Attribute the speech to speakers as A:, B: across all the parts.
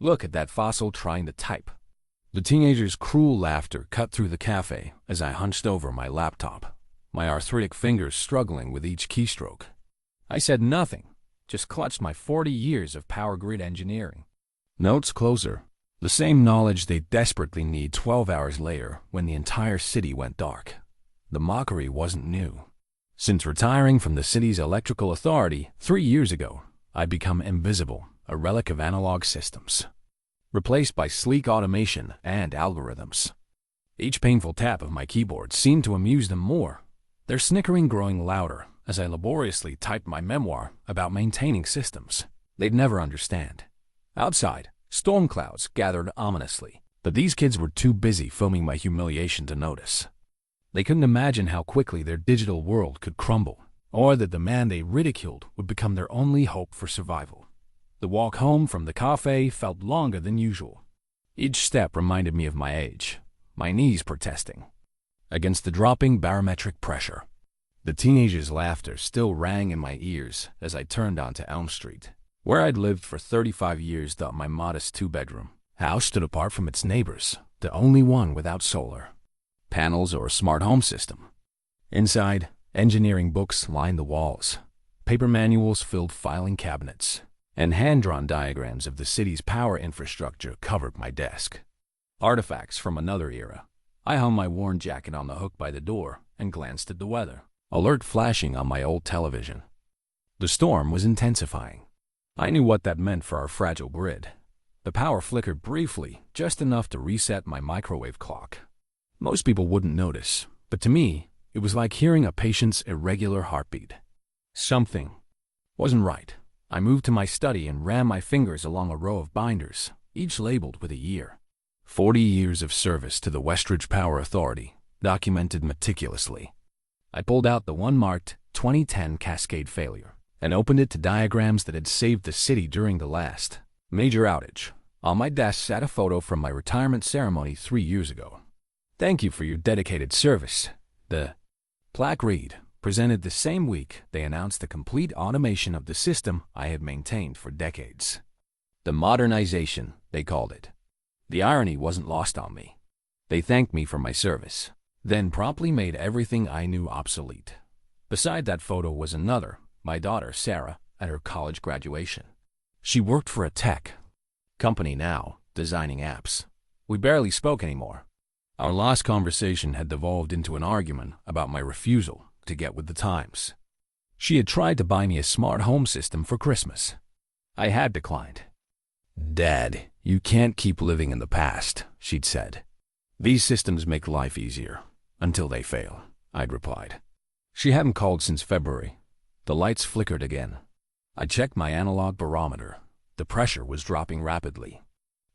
A: Look at that fossil trying to type. The teenager's cruel laughter cut through the cafe as I hunched over my laptop, my arthritic fingers struggling with each keystroke. I said nothing, just clutched my 40 years of power grid engineering. Notes closer. The same knowledge they desperately need 12 hours later when the entire city went dark. The mockery wasn't new. Since retiring from the city's electrical authority 3 years ago, I'd become invisible, a relic of analog systems, replaced by sleek automation and algorithms. Each painful tap of my keyboard seemed to amuse them more, their snickering growing louder as I laboriously typed my memoir about maintaining systems they'd never understand. Outside, storm clouds gathered ominously, but these kids were too busy filming my humiliation to notice. They couldn't imagine how quickly their digital world could crumble, or that the man they ridiculed would become their only hope for survival. The walk home from the cafe felt longer than usual. Each step reminded me of my age, my knees protesting against the dropping barometric pressure. The teenager's laughter still rang in my ears as I turned onto Elm Street, where I'd lived for 35 years. My modest two-bedroom house stood apart from its neighbors, the only one without solar panels or a smart home system. Inside, engineering books lined the walls, paper manuals filled filing cabinets, and hand-drawn diagrams of the city's power infrastructure covered my desk. Artifacts from another era. I hung my worn jacket on the hook by the door and glanced at the weather, alert flashing on my old television. The storm was intensifying. I knew what that meant for our fragile grid. The power flickered briefly, just enough to reset my microwave clock. Most people wouldn't notice, but to me, it was like hearing a patient's irregular heartbeat. Something wasn't right. I moved to my study and ran my fingers along a row of binders, each labeled with a year. 40 years of service to the Westridge Power Authority, documented meticulously. I pulled out the one marked 2010 Cascade Failure and opened it to diagrams that had saved the city during the last major outage. On my desk sat a photo from my retirement ceremony 3 years ago. Thank you for your dedicated service. The plaque read, presented the same week they announced the complete automation of the system I had maintained for decades. The modernization, they called it. The irony wasn't lost on me. They thanked me for my service, then promptly made everything I knew obsolete. Beside that photo was another, my daughter Sarah, at her college graduation. She worked for a tech company now, designing apps. We barely spoke anymore. Our last conversation had devolved into an argument about my refusal to get with the times. She had tried to buy me a smart home system for Christmas. I had declined. "Dad, you can't keep living in the past," she'd said. "These systems make life easier, until they fail," I'd replied. She hadn't called since February. The lights flickered again. I checked my analog barometer. The pressure was dropping rapidly.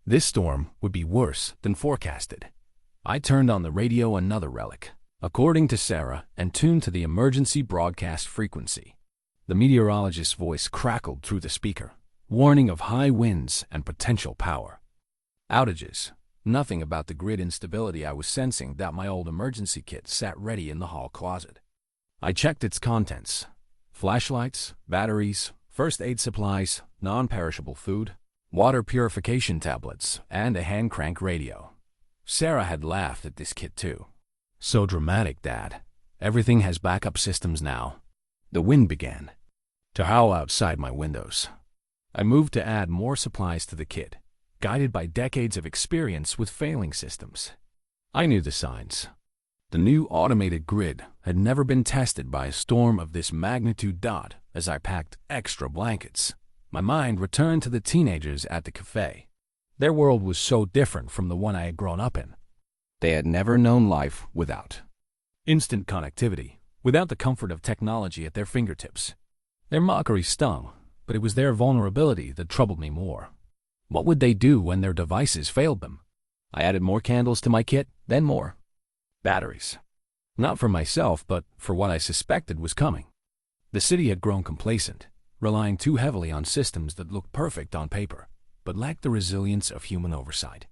A: This storm would be worse than forecasted. I turned on the radio, another relic, according to Sarah, and tuned to the emergency broadcast frequency. The meteorologist's voice crackled through the speaker, warning of high winds and potential power outages. Nothing about the grid instability I was sensing. That my old emergency kit sat ready in the hall closet. I checked its contents: flashlights, batteries, first aid supplies, non-perishable food, water purification tablets, and a hand crank radio. Sarah had laughed at this kit too. "So dramatic, Dad. Everything has backup systems now." The wind began to howl outside my windows. I moved to add more supplies to the kit, guided by decades of experience with failing systems. I knew the signs. The new automated grid had never been tested by a storm of this magnitude. As I packed extra blankets, my mind returned to the teenagers at the cafe. Their world was so different from the one I had grown up in. They had never known life without instant connectivity, without the comfort of technology at their fingertips. Their mockery stung, but it was their vulnerability that troubled me more. What would they do when their devices failed them? I added more candles to my kit, then more batteries. Not for myself, but for what I suspected was coming. The city had grown complacent, relying too heavily on systems that looked perfect on paper, but lacked the resilience of human oversight.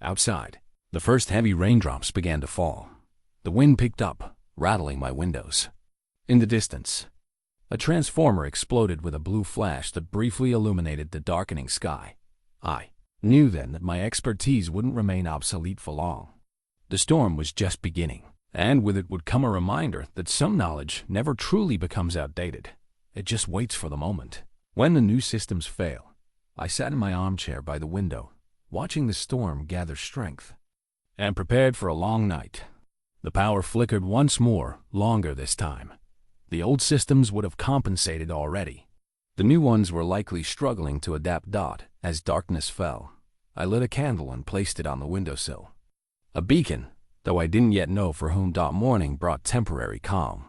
A: Outside, the first heavy raindrops began to fall. The wind picked up, rattling my windows. In the distance, a transformer exploded with a blue flash that briefly illuminated the darkening sky. I Knew then that my expertise wouldn't remain obsolete for long. The storm was just beginning, and with it would come a reminder that some knowledge never truly becomes outdated. It just waits for the moment. When the new systems fail, I sat in my armchair by the window, watching the storm gather strength, and prepared for a long night. The power flickered once more, longer this time. The old systems would have compensated already. The new ones were likely struggling to adapt. As darkness fell, I lit a candle and placed it on the windowsill. A beacon, though I didn't yet know for whom. Morning brought temporary calm.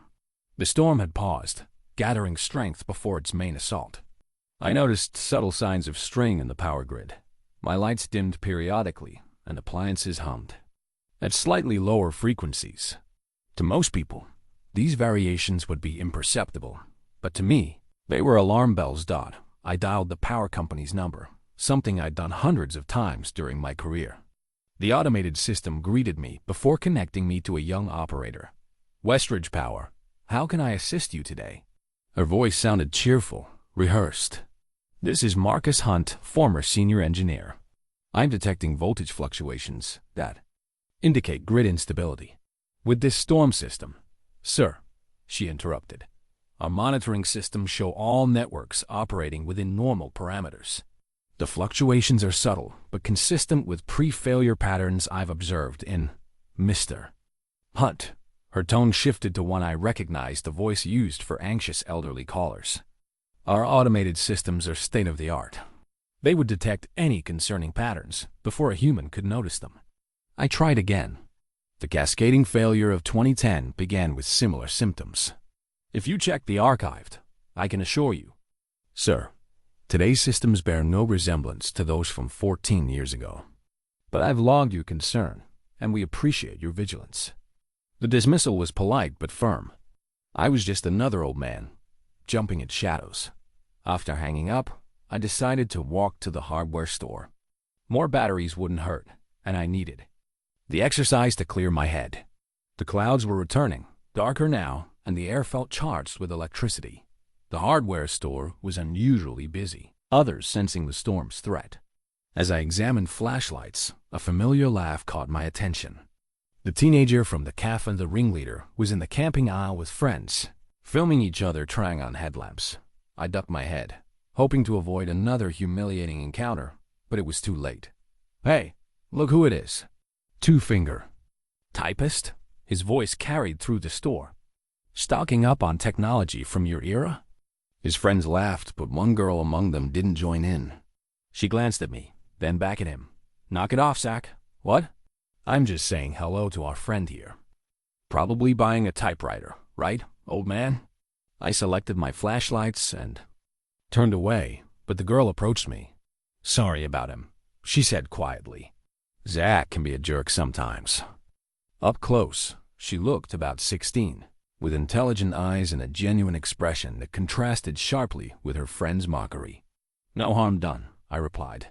A: The storm had paused, gathering strength before its main assault. I noticed subtle signs of strain in the power grid. My lights dimmed periodically, and appliances hummed at slightly lower frequencies. To most people, these variations would be imperceptible, but to me, they were alarm bells. I dialed the power company's number, something I'd done hundreds of times during my career. The automated system greeted me before connecting me to a young operator. "Westridge Power, how can I assist you today?" Her voice sounded cheerful, rehearsed. "This is Marcus Hunt, former senior engineer. I'm detecting voltage fluctuations that indicate grid instability with this storm system." "Sir," she interrupted, "our monitoring systems show all networks operating within normal parameters. The fluctuations are subtle, but consistent with pre-failure patterns I've observed in Mr. Hunt." Her tone shifted to one I recognized, the voice used for anxious elderly callers. "Our automated systems are state-of-the-art. They would detect any concerning patterns before a human could notice them." I tried again. The cascading failure of 2010 began with similar symptoms. "If you check the archived, I can assure you." "Sir, today's systems bear no resemblance to those from 14 years ago. But I've logged your concern, and we appreciate your vigilance." The dismissal was polite but firm. I was just another old man, jumping at shadows. After hanging up, I decided to walk to the hardware store. More batteries wouldn't hurt, and I needed the exercise to clear my head. The clouds were returning, darker now, and the air felt charged with electricity. The hardware store was unusually busy, others sensing the storm's threat. As I examined flashlights, a familiar laugh caught my attention. The teenager from the cafe and the ringleader was in the camping aisle with friends, filming each other trying on headlamps. I ducked my head, hoping to avoid another humiliating encounter, but it was too late. "Hey, look who it is." Two-Finger. "Typist?" His voice carried through the store. "Stocking up on technology from your era?" His friends laughed, but one girl among them didn't join in. She glanced at me, then back at him. "Knock it off, Zack." "What?" "I'm just saying hello to our friend here. Probably buying a typewriter, right, old man?" I selected my flashlights and turned away, but the girl approached me. "Sorry about him," she said quietly. "Zack can be a jerk sometimes." Up close, she looked about 16, with intelligent eyes and a genuine expression that contrasted sharply with her friend's mockery. "No harm done," I replied,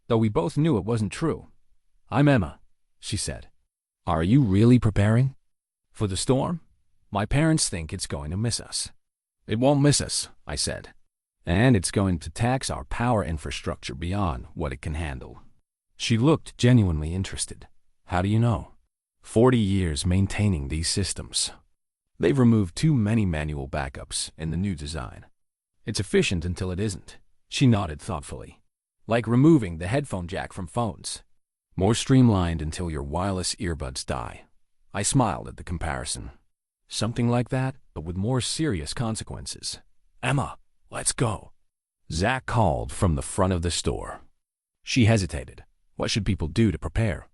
A: though we both knew it wasn't true. "I'm Emma," she said. "Are you really preparing for the storm? My parents think it's going to miss us." "It won't miss us," I said, "and it's going to tax our power infrastructure beyond what it can handle." She looked genuinely interested. "How do you know?" 40 years maintaining these systems. They've removed too many manual backups in the new design. It's efficient until it isn't. She nodded thoughtfully. Like removing the headphone jack from phones. More streamlined until your wireless earbuds die. I smiled at the comparison. Something like that, but with more serious consequences. "Emma, let's go," Zack called from the front of the store. She hesitated. What should people do to prepare?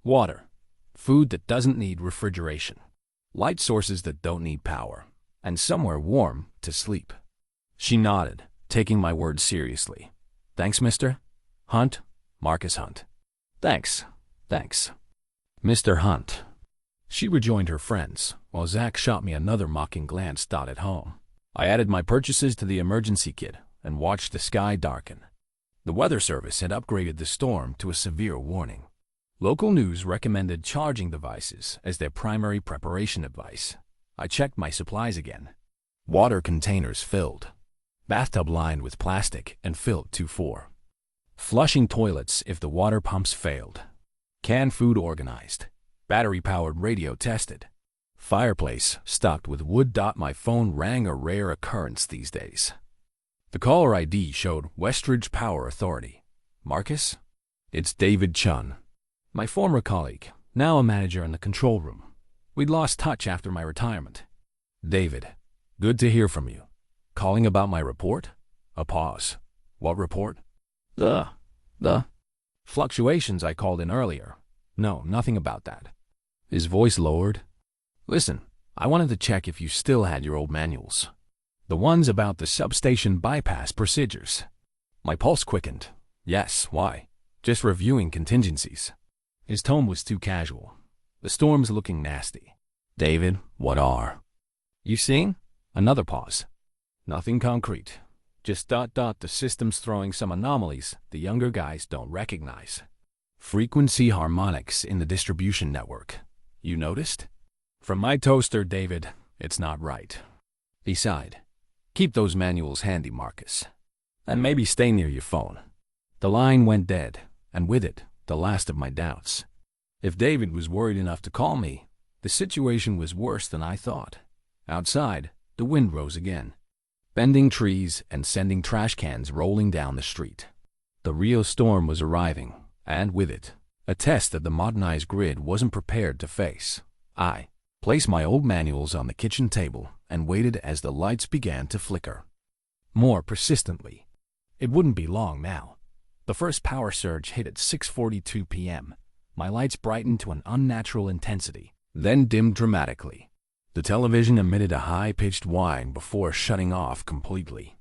A: Water. Food that doesn't need refrigeration. Light sources that don't need power. And somewhere warm to sleep. She nodded, taking my words seriously. "Thanks, Mr. Hunt." "Marcus Hunt." Thanks. "Mr. Hunt." She rejoined her friends, while Zack shot me another mocking glance. At home, I added my purchases to the emergency kit and watched the sky darken. The Weather Service had upgraded the storm to a severe warning. Local news recommended charging devices as their primary preparation advice. I checked my supplies again. Water containers filled. Bathtub lined with plastic and filled to 4. Flushing toilets if the water pumps failed. Canned food organized. Battery-powered radio tested. Fireplace stocked with wood. My phone rang, a rare occurrence these days. The caller ID showed Westridge Power Authority. Marcus? It's David Chun. My former colleague, now a manager in the control room. We'd lost touch after my retirement. David, good to hear from you. Calling about my report? A pause. What report? The fluctuations I called in earlier. No, nothing about that. His voice lowered. Listen, I wanted to check if you still had your old manuals. The ones about the substation bypass procedures. My pulse quickened. Yes, why? Just reviewing contingencies. His tone was too casual. The storm's looking nasty. David, what are? You seeing? Another pause. Nothing concrete. Just ... the system's throwing some anomalies the younger guys don't recognize. Frequency harmonics in the distribution network. You noticed? From my toaster, David, it's not right. He sighed. Keep those manuals handy, Marcus. And maybe stay near your phone. The line went dead, and with it, the last of my doubts. If David was worried enough to call me, the situation was worse than I thought. Outside, the wind rose again, bending trees and sending trash cans rolling down the street. The real storm was arriving, and with it, a test that the modernized grid wasn't prepared to face. I placed my old manuals on the kitchen table and waited as the lights began to flicker. More persistently. It wouldn't be long now. The first power surge hit at 6:42 p.m. My lights brightened to an unnatural intensity, then dimmed dramatically. The television emitted a high-pitched whine before shutting off completely.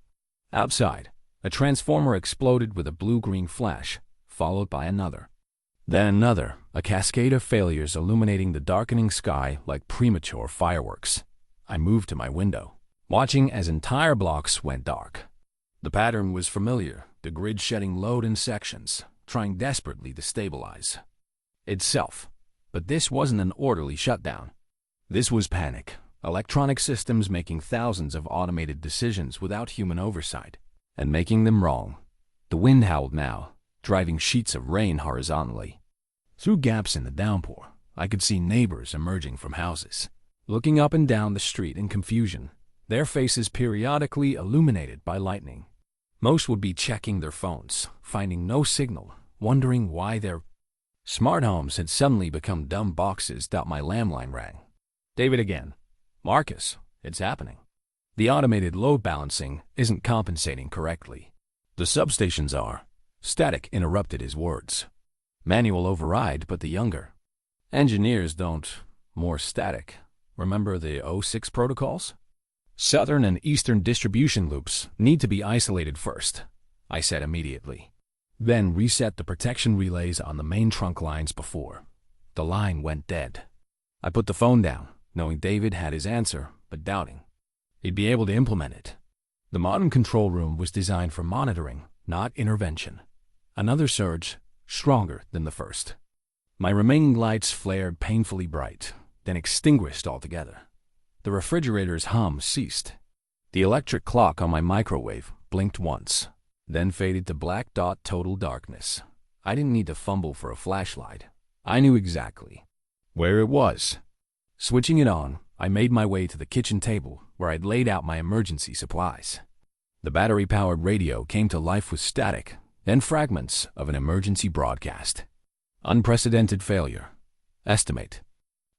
A: Outside, a transformer exploded with a blue-green flash, followed by another. Then another, a cascade of failures illuminating the darkening sky like premature fireworks. I moved to my window, watching as entire blocks went dark. The pattern was familiar, the grid shedding load in sections, trying desperately to stabilize itself. But this wasn't an orderly shutdown. This was panic, electronic systems making thousands of automated decisions without human oversight, and making them wrong. The wind howled now, driving sheets of rain horizontally. Through gaps in the downpour, I could see neighbors emerging from houses, looking up and down the street in confusion, their faces periodically illuminated by lightning. Most would be checking their phones, finding no signal, wondering why their smart homes had suddenly become dumb boxes. My landline rang. David again. Marcus, it's happening. The automated load balancing isn't compensating correctly. The substations are. Static interrupted his words. Manual override, but the younger engineers don't. More static. Remember the 06 protocols? Southern and eastern distribution loops need to be isolated first, I said immediately. Then reset the protection relays on the main trunk lines before. The line went dead. I put the phone down, knowing David had his answer, but doubting he'd be able to implement it. The modern control room was designed for monitoring, not intervention. Another surge, stronger than the first. My remaining lights flared painfully bright, then extinguished altogether. The refrigerator's hum ceased. The electric clock on my microwave blinked once, then faded to black dot total darkness. I didn't need to fumble for a flashlight. I knew exactly where it was. Switching it on, I made my way to the kitchen table where I'd laid out my emergency supplies. The battery-powered radio came to life with static, then fragments of an emergency broadcast. Unprecedented failure. Estimate.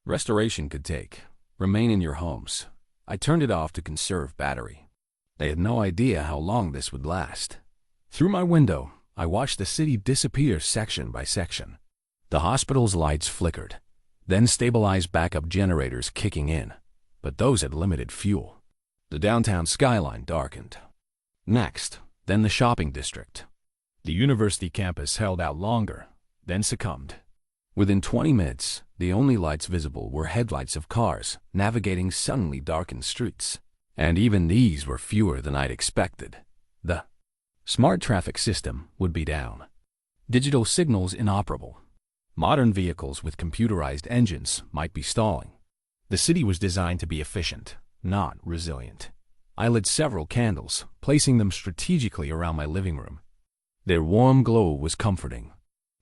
A: Restoration could take. Remain in your homes. I turned it off to conserve battery. They had no idea how long this would last. Through my window, I watched the city disappear section by section. The hospital's lights flickered, then stabilized backup generators kicking in, but those had limited fuel. The downtown skyline darkened. Next, then the shopping district. The university campus held out longer, then succumbed. Within 20 minutes, the only lights visible were headlights of cars navigating suddenly darkened streets. And even these were fewer than I'd expected. The smart traffic system would be down. Digital signals inoperable. Modern vehicles with computerized engines might be stalling. The city was designed to be efficient, not resilient. I lit several candles, placing them strategically around my living room. Their warm glow was comforting,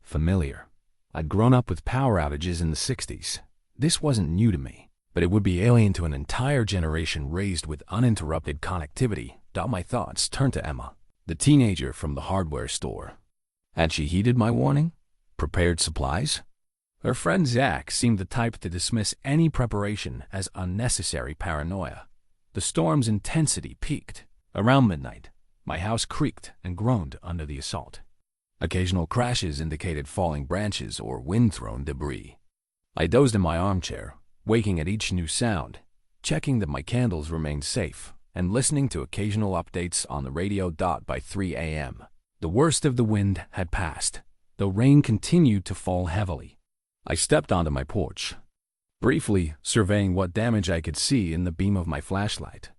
A: familiar. I'd grown up with power outages in the 60s. This wasn't new to me, but it would be alien to an entire generation raised with uninterrupted connectivity. My thoughts turned to Emma, the teenager from the hardware store. Had she heeded my warning? Prepared supplies? Her friend Zack seemed the type to dismiss any preparation as unnecessary paranoia. The storm's intensity peaked. Around midnight, my house creaked and groaned under the assault. Occasional crashes indicated falling branches or wind-thrown debris. I dozed in my armchair, waking at each new sound, checking that my candles remained safe, and listening to occasional updates on the radio. By 3 a.m., the worst of the wind had passed, though rain continued to fall heavily. I stepped onto my porch, briefly surveying what damage I could see in the beam of my flashlight.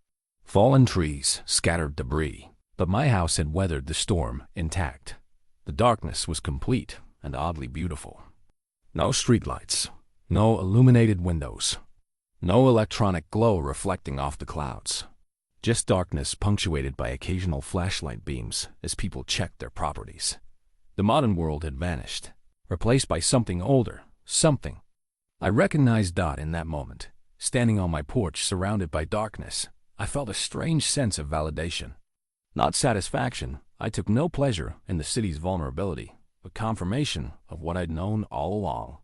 A: Fallen trees, scattered debris, but my house had weathered the storm intact. The darkness was complete and oddly beautiful. No streetlights, no illuminated windows, no electronic glow reflecting off the clouds. Just darkness punctuated by occasional flashlight beams as people checked their properties. The modern world had vanished, replaced by something older, something. I recognized Dot in that moment. Standing on my porch surrounded by darkness, I felt a strange sense of validation. Not satisfaction. I took no pleasure in the city's vulnerability, but confirmation of what I'd known all along.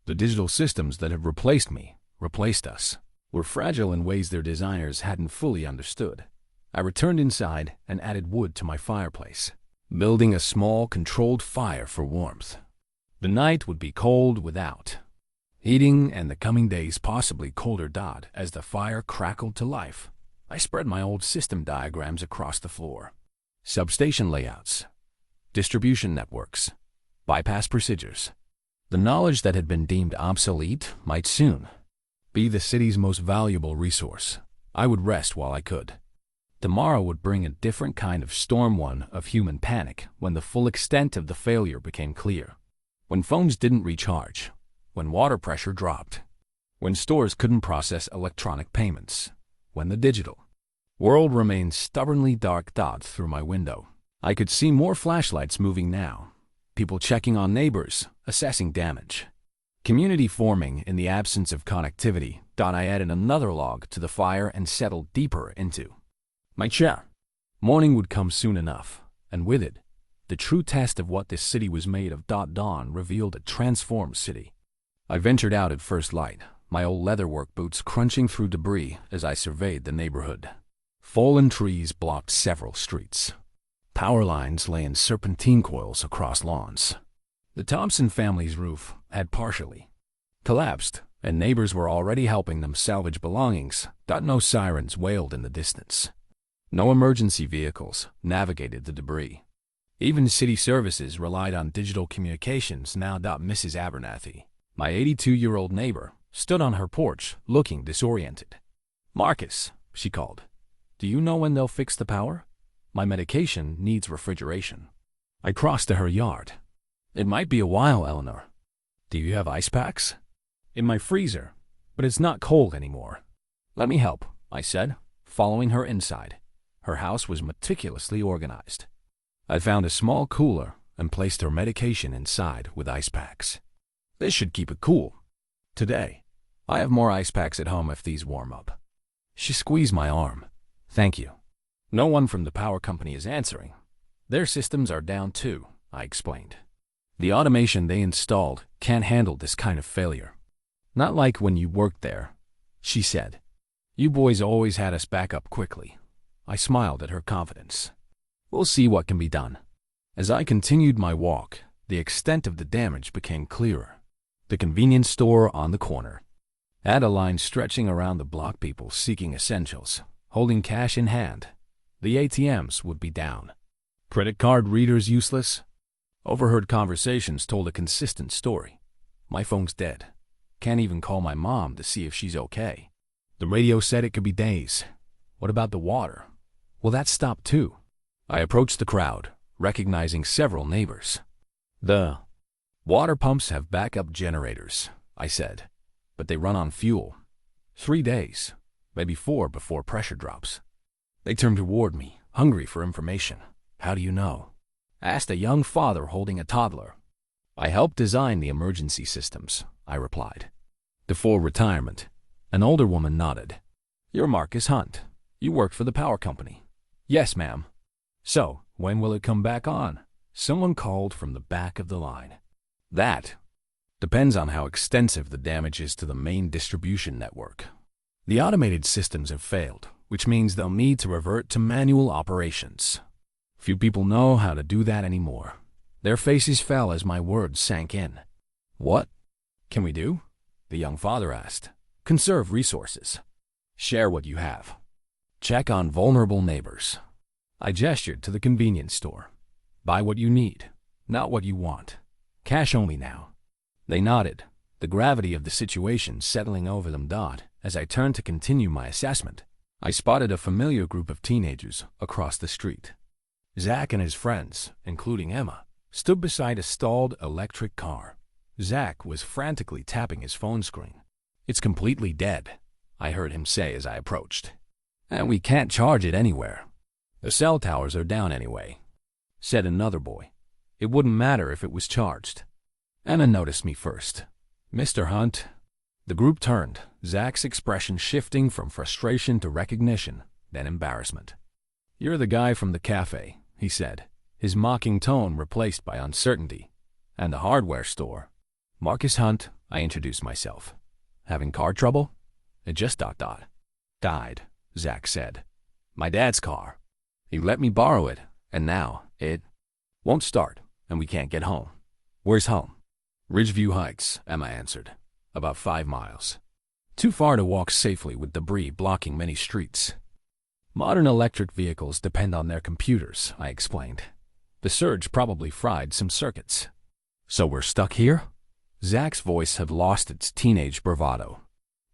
A: The digital systems that had replaced me, replaced us, were fragile in ways their designers hadn't fully understood. I returned inside and added wood to my fireplace, building a small, controlled fire for warmth. The night would be cold without heating, and the coming days possibly colder. As the fire crackled to life, I spread my old system diagrams across the floor. Substation layouts, distribution networks, bypass procedures. The knowledge that had been deemed obsolete might soon be the city's most valuable resource. I would rest while I could. Tomorrow would bring a different kind of storm, one of human panic, when the full extent of the failure became clear. When phones didn't recharge, when water pressure dropped, when stores couldn't process electronic payments, when the digital world remained stubbornly dark. Through my window, I could see more flashlights moving now, people checking on neighbors, assessing damage. Community forming in the absence of connectivity. I added another log to the fire and settled deeper into my chair. Morning would come soon enough, and with it, the true test of what this city was made of. Dawn revealed a transformed city. I ventured out at first light, my old leatherwork boots crunching through debris as I surveyed the neighborhood. Fallen trees blocked several streets. Power lines lay in serpentine coils across lawns. The Thompson family's roof had partially collapsed, and neighbors were already helping them salvage belongings. No sirens wailed in the distance. No emergency vehicles navigated the debris. Even city services relied on digital communications now. Mrs. Abernathy, my 82-year-old neighbor, stood on her porch, looking disoriented. "Marcus," she called, "do you know when they'll fix the power? My medication needs refrigeration." I crossed to her yard. "It might be a while, Eleanor. Do you have ice packs?" "In my freezer, but it's not cold anymore." "Let me help," I said, following her inside. Her house was meticulously organized. I found a small cooler and placed her medication inside with ice packs. "This should keep it cool. Today, I have more ice packs at home if these warm up." She squeezed my arm. "Thank you. No one from the power company is answering. Their systems are down too," I explained. "The automation they installed can't handle this kind of failure." "Not like when you worked there," she said. "You boys always had us back up quickly." I smiled at her confidence. "We'll see what can be done." As I continued my walk, the extent of the damage became clearer. The convenience store on the corner had a line stretching around the block, people seeking essentials, holding cash in hand. The ATMs would be down. Credit card readers useless. Overheard conversations told a consistent story. "My phone's dead. Can't even call my mom to see if she's okay." The radio said it could be days. What about the water? Will that stop too? I approached the crowd, recognizing several neighbors. "The water pumps have backup generators," I said, "but they run on fuel. 3 days, maybe 4 before pressure drops." They turned toward me, hungry for information. "How do you know?" asked a young father holding a toddler. I helped design the emergency systems, I replied. Before retirement, an older woman nodded. You're Marcus Hunt. You worked for the power company. Yes, ma'am. So, when will it come back on? Someone called from the back of the line. That depends on how extensive the damage is to the main distribution network. The automated systems have failed, which means they'll need to revert to manual operations. Few people know how to do that anymore. Their faces fell as my words sank in. What can we do? The young father asked. Conserve resources. Share what you have. Check on vulnerable neighbors. I gestured to the convenience store. Buy what you need, not what you want. Cash only now. They nodded, the gravity of the situation settling over them. As I turned to continue my assessment, I spotted a familiar group of teenagers across the street. Zack and his friends, including Emma, stood beside a stalled electric car. Zack was frantically tapping his phone screen. It's completely dead, I heard him say as I approached. And we can't charge it anywhere. The cell towers are down anyway, said another boy. It wouldn't matter if it was charged. Emma noticed me first. Mr. Hunt. The group turned, Zack's expression shifting from frustration to recognition, then embarrassment. You're the guy from the cafe, he said, his mocking tone replaced by uncertainty. And the hardware store. Marcus Hunt, I introduced myself. Having car trouble? It just died, Zack said. My dad's car. He let me borrow it, and now it won't start, and we can't get home. Where's home? Ridgeview Heights, Emma answered. About 5 miles. Too far to walk safely with debris blocking many streets. Modern electric vehicles depend on their computers, I explained. The surge probably fried some circuits. So we're stuck here? Zack's voice had lost its teenage bravado.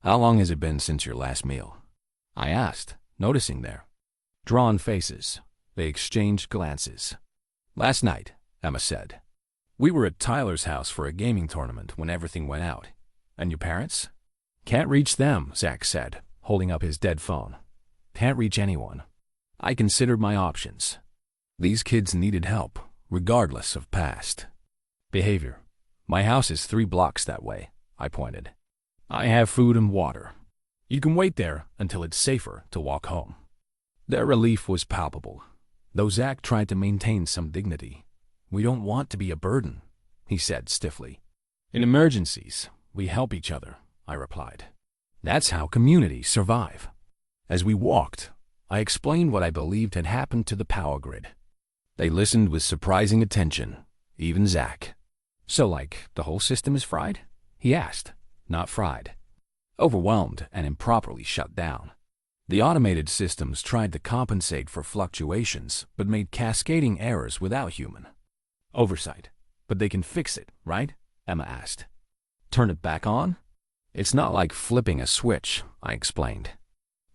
A: How long has it been since your last meal? I asked, noticing their drawn faces. They exchanged glances. Last night, Emma said. We were at Tyler's house for a gaming tournament when everything went out. And your parents? Can't reach them, Zack said, holding up his dead phone. Can't reach anyone. I considered my options. These kids needed help, regardless of past behavior. My house is 3 blocks that way, I pointed. I have food and water. You can wait there until it's safer to walk home. Their relief was palpable, though Zack tried to maintain some dignity. We don't want to be a burden, he said stiffly. In emergencies, we help each other, I replied. That's how communities survive. As we walked, I explained what I believed had happened to the power grid. They listened with surprising attention, even Zack. So, the whole system is fried? He asked. Not fried. Overwhelmed and improperly shut down. The automated systems tried to compensate for fluctuations, but made cascading errors without human oversight. But they can fix it, right? Emma asked. Turn it back on? It's not like flipping a switch, I explained.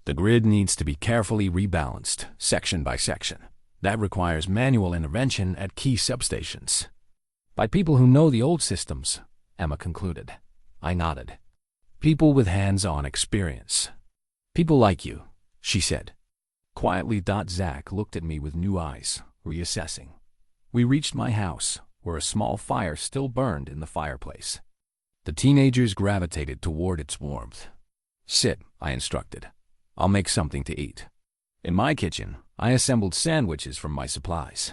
A: The grid needs to be carefully rebalanced, section by section. That requires manual intervention at key substations. By people who know the old systems, Emma concluded. I nodded. People with hands-on experience. People like you, she said. Quietly, Zack looked at me with new eyes, reassessing. We reached my house, where a small fire still burned in the fireplace. The teenagers gravitated toward its warmth. Sit, I instructed. I'll make something to eat. In my kitchen, I assembled sandwiches from my supplies.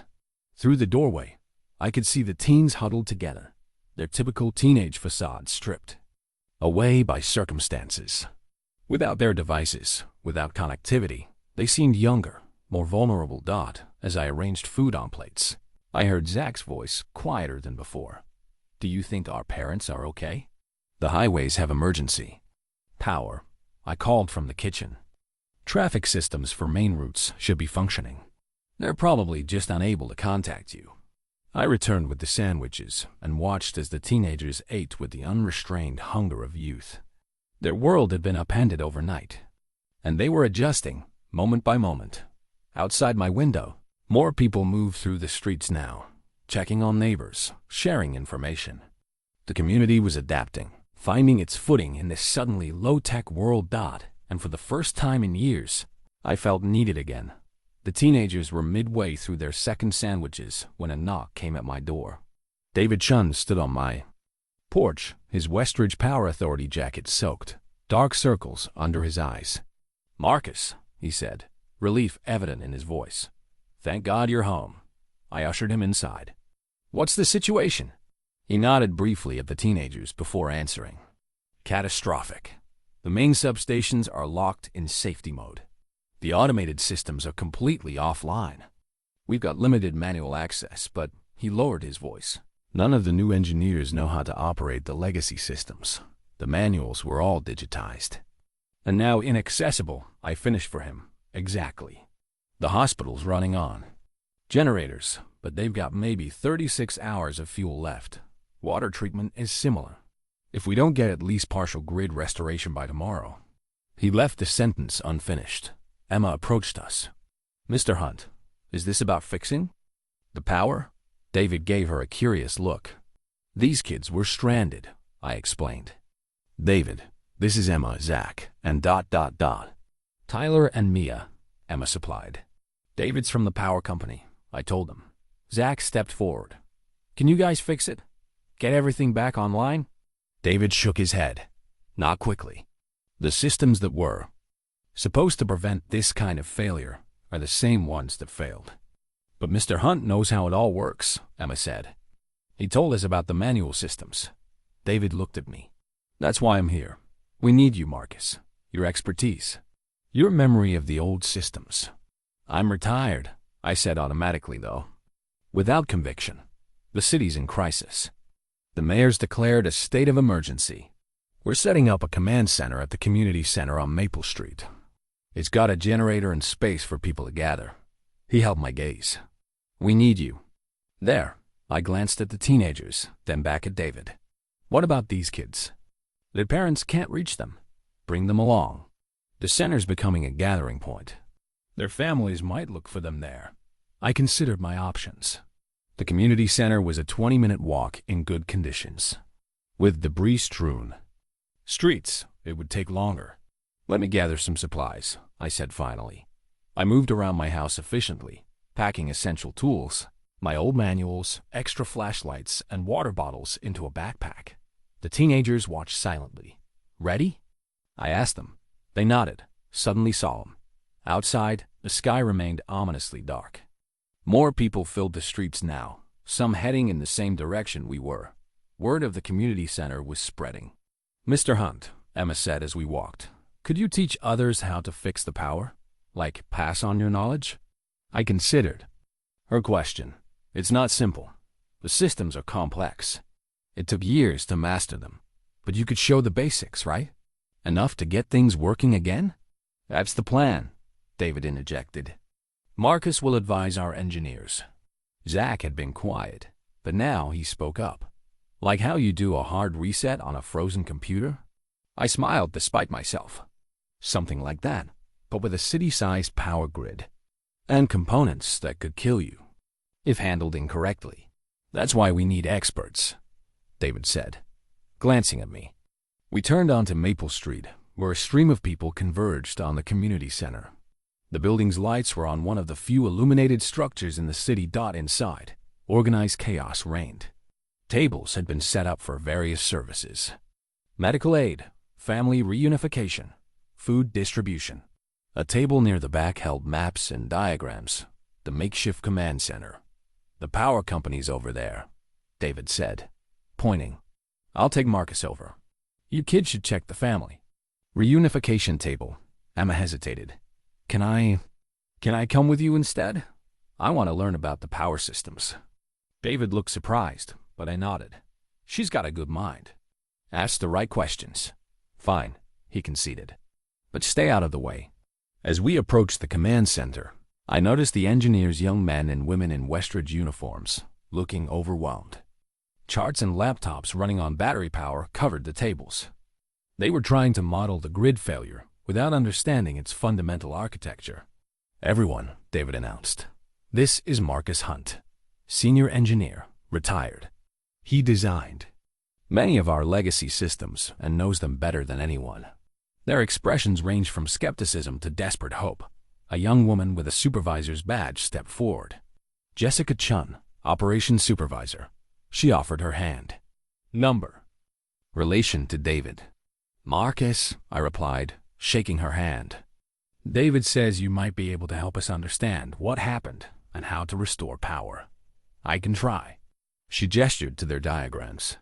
A: Through the doorway, I could see the teens huddled together, their typical teenage facade stripped away by circumstances. Without their devices, without connectivity, they seemed younger, more vulnerable. As I arranged food on plates, I heard Zack's voice, quieter than before. Do you think our parents are okay? The highways have emergency power, I called from the kitchen. Traffic systems for main routes should be functioning. They're probably just unable to contact you. I returned with the sandwiches and watched as the teenagers ate with the unrestrained hunger of youth. Their world had been upended overnight, and they were adjusting, moment by moment. Outside my window, more people moved through the streets now, checking on neighbors, sharing information. The community was adapting, finding its footing in this suddenly low-tech world. And for the first time in years, I felt needed again. The teenagers were midway through their second sandwiches when a knock came at my door. David Chun stood on my porch, his Westridge Power Authority jacket soaked, dark circles under his eyes. "Marcus," he said, relief evident in his voice. "Thank God you're home." I ushered him inside. "What's the situation?" He nodded briefly at the teenagers before answering. "Catastrophic. The main substations are locked in safety mode. The automated systems are completely offline. We've got limited manual access," but he lowered his voice. "None of the new engineers know how to operate the legacy systems. The manuals were all digitized. And now inaccessible," I finished for him. "Exactly. The hospital's running on generators, but they've got maybe 36 hours of fuel left. Water treatment is similar. If we don't get at least partial grid restoration by tomorrow." He left the sentence unfinished. Emma approached us. "Mr. Hunt, is this about fixing the power?" David gave her a curious look. "These kids were stranded," I explained. "David, this is Emma, Zack, and ... Tyler and Mia," Emma supplied. "David's from the power company," I told him. Zack stepped forward. "Can you guys fix it? Get everything back online?" David shook his head. "Not quickly. The systems that were supposed to prevent this kind of failure are the same ones that failed." "But Mr. Hunt knows how it all works," Emma said. "He told us about the manual systems." David looked at me. "That's why I'm here. We need you, Marcus. Your expertise. Your memory of the old systems." "I'm retired," I said automatically, though, without conviction. "The city's in crisis. The mayor's declared a state of emergency. We're setting up a command center at the community center on Maple Street. It's got a generator and space for people to gather." He held my gaze. "We need you." "There." I glanced at the teenagers, then back at David. "What about these kids? Their parents can't reach them. Bring them along. The center's becoming a gathering point. Their families might look for them there." I considered my options. The community center was a 20-minute walk in good conditions. With debris-strewn streets, it would take longer. "Let me gather some supplies," I said finally. I moved around my house efficiently, packing essential tools, my old manuals, extra flashlights, and water bottles into a backpack. The teenagers watched silently. "Ready?" I asked them. They nodded, suddenly solemn. Outside, the sky remained ominously dark. More people filled the streets now, some heading in the same direction we were. Word of the community center was spreading. "Mr. Hunt," Emma said as we walked, "could you teach others how to fix the power? Like pass on your knowledge?" I considered her question. "It's not simple. The systems are complex. It took years to master them. But you could show the basics, right? Enough to get things working again?" "That's the plan," David interjected. "Marcus will advise our engineers." Zack had been quiet, but now he spoke up. "Like how you do a hard reset on a frozen computer?" I smiled despite myself. "Something like that, but with a city-sized power grid and components that could kill you if handled incorrectly. That's why we need experts," David said, glancing at me. We turned onto Maple Street, where a stream of people converged on the community center. The building's lights were on one of the few illuminated structures in the city. Inside, organized chaos reigned. Tables had been set up for various services: medical aid, family reunification, food distribution. A table near the back held maps and diagrams, the makeshift command center. "The power company's over there," David said, pointing. "I'll take Marcus over. You kids should check the family reunification table." Emma hesitated. Can I come with you instead? I want to learn about the power systems." David looked surprised, but I nodded. "She's got a good mind. Ask the right questions." "Fine," he conceded. "But stay out of the way." As we approached the command center, I noticed the engineers, young men and women in Westridge uniforms, looking overwhelmed. Charts and laptops running on battery power covered the tables. They were trying to model the grid failure without understanding its fundamental architecture. "Everyone," David announced. "This is Marcus Hunt, senior engineer, retired. He designed many of our legacy systems and knows them better than anyone." Their expressions ranged from skepticism to desperate hope. A young woman with a supervisor's badge stepped forward. Jessica Chun, Operations Supervisor. She offered her hand. Number. Relation to David. Marcus, I replied, shaking her hand. David says you might be able to help us understand what happened and how to restore power. I can try. She gestured to their diagrams.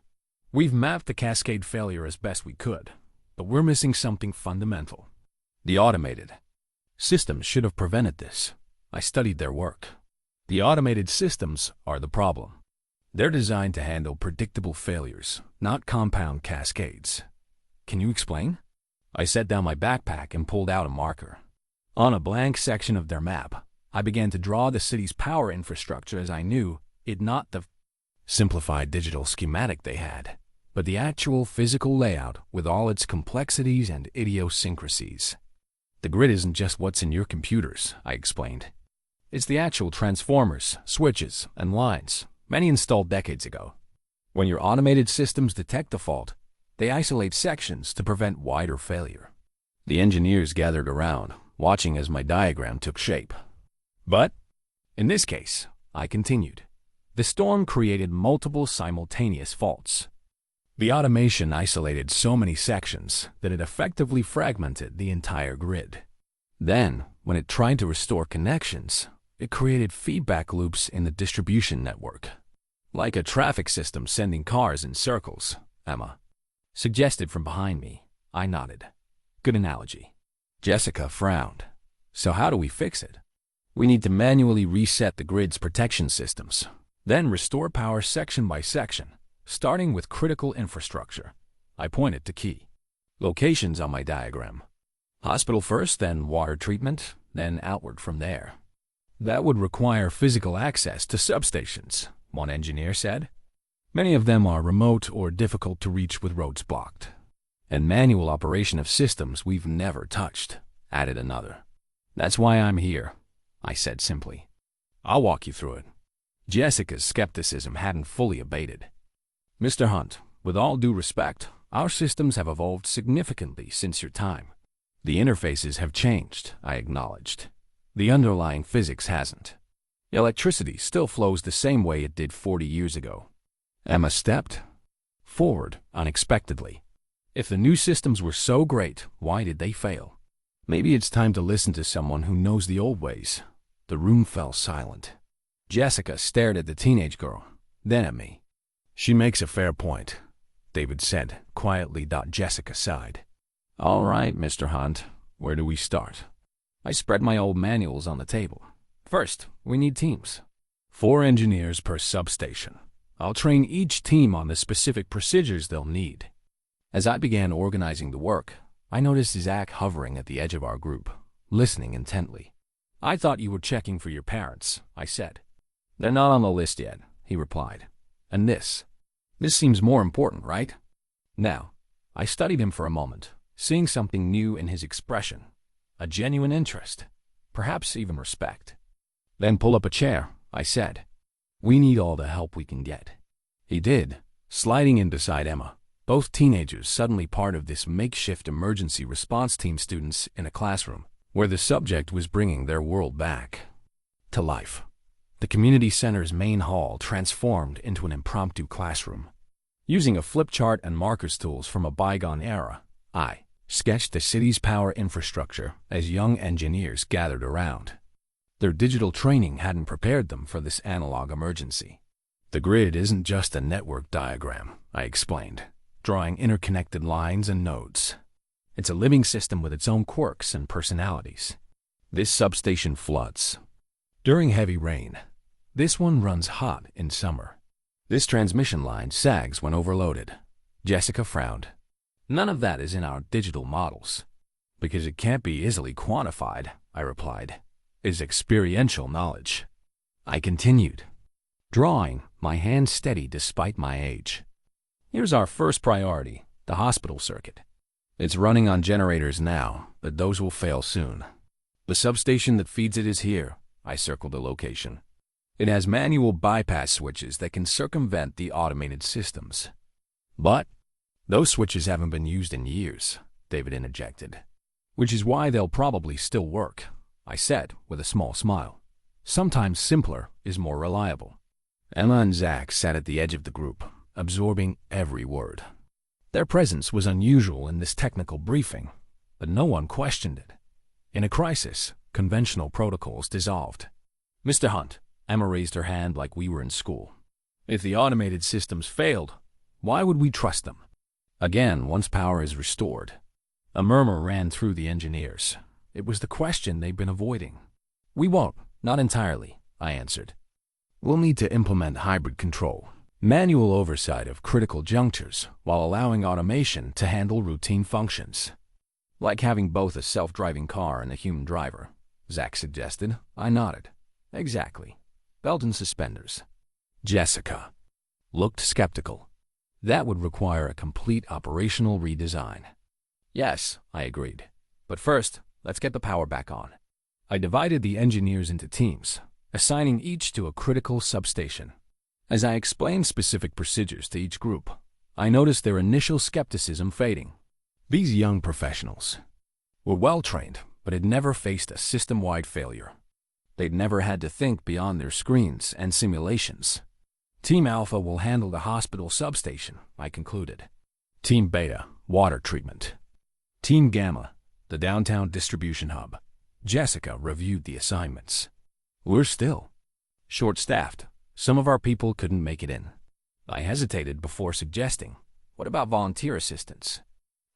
A: We've mapped the cascade failure as best we could, but we're missing something fundamental. The automated systems should have prevented this. I studied their work. The automated systems are the problem. They're designed to handle predictable failures, not compound cascades. Can you explain? I set down my backpack and pulled out a marker. On a blank section of their map, I began to draw the city's power infrastructure as I knew it, not the simplified digital schematic they had, but the actual physical layout with all its complexities and idiosyncrasies. The grid isn't just what's in your computers, I explained. It's the actual transformers, switches, and lines, many installed decades ago. When your automated systems detect a fault, they isolate sections to prevent wider failure. The engineers gathered around, watching as my diagram took shape. But, in this case, I continued, the storm created multiple simultaneous faults. The automation isolated so many sections that it effectively fragmented the entire grid. Then, when it tried to restore connections, it created feedback loops in the distribution network. Like a traffic system sending cars in circles, Emma suggested from behind me. I nodded. Good analogy. Jessica frowned. So how do we fix it? We need to manually reset the grid's protection systems, then restore power section by section, starting with critical infrastructure. I pointed to key locations on my diagram. Hospital first, then water treatment, then outward from there. That would require physical access to substations, one engineer said. Many of them are remote or difficult to reach with roads blocked. And manual operation of systems we've never touched, added another. That's why I'm here, I said simply. I'll walk you through it. Jessica's skepticism hadn't fully abated. Mr. Hunt, with all due respect, our systems have evolved significantly since your time. The interfaces have changed, I acknowledged. The underlying physics hasn't. Electricity still flows the same way it did 40 years ago. Emma stepped forward unexpectedly. If the new systems were so great, why did they fail? Maybe it's time to listen to someone who knows the old ways. The room fell silent. Jessica stared at the teenage girl, then at me. She makes a fair point, David said, quietly. Jessica sighed. All right, Mr. Hunt, where do we start? I spread my old manuals on the table. First, we need teams. 4 engineers per substation. I'll train each team on the specific procedures they'll need. As I began organizing the work, I noticed Zack hovering at the edge of our group, listening intently. I thought you were checking for your parents, I said. They're not on the list yet, he replied. And this seems more important, right? Now, I studied him for a moment, seeing something new in his expression, a genuine interest, perhaps even respect. Then pull up a chair, I said. We need all the help we can get. He did, sliding in beside Emma, both teenagers suddenly part of this makeshift emergency response team, students in a classroom where the subject was bringing their world back to life. The community center's main hall transformed into an impromptu classroom. Using a flip chart and markers tools from a bygone era, I sketched the city's power infrastructure as young engineers gathered around. Their digital training hadn't prepared them for this analog emergency. The grid isn't just a network diagram, I explained, drawing interconnected lines and nodes. It's a living system with its own quirks and personalities. This substation floods during heavy rain. This one runs hot in summer. This transmission line sags when overloaded. Jessica frowned. None of that is in our digital models. Because it can't be easily quantified, I replied. It's experiential knowledge. I continued, drawing, my hand steady despite my age. Here's our first priority, the hospital circuit. It's running on generators now, but those will fail soon. The substation that feeds it is here. I circled the location. It has manual bypass switches that can circumvent the automated systems. But those switches haven't been used in years, David interjected. Which is why they'll probably still work, I said with a small smile. Sometimes simpler is more reliable. Emma and Zack sat at the edge of the group, absorbing every word. Their presence was unusual in this technical briefing, but no one questioned it. In a crisis, conventional protocols dissolved. Mr. Hunt, Emma raised her hand like we were in school. If the automated systems failed, why would we trust them? Again, once power is restored. A murmur ran through the engineers. It was the question they'd been avoiding. We won't, not entirely, I answered. We'll need to implement hybrid control, manual oversight of critical junctures, while allowing automation to handle routine functions. Like having both a self-driving car and a human driver, Zack suggested. I nodded. Exactly. Belt and suspenders. Jessica looked skeptical. That would require a complete operational redesign. Yes, I agreed. But first, let's get the power back on. I divided the engineers into teams, assigning each to a critical substation. As I explained specific procedures to each group, I noticed their initial skepticism fading. These young professionals were well-trained, but had never faced a system-wide failure. They'd never had to think beyond their screens and simulations. Team Alpha will handle the hospital substation, I concluded. Team Beta, water treatment. Team Gamma, the downtown distribution hub. Jessica reviewed the assignments. We're still short-staffed. Some of our people couldn't make it in. I hesitated before suggesting, what about volunteer assistants?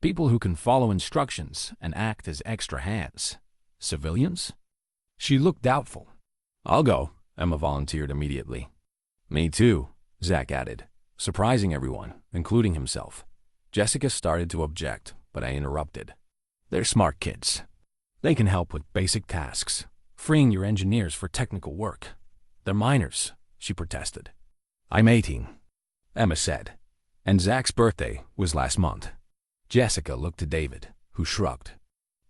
A: People who can follow instructions and act as extra hands. Civilians? She looked doubtful. I'll go, Emma volunteered immediately. Me too, Zack added, surprising everyone, including himself. Jessica started to object, but I interrupted. They're smart kids. They can help with basic tasks, freeing your engineers for technical work. They're minors, she protested. I'm 18, Emma said, and Zack's birthday was last month. Jessica looked to David, who shrugged.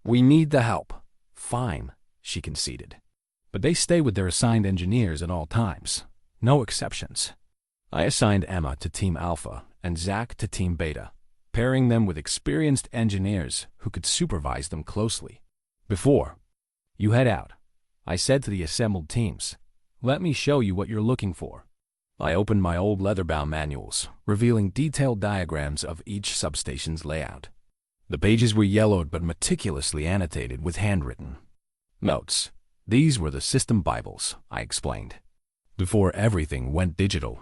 A: We need the help. Fine, she conceded. But they stay with their assigned engineers at all times. No exceptions. I assigned Emma to Team Alpha and Zack to Team Beta, pairing them with experienced engineers who could supervise them closely. Before you head out, I said to the assembled teams, let me show you what you're looking for. I opened my old leather-bound manuals, revealing detailed diagrams of each substation's layout. The pages were yellowed but meticulously annotated with handwritten notes. These were the system Bibles, I explained. Before everything went digital,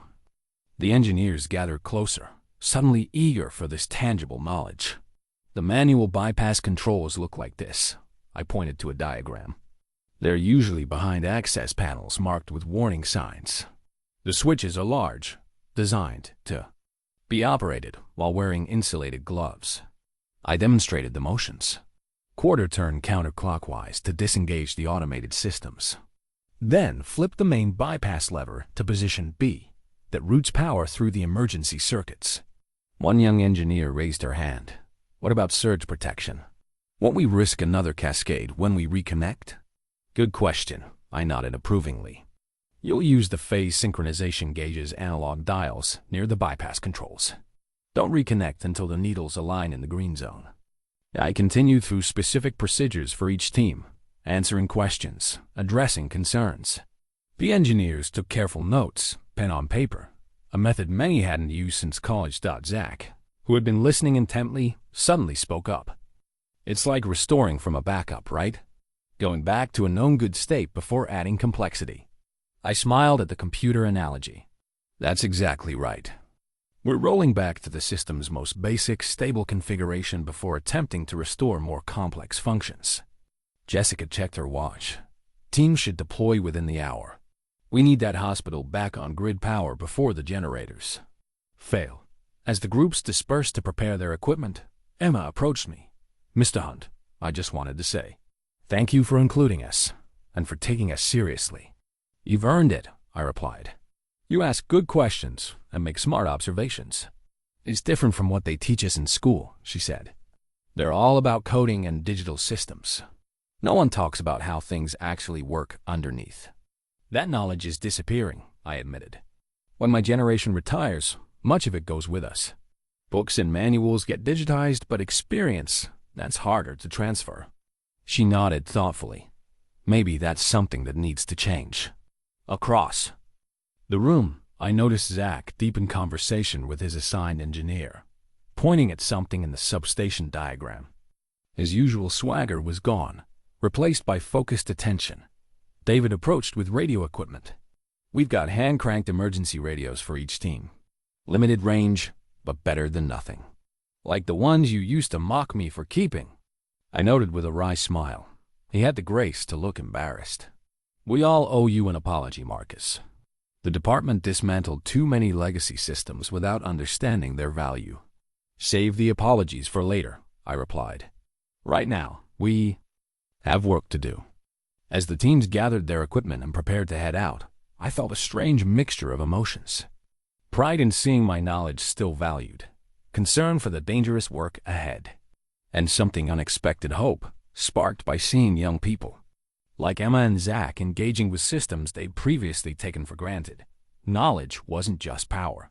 A: the engineers gathered closer, suddenly eager for this tangible knowledge. The manual bypass controls look like this. I pointed to a diagram. They're usually behind access panels marked with warning signs. The switches are large, designed to be operated while wearing insulated gloves. I demonstrated the motions. Quarter turn counterclockwise to disengage the automated systems. Then flip the main bypass lever to position B that routes power through the emergency circuits. One young engineer raised her hand. What about surge protection? Won't we risk another cascade when we reconnect? Good question, I nodded approvingly. You'll use the phase synchronization gauge's analog dials near the bypass controls. Don't reconnect until the needles align in the green zone. I continued through specific procedures for each team, answering questions, addressing concerns. The engineers took careful notes, pen on paper, a method many hadn't used since college. Zack, who had been listening intently, suddenly spoke up. It's like restoring from a backup, right? Going back to a known good state before adding complexity. I smiled at the computer analogy. That's exactly right. We're rolling back to the system's most basic, stable configuration before attempting to restore more complex functions. Jessica checked her watch. Teams should deploy within the hour. We need that hospital back on grid power before the generators fail. As the groups dispersed to prepare their equipment, Emma approached me. Mr. Hunt, I just wanted to say, thank you for including us, and for taking us seriously. You've earned it, I replied. You ask good questions and make smart observations. It's different from what they teach us in school, she said. They're all about coding and digital systems. No one talks about how things actually work underneath. That knowledge is disappearing, I admitted. When my generation retires, much of it goes with us. Books and manuals get digitized, but experience, that's harder to transfer. She nodded thoughtfully. Maybe that's something that needs to change. Across the room, I noticed Zack deep in conversation with his assigned engineer, pointing at something in the substation diagram. His usual swagger was gone, replaced by focused attention. David approached with radio equipment. We've got hand-cranked emergency radios for each team. Limited range, but better than nothing. Like the ones you used to mock me for keeping. I noted with a wry smile. He had the grace to look embarrassed. We all owe you an apology, Marcus. The department dismantled too many legacy systems without understanding their value. Save the apologies for later, I replied. Right now, we have work to do. As the teams gathered their equipment and prepared to head out, I felt a strange mixture of emotions. Pride in seeing my knowledge still valued, concern for the dangerous work ahead, and something unexpected hope, sparked by seeing young people, like Emma and Zack, engaging with systems they'd previously taken for granted. Knowledge wasn't just power.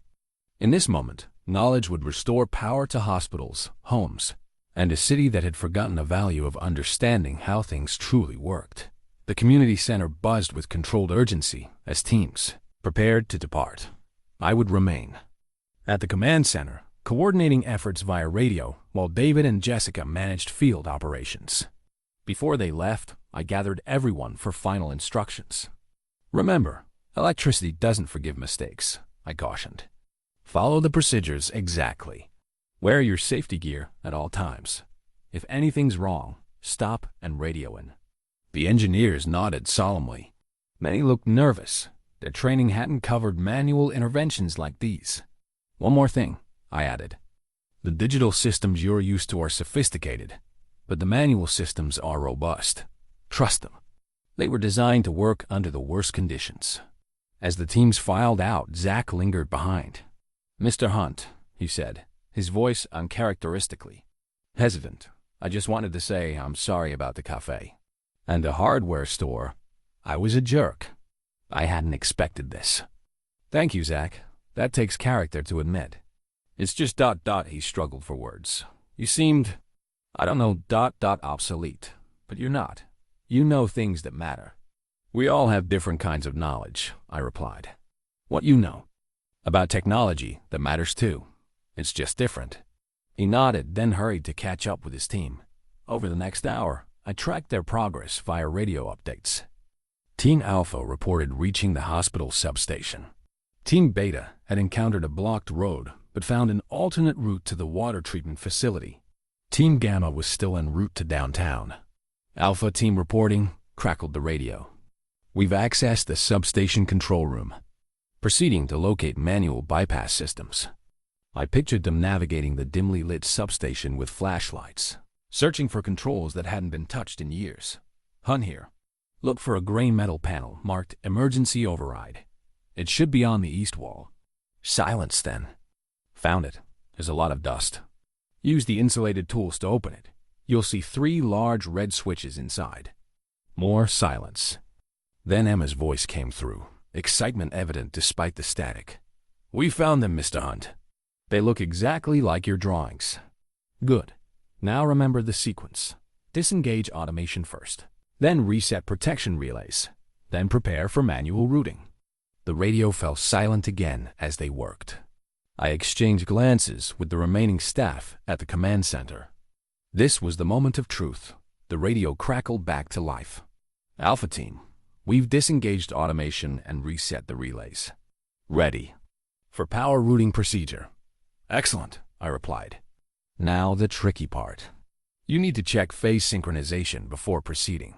A: In this moment, knowledge would restore power to hospitals, homes, and a city that had forgotten the value of understanding how things truly worked. The community center buzzed with controlled urgency as teams prepared to depart. I would remain at the command center, coordinating efforts via radio while David and Jessica managed field operations. Before they left, I gathered everyone for final instructions. Remember, electricity doesn't forgive mistakes, I cautioned. Follow the procedures exactly. Wear your safety gear at all times. If anything's wrong, stop and radio in. The engineers nodded solemnly. Many looked nervous. Their training hadn't covered manual interventions like these. One more thing, I added. The digital systems you're used to are sophisticated, but the manual systems are robust. Trust them. They were designed to work under the worst conditions. As the teams filed out, Zack lingered behind. Mr. Hunt, he said, his voice uncharacteristically hesitant. I just wanted to say I'm sorry about the cafe. And the hardware store. I was a jerk. I hadn't expected this. Thank you, Zack. That takes character to admit. It's just ... he struggled for words. You seemed, I don't know, ... obsolete. But you're not. You know things that matter. We all have different kinds of knowledge, I replied. What you know? About technology that matters too. It's just different. He nodded, then hurried to catch up with his team. Over the next hour, I tracked their progress via radio updates. Team Alpha reported reaching the hospital substation. Team Beta had encountered a blocked road, but found an alternate route to the water treatment facility. Team Gamma was still en route to downtown. Alpha team reporting, crackled the radio. We've accessed the substation control room. Proceeding to locate manual bypass systems. I pictured them navigating the dimly lit substation with flashlights, searching for controls that hadn't been touched in years. Hunt here. Look for a gray metal panel marked Emergency Override. It should be on the east wall. Silence, then. Found it. There's a lot of dust. Use the insulated tools to open it. You'll see 3 large red switches inside. More silence. Then Emma's voice came through, excitement evident despite the static. We found them, Mr. Hunt. They look exactly like your drawings. Good. Now remember the sequence. Disengage automation first. Then reset protection relays. Then prepare for manual routing. The radio fell silent again as they worked. I exchanged glances with the remaining staff at the command center. This was the moment of truth. The radio crackled back to life. Alpha Team, we've disengaged automation and reset the relays. Ready for power routing procedure. Excellent, I replied. Now the tricky part. You need to check phase synchronization before proceeding.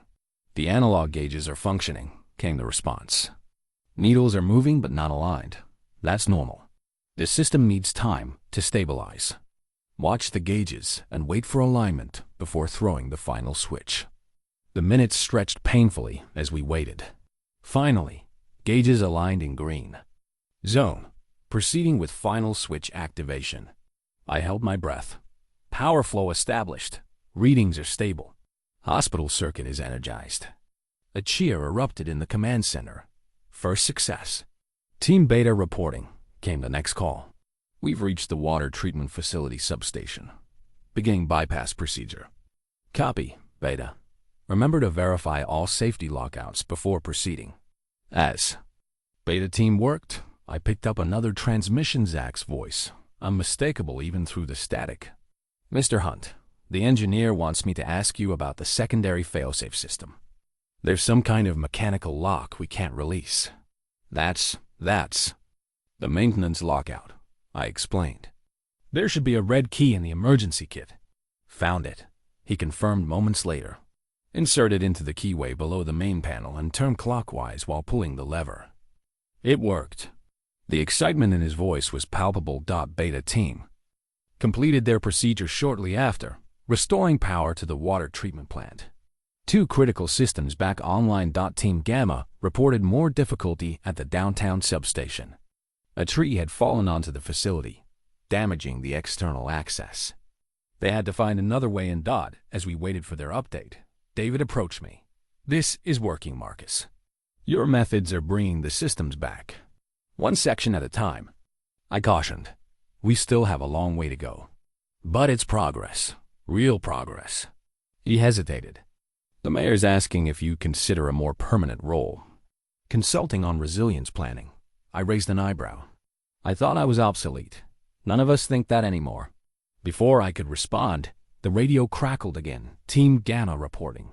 A: The analog gauges are functioning, came the response. Needles are moving but not aligned. That's normal. The system needs time to stabilize. Watch the gauges and wait for alignment before throwing the final switch. The minutes stretched painfully as we waited. Finally, gauges aligned in green. Zone. Proceeding with final switch activation. I held my breath. Power flow established. Readings are stable. Hospital circuit is energized. A cheer erupted in the command center. First success. Team Beta reporting, came the next call. We've reached the water treatment facility substation. Beginning bypass procedure. Copy, Beta. Remember to verify all safety lockouts before proceeding. As Beta team worked, I picked up another transmission, Zack's voice, unmistakable even through the static. Mr. Hunt, the engineer wants me to ask you about the secondary failsafe system. There's some kind of mechanical lock we can't release. That's the maintenance lockout, I explained. There should be a red key in the emergency kit. Found it, he confirmed moments later. Insert it into the keyway below the main panel and turn clockwise while pulling the lever. It worked. The excitement in his voice was palpable. Beta team completed their procedure shortly after, restoring power to the water treatment plant. 2 critical systems back online. Team Gamma reported more difficulty at the downtown substation. A tree had fallen onto the facility, damaging the external access. They had to find another way in. As we waited for their update, David approached me. This is working, Marcus. Your methods are bringing the systems back. One section at a time. I cautioned. We still have a long way to go. But it's progress. Real progress. He hesitated. The mayor's asking if you consider a more permanent role. Consulting on resilience planning. I raised an eyebrow. I thought I was obsolete. None of us think that anymore. Before I could respond, the radio crackled again. Team Gamma reporting.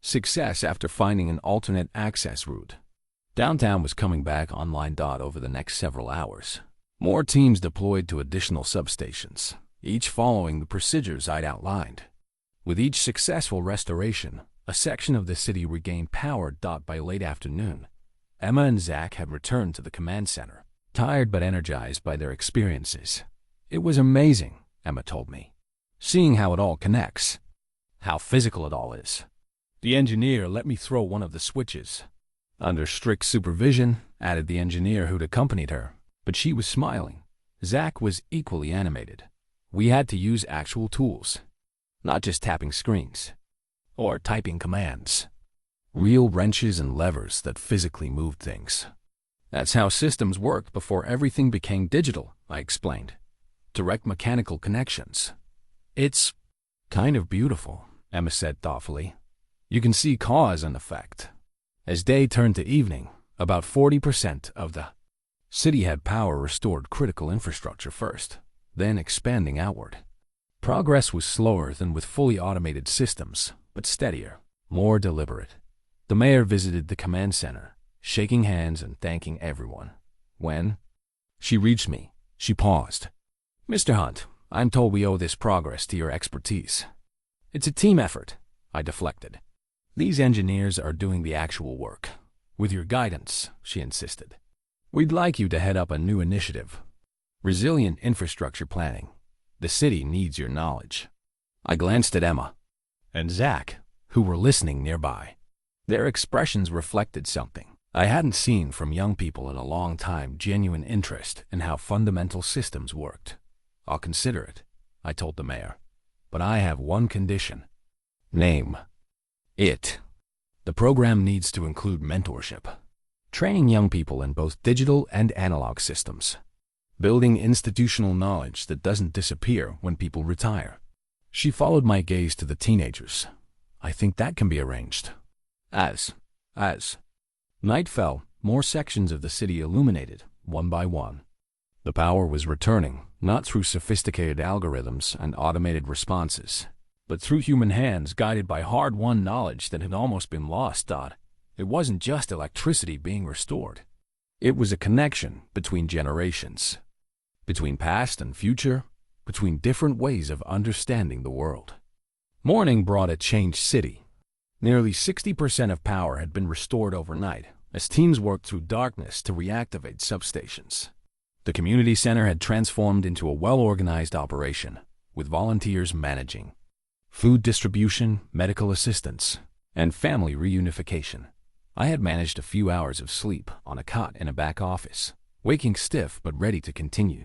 A: Success after finding an alternate access route. Downtown was coming back online. Over the next several hours, more teams deployed to additional substations, each following the procedures I'd outlined. With each successful restoration, a section of the city regained power. By late afternoon, Emma and Zack had returned to the command center, tired but energized by their experiences. It was amazing, Emma told me, seeing how it all connects, how physical it all is. The engineer let me throw one of the switches. Under strict supervision, added the engineer who'd accompanied her, but she was smiling. Zack was equally animated. We had to use actual tools, not just tapping screens or typing commands. Real wrenches and levers that physically moved things. That's how systems worked before everything became digital, I explained. Direct mechanical connections. It's kind of beautiful, Emma said thoughtfully. You can see cause and effect. As day turned to evening, about 40% of the city had power restored. Critical infrastructure first, then expanding outward. Progress was slower than with fully automated systems, but steadier, more deliberate. The mayor visited the command center, shaking hands and thanking everyone. When she reached me, she paused. Mr. Hunt, I'm told we owe this progress to your expertise. It's a team effort, I deflected. These engineers are doing the actual work. With your guidance, she insisted. We'd like you to head up a new initiative. Resilient infrastructure planning. The city needs your knowledge. I glanced at Emma and Zack, who were listening nearby. Their expressions reflected something I hadn't seen from young people in a long time: genuine interest in how fundamental systems worked. I'll consider it, I told the mayor. But I have one condition. Name it. The program needs to include mentorship, training young people in both digital and analog systems, building institutional knowledge that doesn't disappear when people retire. She followed my gaze to the teenagers. I think that can be arranged. As night fell, more sections of the city illuminated, one by one. The power was returning, not through sophisticated algorithms and automated responses, but through human hands guided by hard-won knowledge that had almost been lost. It wasn't just electricity being restored. It was a connection between generations, between past and future, between different ways of understanding the world. Morning brought a changed city. Nearly 60% of power had been restored overnight as teams worked through darkness to reactivate substations. The community center had transformed into a well-organized operation, with volunteers managing food distribution, medical assistance, and family reunification. I had managed a few hours of sleep on a cot in a back office, waking stiff but ready to continue.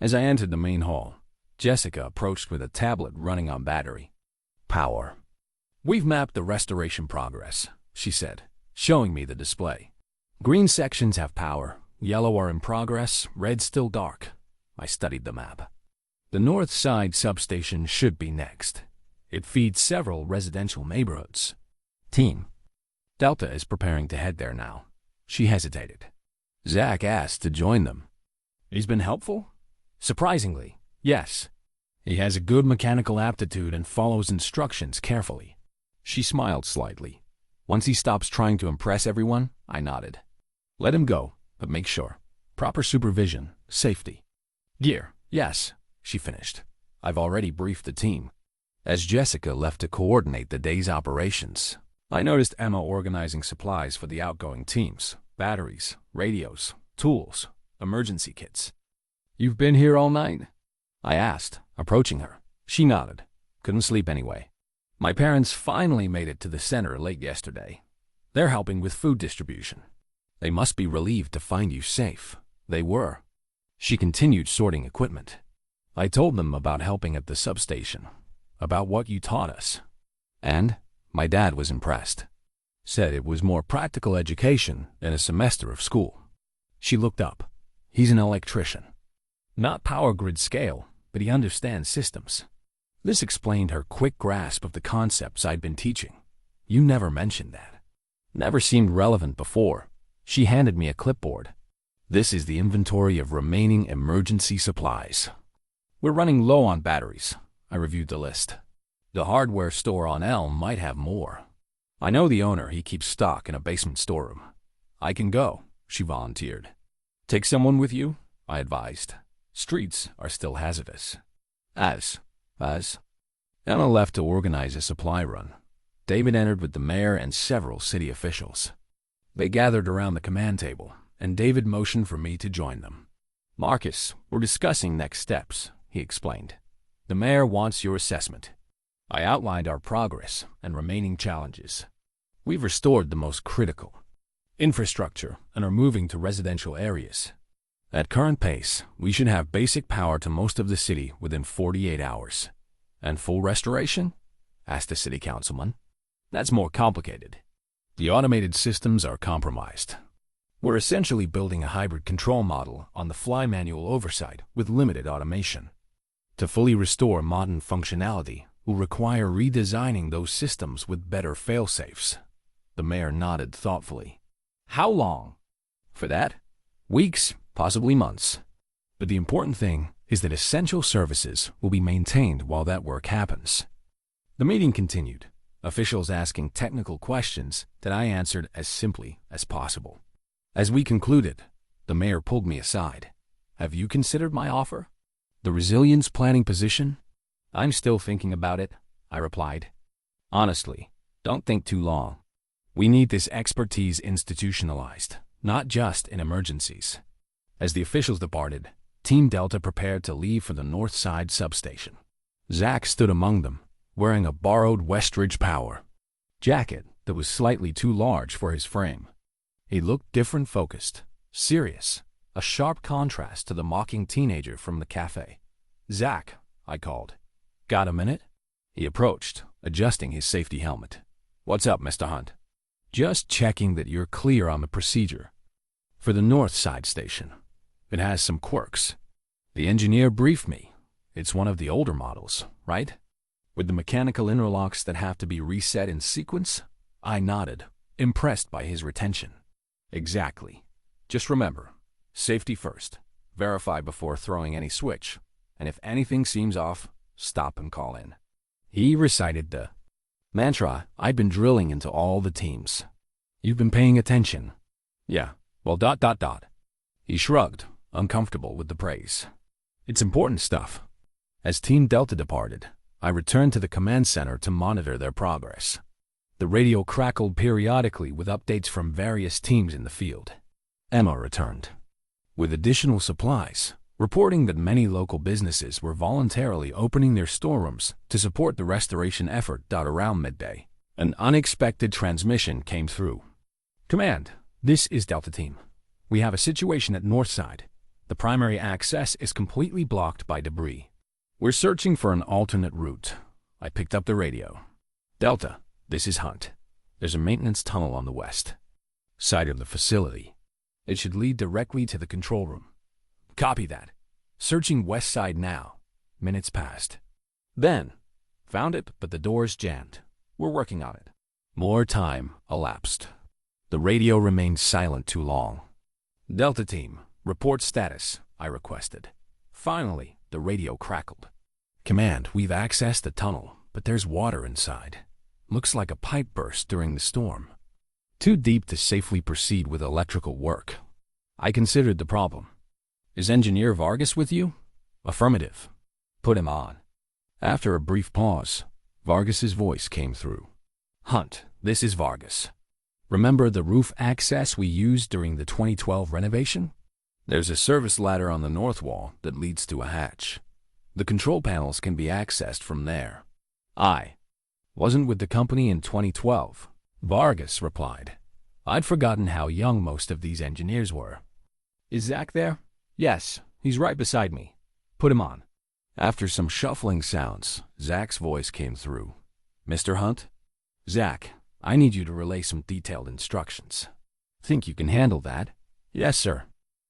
A: As I entered the main hall, Jessica approached with a tablet running on battery. Power. We've mapped the restoration progress, she said, showing me the display. Green sections have power, yellow are in progress, red still dark. I studied the map. The north side substation should be next. It feeds several residential neighborhoods. Team. Delta is preparing to head there now. She hesitated. Zack asked to join them. He's been helpful? Surprisingly, yes. He has a good mechanical aptitude and follows instructions carefully. She smiled slightly. Once he stops trying to impress everyone, I nodded. Let him go, but make sure. Proper supervision, safety. Gear, yes, she finished. I've already briefed the team. As Jessica left to coordinate the day's operations, I noticed Emma organizing supplies for the outgoing teams. Batteries, radios, tools, emergency kits. You've been here all night? I asked, approaching her. She nodded. Couldn't sleep anyway. My parents finally made it to the center late yesterday. They're helping with food distribution. They must be relieved to find you safe. They were. She continued sorting equipment. I told them about helping at the substation, about what you taught us. And my dad was impressed. Said it was more practical education than a semester of school. She looked up. He's an electrician. Not power grid scale, but he understands systems. This explained her quick grasp of the concepts I'd been teaching. You never mentioned that. Never seemed relevant before. She handed me a clipboard. This is the inventory of remaining emergency supplies. We're running low on batteries. I reviewed the list. The hardware store on Elm might have more. I know the owner. He keeps stock in a basement storeroom. I can go, she volunteered. Take someone with you, I advised. Streets are still hazardous. As. Emma left to organize a supply run. David entered with the mayor and several city officials. They gathered around the command table, and David motioned for me to join them. Marcus, we're discussing next steps, he explained. The mayor wants your assessment. I outlined our progress and remaining challenges. We've restored the most critical infrastructure and are moving to residential areas. At current pace, we should have basic power to most of the city within 48 hours. And full restoration? Asked the city councilman. That's more complicated. The automated systems are compromised. We're essentially building a hybrid control model on the fly manual oversight with limited automation. To fully restore modern functionality will require redesigning those systems with better fail-safes. The mayor nodded thoughtfully. How long? For that? Weeks, possibly months. But the important thing is that essential services will be maintained while that work happens. The meeting continued, officials asking technical questions that I answered as simply as possible. As we concluded, the mayor pulled me aside. Have you considered my offer? The resilience planning position? I'm still thinking about it, I replied. Honestly, don't think too long. We need this expertise institutionalized, not just in emergencies. As the officials departed, Team Delta prepared to leave for the North Side substation. Zack stood among them, wearing a borrowed Westridge Power jacket that was slightly too large for his frame. He looked different, focused, serious, a sharp contrast to the mocking teenager from the cafe. Zack, I called. Got a minute? He approached, adjusting his safety helmet. What's up, Mr. Hunt? Just checking that you're clear on the procedure. For the North Side station. It has some quirks. The engineer briefed me. It's one of the older models, right? With the mechanical interlocks that have to be reset in sequence? I nodded, impressed by his retention. Exactly. Just remember, safety first. Verify before throwing any switch. And if anything seems off, stop and call in. He recited the mantra I'd been drilling into all the teams. You've been paying attention. Yeah, well ... He shrugged, uncomfortable with the praise. It's important stuff. As Team Delta departed, I returned to the command center to monitor their progress. The radio crackled periodically with updates from various teams in the field. Emma returned with additional supplies, reporting that many local businesses were voluntarily opening their storerooms to support the restoration effort. Around midday, an unexpected transmission came through. Command, this is Delta Team. We have a situation at Northside. The primary access is completely blocked by debris. We're searching for an alternate route. I picked up the radio. Delta, this is Hunt. There's a maintenance tunnel on the west side of the facility. It should lead directly to the control room. Copy that. Searching west side now. Minutes passed. Then, found it, but the door's jammed. We're working on it. More time elapsed. The radio remained silent too long. "Delta Team, report status," I requested. Finally, the radio crackled. "Command, we've accessed the tunnel, but there's water inside. Looks like a pipe burst during the storm. Too deep to safely proceed with electrical work." I considered the problem. "Is Engineer Vargas with you?" "Affirmative." "Put him on." After a brief pause, Vargas's voice came through. "Hunt, this is Vargas. Remember the roof access we used during the 2012 renovation? There's a service ladder on the north wall that leads to a hatch. The control panels can be accessed from there." "I wasn't with the company in 2012, Vargas replied. I'd forgotten how young most of these engineers were. "Is Zack there?" "Yes, he's right beside me. Put him on." After some shuffling sounds, Zack's voice came through. "Mr. Hunt? Zack, I need you to relay some detailed instructions. Think you can handle that?" "Yes, sir."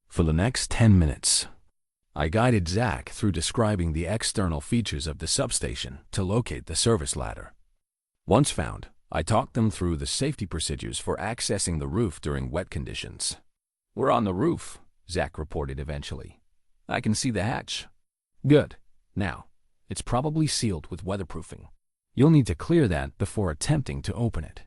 A: For the next 10 minutes, I guided Zack through describing the external features of the substation to locate the service ladder. Once found, I talked them through the safety procedures for accessing the roof during wet conditions. "We're on the roof," Zack reported eventually. "I can see the hatch." "Good. Now, it's probably sealed with weatherproofing. You'll need to clear that before attempting to open it."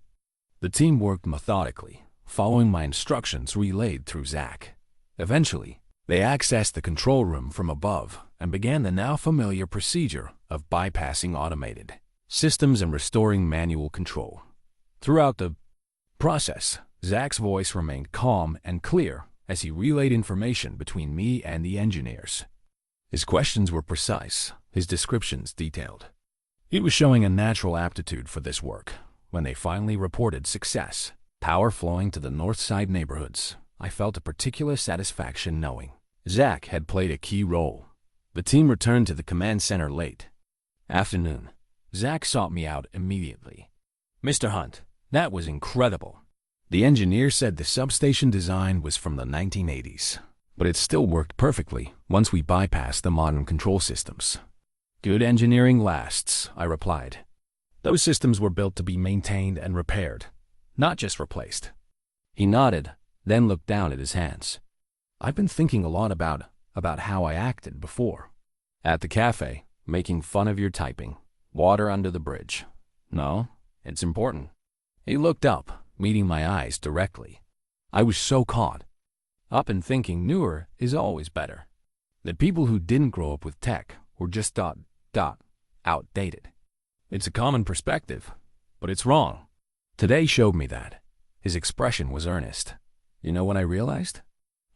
A: The team worked methodically, following my instructions relayed through Zack. Eventually, they accessed the control room from above and began the now familiar procedure of bypassing automated systems and restoring manual control. Throughout the process, Zack's voice remained calm and clear as he relayed information between me and the engineers. His questions were precise, his descriptions detailed. He was showing a natural aptitude for this work. When they finally reported success, power flowing to the north side neighborhoods, I felt a particular satisfaction knowing Zack had played a key role. The team returned to the command center late afternoon. Zack sought me out immediately. "Mr. Hunt, that was incredible." The engineer said the substation design was from the 1980s, but it still worked perfectly once we bypassed the modern control systems. "Good engineering lasts," I replied. "Those systems were built to be maintained and repaired, not just replaced." He nodded, then looked down at his hands. "I've been thinking a lot about how I acted before. At the cafe, making fun of your typing. Water under the bridge. No, it's important." He looked up, meeting my eyes directly. I was so caught up in thinking newer is always better. That people who didn't grow up with tech were just outdated. It's a common perspective, but it's wrong. Today showed me that. His expression was earnest. You know what I realized?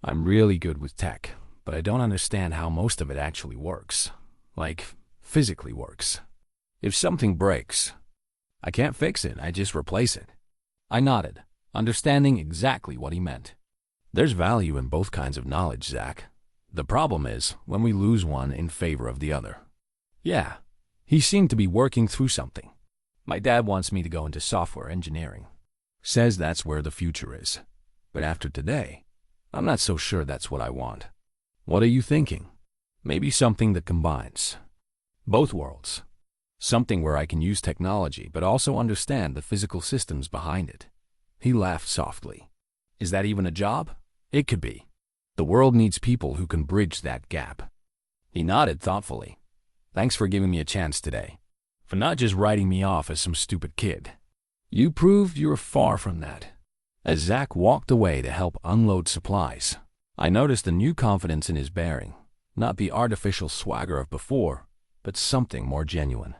A: I'm really good with tech, but I don't understand how most of it actually works. Like, physically works. If something breaks, I can't fix it, I just replace it. I nodded, understanding exactly what he meant. There's value in both kinds of knowledge, Zack. The problem is when we lose one in favor of the other. Yeah, he seemed to be working through something. My dad wants me to go into software engineering. Says that's where the future is. But after today, I'm not so sure that's what I want. What are you thinking? Maybe something that combines both worlds. Something where I can use technology but also understand the physical systems behind it. He laughed softly. Is that even a job? It could be. The world needs people who can bridge that gap. He nodded thoughtfully. Thanks for giving me a chance today. For not just writing me off as some stupid kid. You proved you're far from that. As Zack walked away to help unload supplies, I noticed a new confidence in his bearing. Not the artificial swagger of before, but something more genuine.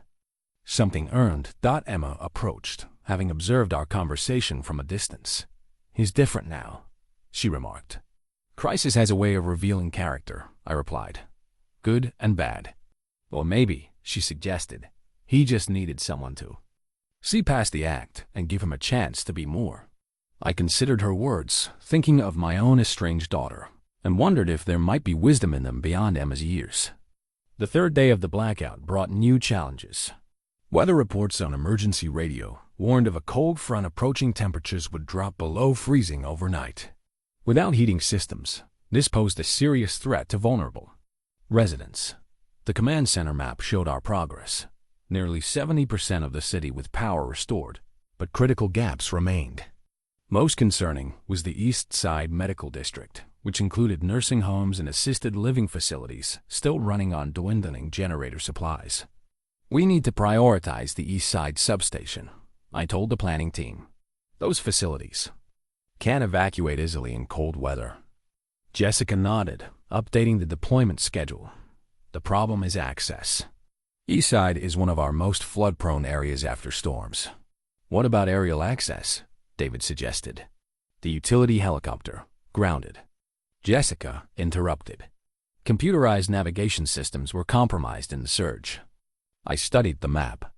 A: Something earned. Emma approached, having observed our conversation from a distance. He's different now, she remarked. Crisis has a way of revealing character, I replied. Good and bad. Or maybe, she suggested, he just needed someone to see past the act and give him a chance to be more. I considered her words, thinking of my own estranged daughter, and wondered if there might be wisdom in them beyond Emma's years. The third day of the blackout brought new challenges. Weather reports on emergency radio warned of a cold front approaching. Temperatures would drop below freezing overnight. Without heating systems, this posed a serious threat to vulnerable residents. The command center map showed our progress. Nearly 70% of the city with power restored, but critical gaps remained. Most concerning was the East Side Medical District, which included nursing homes and assisted living facilities still running on dwindling generator supplies. We need to prioritize the East Side substation, I told the planning team. Those facilities can't evacuate easily in cold weather. Jessica nodded, updating the deployment schedule. The problem is access. East Side is one of our most flood-prone areas after storms. What about aerial access? David suggested. The utility helicopter, grounded. Jessica interrupted. Computerized navigation systems were compromised in the surge. I studied the map.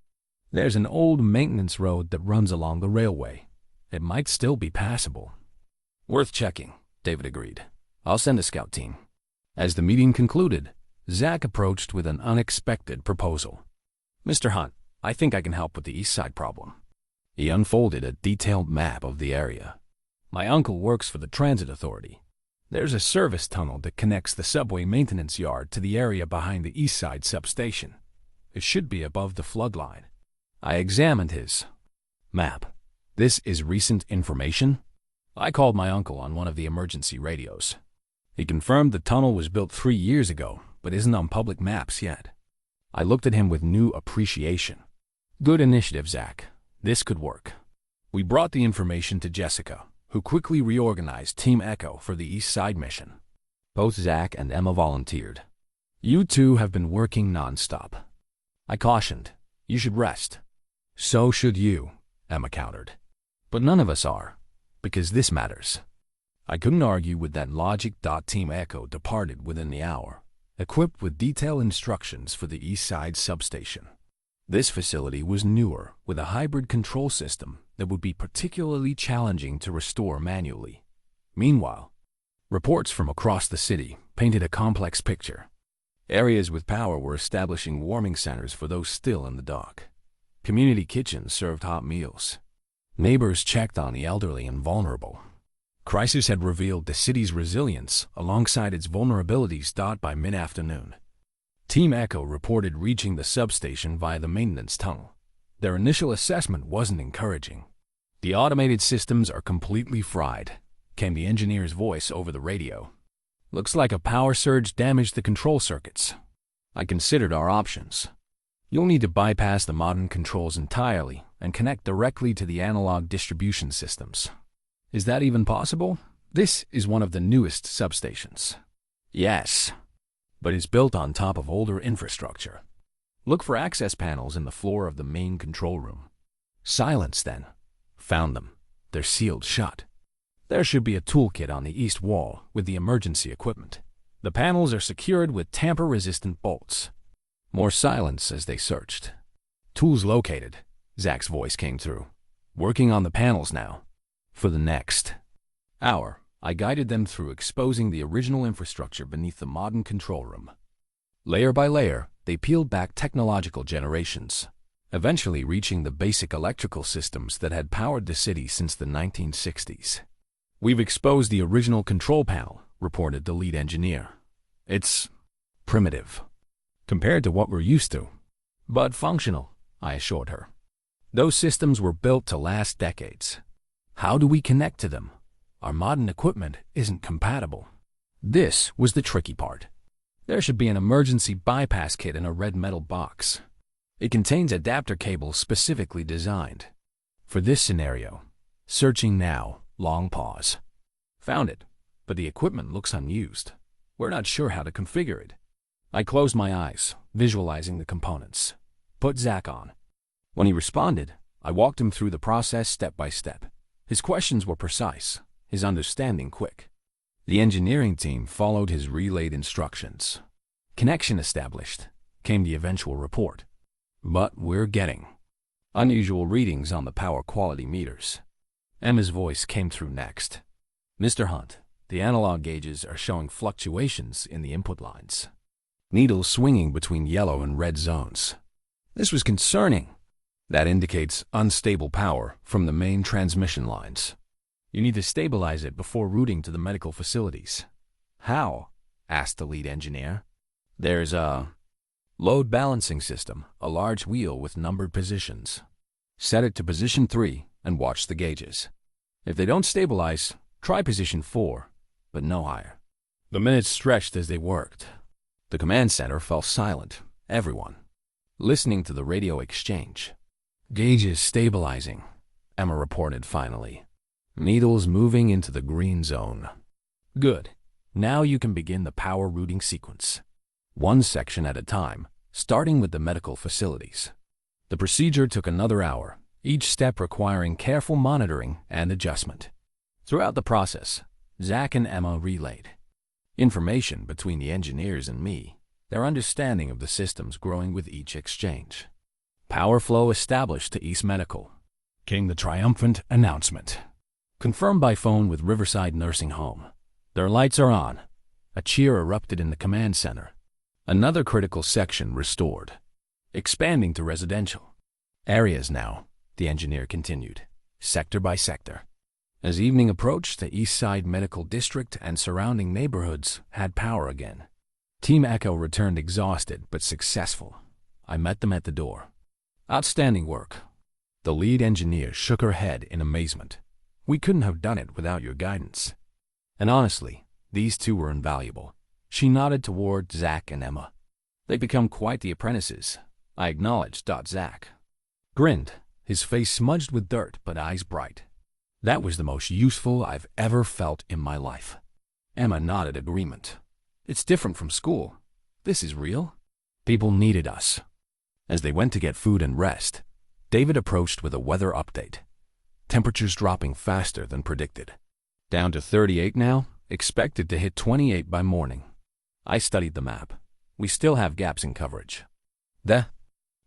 A: There's an old maintenance road that runs along the railway. It might still be passable. Worth checking, David agreed. I'll send a scout team. As the meeting concluded, Zack approached with an unexpected proposal. Mr. Hunt, I think I can help with the East Side problem. He unfolded a detailed map of the area. My uncle works for the transit authority. There's a service tunnel that connects the subway maintenance yard to the area behind the East Side substation. It should be above the flood line. I examined his map. This is recent information? I called my uncle on one of the emergency radios. He confirmed the tunnel was built 3 years ago, but isn't on public maps yet. I looked at him with new appreciation. Good initiative, Zack. This could work. We brought the information to Jessica, who quickly reorganized Team Echo for the East Side mission. Both Zack and Emma volunteered. You two have been working nonstop. I cautioned, you should rest. So should you, Emma countered. But none of us are, because this matters. I couldn't argue with that logic. Team Echo departed within the hour, equipped with detailed instructions for the East Side substation. This facility was newer, with a hybrid control system that would be particularly challenging to restore manually. Meanwhile, reports from across the city painted a complex picture. Areas with power were establishing warming centers for those still in the dark. Community kitchens served hot meals. Neighbors checked on the elderly and vulnerable. Crisis had revealed the city's resilience alongside its vulnerabilities. By mid-afternoon, Team Echo reported reaching the substation via the maintenance tunnel. Their initial assessment wasn't encouraging. The automated systems are completely fried, came the engineer's voice over the radio. Looks like a power surge damaged the control circuits. I considered our options. You'll need to bypass the modern controls entirely and connect directly to the analog distribution systems. Is that even possible? This is one of the newest substations. Yes, but it's built on top of older infrastructure. Look for access panels in the floor of the main control room. Silence, then. Found them. They're sealed shut. There should be a toolkit on the east wall with the emergency equipment. The panels are secured with tamper-resistant bolts. More silence as they searched. Tools located, Zack's voice came through. Working on the panels now. For the next hour, I guided them through exposing the original infrastructure beneath the modern control room. Layer by layer, they peeled back technological generations, eventually reaching the basic electrical systems that had powered the city since the 1960s. We've exposed the original control panel, reported the lead engineer. It's primitive, compared to what we're used to, but functional, I assured her. Those systems were built to last decades. How do we connect to them? Our modern equipment isn't compatible. This was the tricky part. There should be an emergency bypass kit in a red metal box. It contains adapter cables specifically designed for this scenario. Searching now, long pause. Found it, but the equipment looks unused. We're not sure how to configure it. I closed my eyes, visualizing the components. Put Zack on. When he responded, I walked him through the process step by step. His questions were precise, his understanding quick. The engineering team followed his relayed instructions. Connection established, came the eventual report. But we're getting unusual readings on the power quality meters. Emma's voice came through next. Mr. Hunt, the analog gauges are showing fluctuations in the input lines. Needles swinging between yellow and red zones. This was concerning. That indicates unstable power from the main transmission lines. You need to stabilize it before routing to the medical facilities. How? Asked the lead engineer. There's a load balancing system, a large wheel with numbered positions. Set it to position 3 and watch the gauges. If they don't stabilize, try position 4, but no higher. The minutes stretched as they worked. The command center fell silent, everyone listening to the radio exchange. Gauges stabilizing, Emma reported finally. Needles moving into the green zone. Good. Now you can begin the power routing sequence. One section at a time, starting with the medical facilities. The procedure took another hour, each step requiring careful monitoring and adjustment. Throughout the process, Zack and Emma relayed information between the engineers and me, their understanding of the systems growing with each exchange. Power flow established to East Medical. Came the triumphant announcement. Confirmed by phone with Riverside Nursing Home. Their lights are on. A cheer erupted in the command center. Another critical section restored. Expanding to residential areas now, the engineer continued, sector by sector. As evening approached, the East Side Medical District and surrounding neighborhoods had power again. Team Echo returned exhausted but successful. I met them at the door. Outstanding work. The lead engineer shook her head in amazement. We couldn't have done it without your guidance. And honestly, these two were invaluable. She nodded toward Zack and Emma. They've become quite the apprentices, I acknowledged. Zack grinned, his face smudged with dirt but eyes bright. That was the most useful I've ever felt in my life. Emma nodded agreement. It's different from school. This is real. People needed us. As they went to get food and rest, David approached with a weather update. Temperatures dropping faster than predicted. Down to 38 now, expected to hit 28 by morning. I studied the map. We still have gaps in coverage. The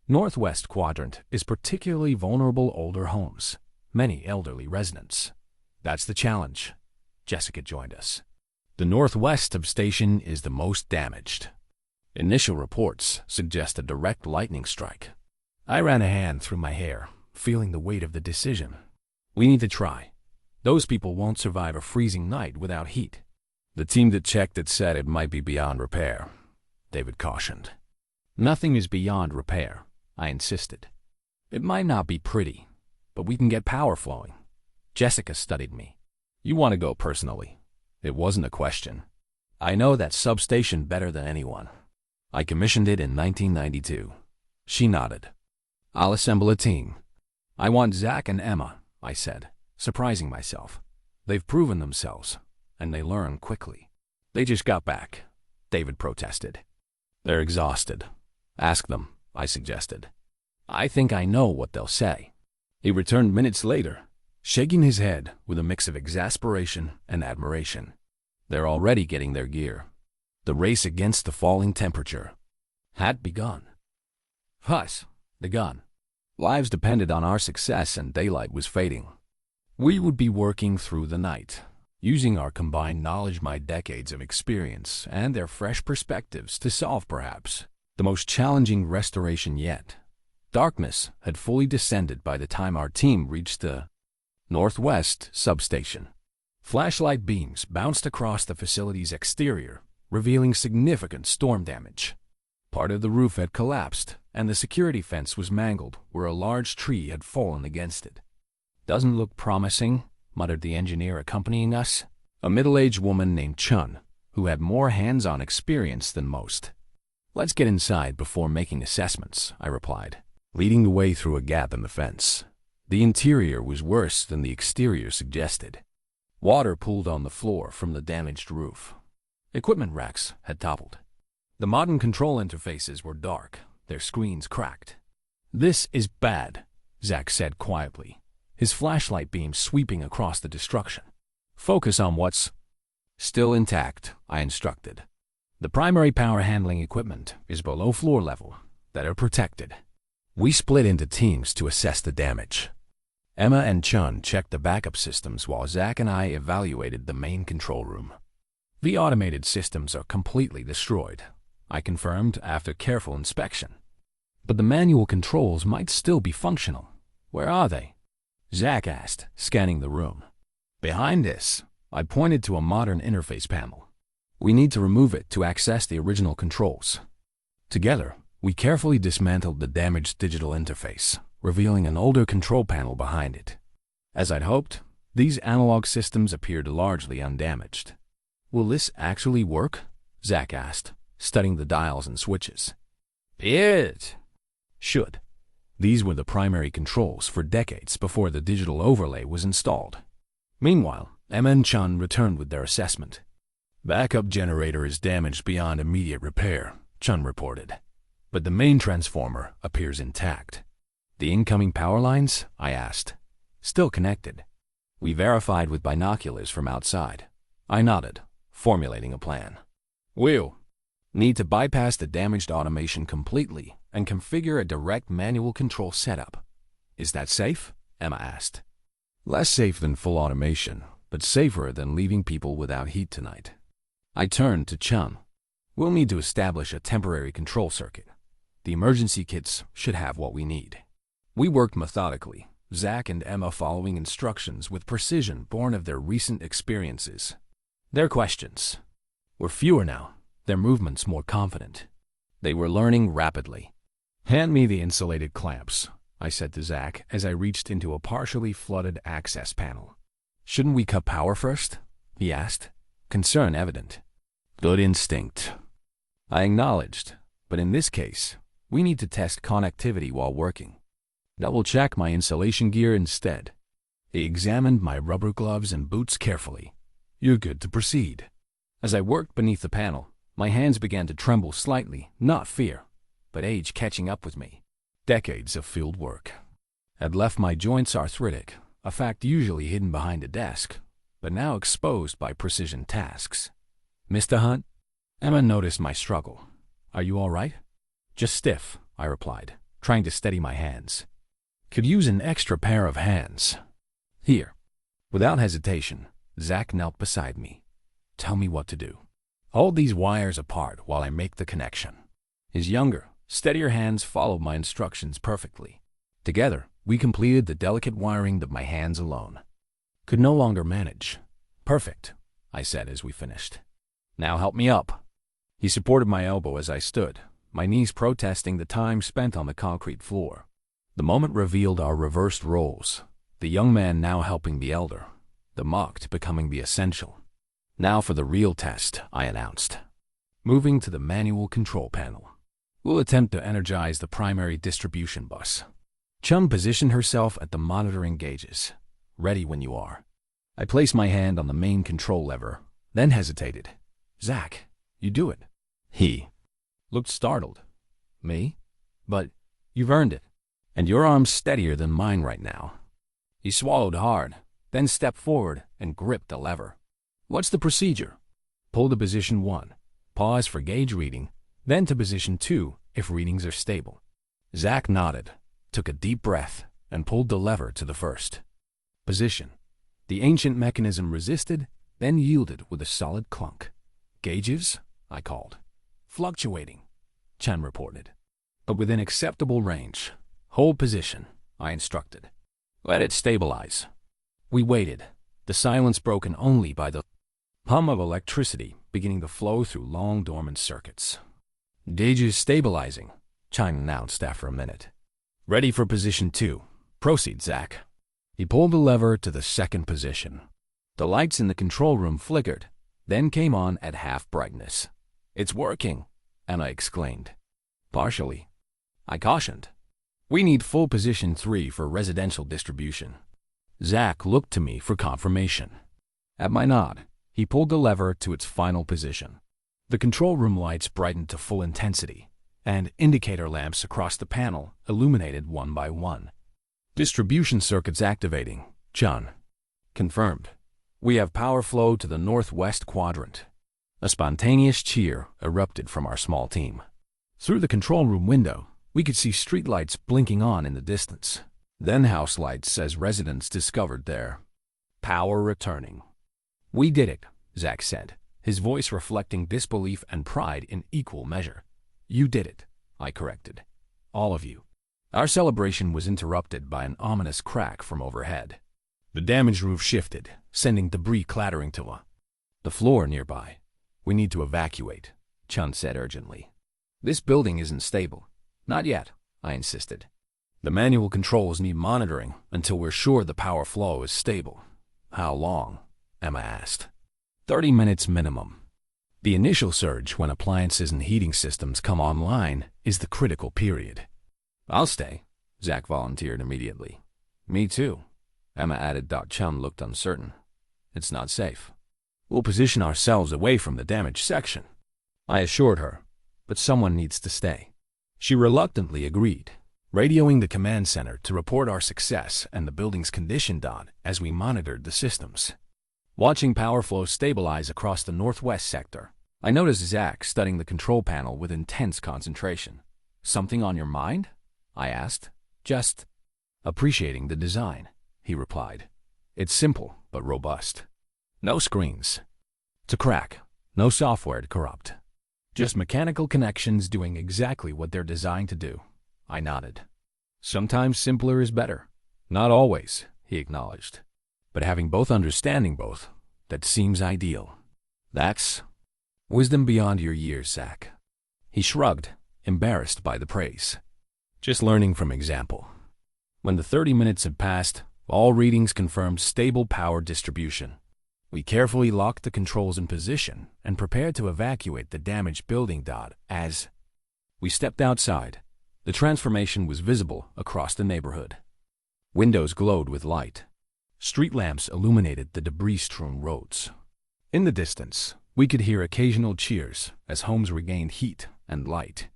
A: northwest quadrant is particularly vulnerable older homes, many elderly residents. That's the challenge. Jessica joined us. The northwest substation is the most damaged. Initial reports suggest a direct lightning strike. I ran a hand through my hair, feeling the weight of the decision. We need to try. Those people won't survive a freezing night without heat. The team that checked it said it might be beyond repair, David cautioned. Nothing is beyond repair, I insisted. It might not be pretty, but we can get power flowing. Jessica studied me. You want to go personally. It wasn't a question. I know that substation better than anyone. I commissioned it in 1992. She nodded. I'll assemble a team. I want Zack and Emma, I said, surprising myself. They've proven themselves, and they learn quickly. They just got back, David protested. They're exhausted. Ask them, I suggested. I think I know what they'll say. He returned minutes later, shaking his head with a mix of exasperation and admiration. They're already getting their gear. The race against the falling temperature had begun. Us, begun. Lives depended on our success and daylight was fading. We would be working through the night, using our combined knowledge, my decades of experience, and their fresh perspectives to solve perhaps the most challenging restoration yet. Darkness had fully descended by the time our team reached the northwest substation. Flashlight beams bounced across the facility's exterior, revealing significant storm damage. Part of the roof had collapsed, and the security fence was mangled where a large tree had fallen against it. Doesn't look promising, muttered the engineer accompanying us, a middle-aged woman named Chun, who had more hands-on experience than most. Let's get inside before making assessments, I replied, leading the way through a gap in the fence. The interior was worse than the exterior suggested. Water pooled on the floor from the damaged roof. Equipment racks had toppled. The modern control interfaces were dark, their screens cracked. This is bad, Zack said quietly, his flashlight beam sweeping across the destruction. Focus on what's still intact, I instructed. The primary power handling equipment is below floor level, that are protected. We split into teams to assess the damage. Emma and Chun checked the backup systems while Zack and I evaluated the main control room. The automated systems are completely destroyed, I confirmed after careful inspection. But the manual controls might still be functional. Where are they? Zack asked, scanning the room. Behind this, I pointed to a modern interface panel. We need to remove it to access the original controls. Together, we carefully dismantled the damaged digital interface, revealing an older control panel behind it. As I'd hoped, these analog systems appeared largely undamaged. "Will this actually work?" Zack asked, studying the dials and switches.
B: "It
A: Should. These were the primary controls for decades before the digital overlay was installed. Meanwhile, Emma and Chun returned with their assessment. "Backup generator is damaged beyond immediate repair," Chun reported. "But the main transformer appears intact." "The incoming power lines?" I asked. "Still connected." "We verified with binoculars from outside." I nodded, formulating a plan. "We'll need to bypass the damaged automation completely and configure a direct manual control setup." "Is that safe?" Emma asked. "Less safe than full automation, but safer than leaving people without heat tonight." I turned to Chun. "We'll need to establish a temporary control circuit. The emergency kits should have what we need." We worked methodically, Zack and Emma following instructions with precision born of their recent experiences. Their questions were fewer now, their movements more confident. They were learning rapidly. "Hand me the insulated clamps," I said to Zack as I reached into a partially flooded access panel. "Shouldn't we cut power first?" he asked, concern evident. "Good instinct," I acknowledged, "but in this case, we need to test connectivity while working. Double-check my insulation gear instead." He examined my rubber gloves and boots carefully. "You're good to proceed." As I worked beneath the panel, my hands began to tremble slightly, not fear, but age catching up with me. Decades of field work had left my joints arthritic, a fact usually hidden behind a desk, but now exposed by precision tasks. "Mr. Hunt?" Emma noticed my struggle. "Are you all right?" "Just stiff," I replied, trying to steady my hands. "Could use an extra pair of hands." "Here." Without hesitation, Zack knelt beside me. "Tell me what to do. Hold these wires apart while I make the connection." His younger, steadier hands followed my instructions perfectly. Together, we completed the delicate wiring that my hands alone could no longer manage. "Perfect," I said as we finished. "Now help me up." He supported my elbow as I stood, my knees protesting the time spent on the concrete floor. The moment revealed our reversed roles, the young man now helping the elder, the mocked becoming the essential. "Now for the real test," I announced. Moving to the manual control panel, we'll attempt to energize the primary distribution bus. Chun positioned herself at the monitoring gauges. "Ready when you are." I placed my hand on the main control lever, then hesitated. "Zack, you do it." He looked startled. "Me? But you've earned it. And your arm's steadier than mine right now." He swallowed hard, then stepped forward and gripped the lever. "What's the procedure?" "Pull to position 1, pause for gauge reading, then to position 2 if readings are stable." Zack nodded, took a deep breath, and pulled the lever to the first position. The ancient mechanism resisted, then yielded with a solid clunk. "Gauges?" I called. "Fluctuating," Chen reported, "but within acceptable range. Hold position," I instructed. "Let it stabilize." We waited, the silence broken only by the hum of electricity beginning to flow through long dormant circuits. "Gauges stabilizing," Chen announced after a minute. "Ready for position 2. Proceed, Zack." He pulled the lever to the second position. The lights in the control room flickered, then came on at half brightness. "It's working," Emma exclaimed. "Partially," I cautioned. "We need full position 3 for residential distribution." Zack looked to me for confirmation. At my nod, he pulled the lever to its final position. The control room lights brightened to full intensity, and indicator lamps across the panel illuminated one by one. "Distribution circuits activating," Chun confirmed. "We have power flow to the northwest quadrant." A spontaneous cheer erupted from our small team. Through the control room window, we could see streetlights blinking on in the distance, then house lights as residents discovered their power returning. "We did it," Zack said, his voice reflecting disbelief and pride in equal measure. "You did it," I corrected. "All of you." Our celebration was interrupted by an ominous crack from overhead. The damaged roof shifted, sending debris clattering to the floor nearby. "We need to evacuate," Chun said urgently. "This building isn't stable." "Not yet," I insisted. The manual controls need monitoring until we're sure the power flow is stable. How long? Emma asked. 30 minutes minimum. The initial surge when appliances and heating systems come online is the critical period. I'll stay, Zack volunteered immediately. Me too, Emma added. Chum looked uncertain. It's not safe. We'll position ourselves away from the damaged section, I assured her, but someone needs to stay. She reluctantly agreed, radioing the command center to report our success and the building's condition. As we monitored the systems, watching power flow stabilize across the northwest sector, I noticed Zack studying the control panel with intense concentration. Something on your mind? I asked. Just appreciating the design, he replied. It's simple but robust. No screens to crack, no software to corrupt. Just mechanical connections doing exactly what they're designed to do. I nodded. Sometimes simpler is better. Not always, he acknowledged. But having understanding both, that seems ideal. That's wisdom beyond your years, Zack. He shrugged, embarrassed by the praise. Just learning from example. When the 30 minutes had passed, all readings confirmed stable power distribution. We carefully locked the controls in position and prepared to evacuate the damaged building. As we stepped outside, the transformation was visible across the neighborhood. Windows glowed with light. Street lamps illuminated the debris-strewn roads. In the distance, we could hear occasional cheers as homes regained heat and light.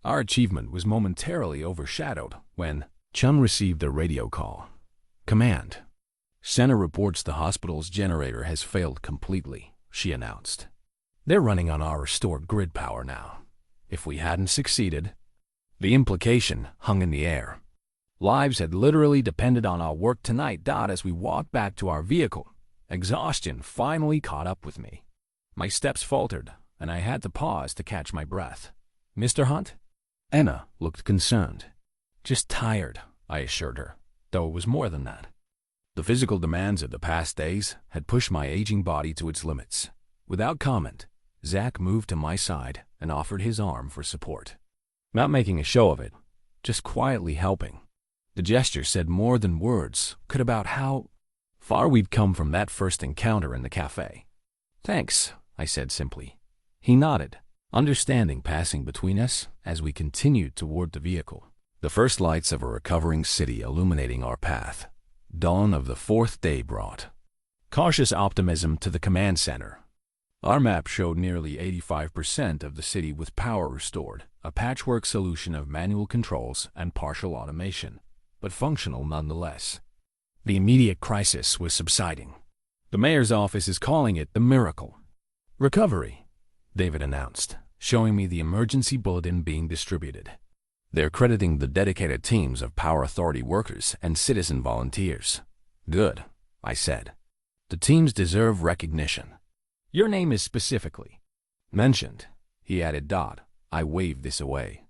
A: Our achievement was momentarily overshadowed when Chun received a radio call. Command. Center reports the hospital's generator has failed completely, she announced. They're running on our restored grid power now. If we hadn't succeeded, the implication hung in the air. Lives had literally depended on our work tonight. As we walked back to our vehicle, exhaustion finally caught up with me. My steps faltered, and I had to pause to catch my breath. Mr. Hunt? Emma looked concerned. Just tired, I assured her, though it was more than that. The physical demands of the past days had pushed my aging body to its limits. Without comment, Zack moved to my side and offered his arm for support. Not making a show of it, just quietly helping. The gesture said more than words could about how far we'd come from that first encounter in the cafe. Thanks, I said simply. He nodded, understanding passing between us as we continued toward the vehicle. The first lights of a recovering city illuminating our path. Dawn of the fourth day brought cautious optimism to the command center. Our map showed nearly 85% of the city with power restored, a patchwork solution of manual controls and partial automation, but functional nonetheless. The immediate crisis was subsiding. The mayor's office is calling it the miracle. Recovery, David announced, showing me the emergency bulletin being distributed. They're crediting the dedicated teams of Power Authority workers and citizen volunteers. Good, I said. The teams deserve recognition. Your name is specifically mentioned, he added. I waved this away.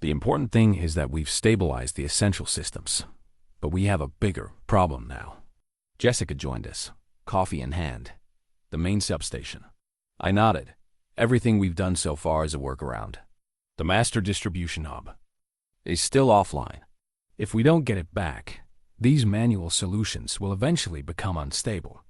A: The important thing is that we've stabilized the essential systems, but we have a bigger problem now. Jessica joined us, coffee in hand. The main substation. I nodded. Everything we've done so far is a workaround. The master distribution hub is still offline. If we don't get it back, these manual solutions will eventually become unstable.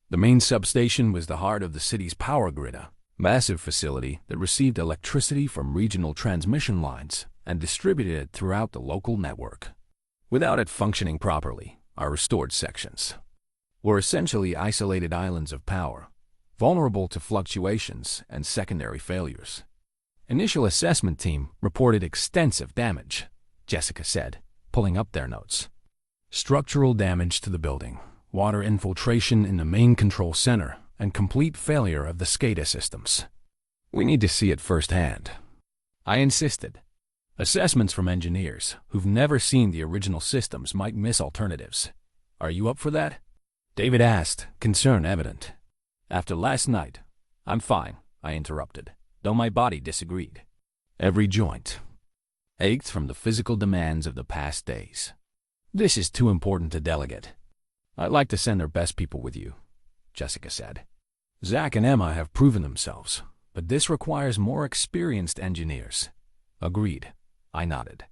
A: The main substation was the heart of the city's power grid, a massive facility that received electricity from regional transmission lines and distributed it throughout the local network. Without it functioning properly, our restored sections were essentially isolated islands of power, vulnerable to fluctuations and secondary failures. Initial assessment team reported extensive damage, Jessica said, pulling up their notes. Structural damage to the building, water infiltration in the main control center, and complete failure of the SCADA systems. We need to see it firsthand. I insisted. Assessments from engineers who've never seen the original systems might miss alternatives. Are you up for that? David asked, concern evident. After last night, I'm fine, I interrupted, though my body disagreed. Every joint ached from the physical demands of the past days. This is too important to delegate. I'd like to send their best people with you, Jessica said. Zack and Emma have proven themselves, but this requires more experienced engineers. Agreed, I nodded.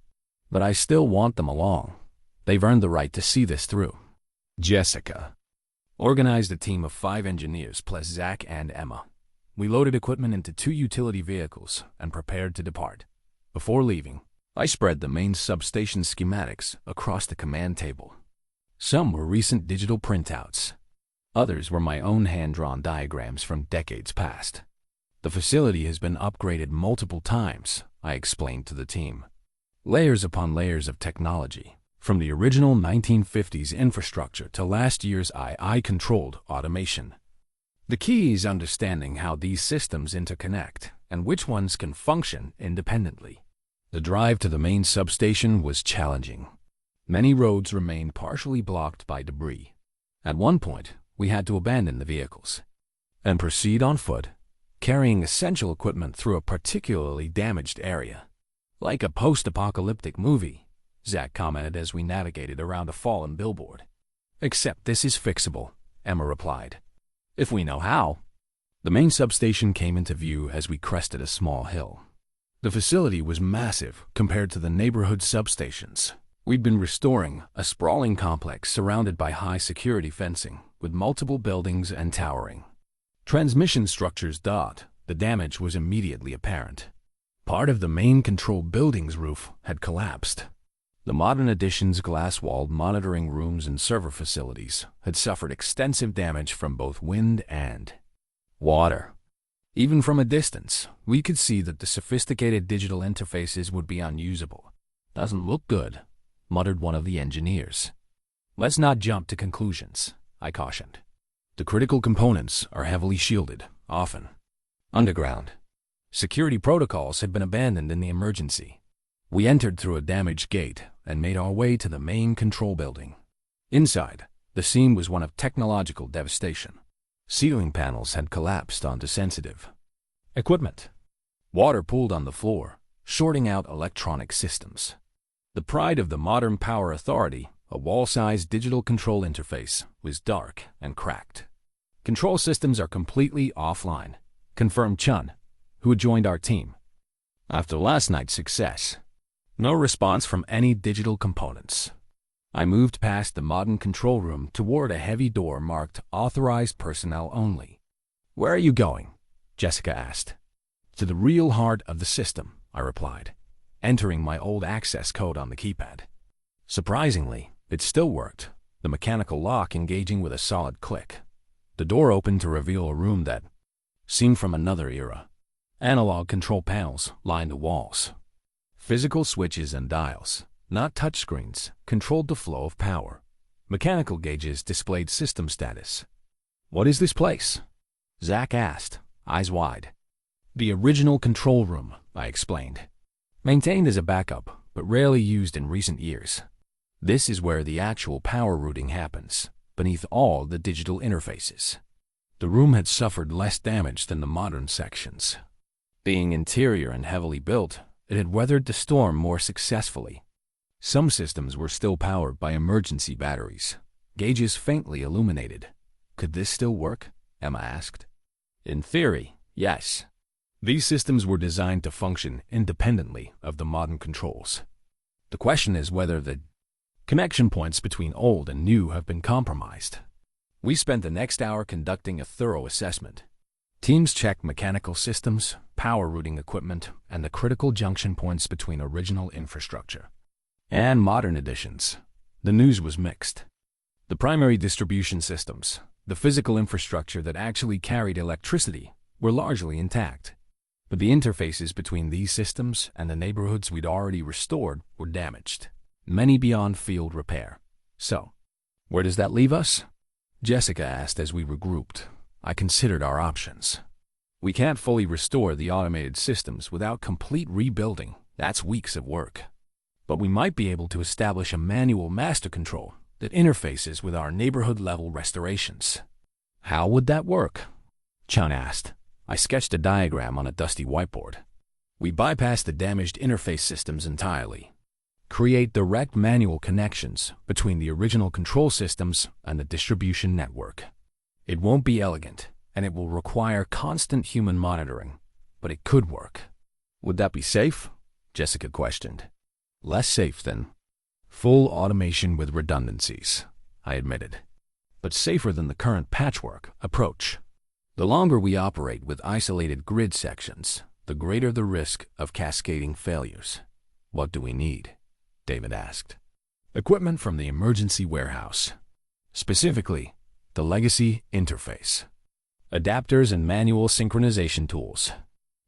A: But I still want them along. They've earned the right to see this through. Jessica organized a team of 5 engineers plus Zack and Emma. We loaded equipment into 2 utility vehicles and prepared to depart. Before leaving, I spread the main substation schematics across the command table. Some were recent digital printouts. Others were my own hand-drawn diagrams from decades past. The facility has been upgraded multiple times, I explained to the team. Layers upon layers of technology, from the original 1950s infrastructure to last year's AI-controlled automation. The key is understanding how these systems interconnect and which ones can function independently. The drive to the main substation was challenging. Many roads remained partially blocked by debris. At one point, we had to abandon the vehicles and proceed on foot, carrying essential equipment through a particularly damaged area. Like a post-apocalyptic movie, Zack commented as we navigated around a fallen billboard. Except this is fixable, Emma replied. If we know how. The main substation came into view as we crested a small hill. The facility was massive compared to the neighborhood substations. We'd been restoring a sprawling complex surrounded by high-security fencing, with multiple buildings and towering. Transmission structures dot, the damage was immediately apparent. Part of the main control building's roof had collapsed. The modern addition's glass-walled monitoring rooms and server facilities had suffered extensive damage from both wind and water. Even from a distance, we could see that the sophisticated digital interfaces would be unusable. Doesn't look good, muttered one of the engineers. Let's not jump to conclusions, I cautioned. The critical components are heavily shielded, often underground. Security protocols had been abandoned in the emergency. We entered through a damaged gate and made our way to the main control building. Inside, the scene was one of technological devastation. Ceiling panels had collapsed onto sensitive equipment. Water pooled on the floor, shorting out electronic systems. The pride of the modern power authority, a wall-sized digital control interface, was dark and cracked. Control systems are completely offline, confirmed Chun, who had joined our team. After last night's success, no response from any digital components. I moved past the modern control room toward a heavy door marked Authorized Personnel Only. Where are you going? Jessica asked. To the real heart of the system, I replied, entering my old access code on the keypad. Surprisingly, it still worked, the mechanical lock engaging with a solid click. The door opened to reveal a room that seemed from another era. Analog control panels lined the walls. Physical switches and dials, not touchscreens, controlled the flow of power. Mechanical gauges displayed system status. What is this place? Zack asked, eyes wide. The original control room, I explained. Maintained as a backup, but rarely used in recent years. This is where the actual power routing happens, beneath all the digital interfaces. The room had suffered less damage than the modern sections. Being interior and heavily built, it had weathered the storm more successfully. Some systems were still powered by emergency batteries, gauges faintly illuminated. Could this still work? Emma asked. In theory, yes. These systems were designed to function independently of the modern controls. The question is whether the connection points between old and new have been compromised. We spent the next hour conducting a thorough assessment. Teams checked mechanical systems, power routing equipment, and the critical junction points between original infrastructure and modern additions. The news was mixed. The primary distribution systems, the physical infrastructure that actually carried electricity, were largely intact. But the interfaces between these systems and the neighborhoods we'd already restored were damaged, many beyond field repair. So, where does that leave us? Jessica asked as we regrouped. I considered our options. We can't fully restore the automated systems without complete rebuilding. That's weeks of work. But we might be able to establish a manual master control that interfaces with our neighborhood-level restorations. How would that work? Chun asked. I sketched a diagram on a dusty whiteboard. We bypass the damaged interface systems entirely. Create direct manual connections between the original control systems and the distribution network. It won't be elegant, and it will require constant human monitoring, but it could work. Would that be safe? Jessica questioned. Less safe than full automation with redundancies, I admitted, but safer than the current patchwork approach. The longer we operate with isolated grid sections, the greater the risk of cascading failures. What do we need? David asked. Equipment from the emergency warehouse. Specifically, the legacy interface. Adapters and manual synchronization tools.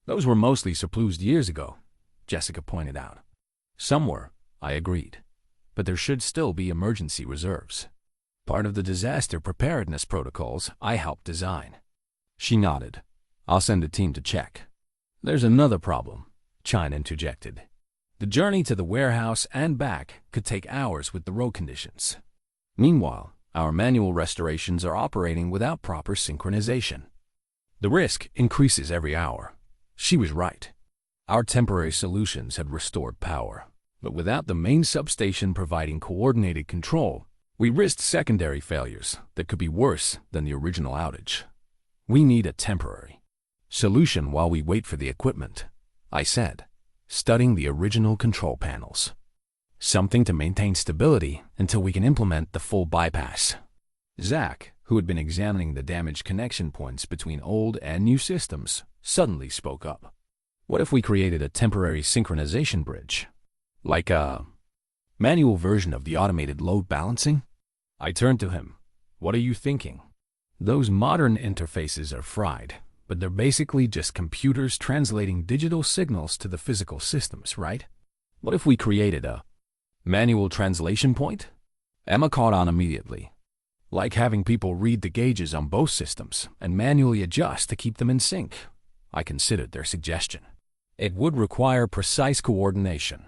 A: Those were mostly surplused years ago, Jessica pointed out. Some were, I agreed, but there should still be emergency reserves. Part of the disaster preparedness protocols I helped design. She nodded. I'll send a team to check. There's another problem, Chine interjected. The journey to the warehouse and back could take hours with the road conditions. Meanwhile, our manual restorations are operating without proper synchronization. The risk increases every hour. She was right. Our temporary solutions had restored power, but without the main substation providing coordinated control, we risked secondary failures that could be worse than the original outage. We need a temporary solution while we wait for the equipment, I said, studying the original control panels. Something to maintain stability until we can implement the full bypass. Zack, who had been examining the damaged connection points between old and new systems, suddenly spoke up. What if we created a temporary synchronization bridge? Like a manual version of the automated load balancing? I turned to him. What are you thinking? Those modern interfaces are fried, but they're basically just computers translating digital signals to the physical systems, right? What if we created a manual translation point? Emma caught on immediately. Like having people read the gauges on both systems and manually adjust to keep them in sync. I considered their suggestion. It would require precise coordination.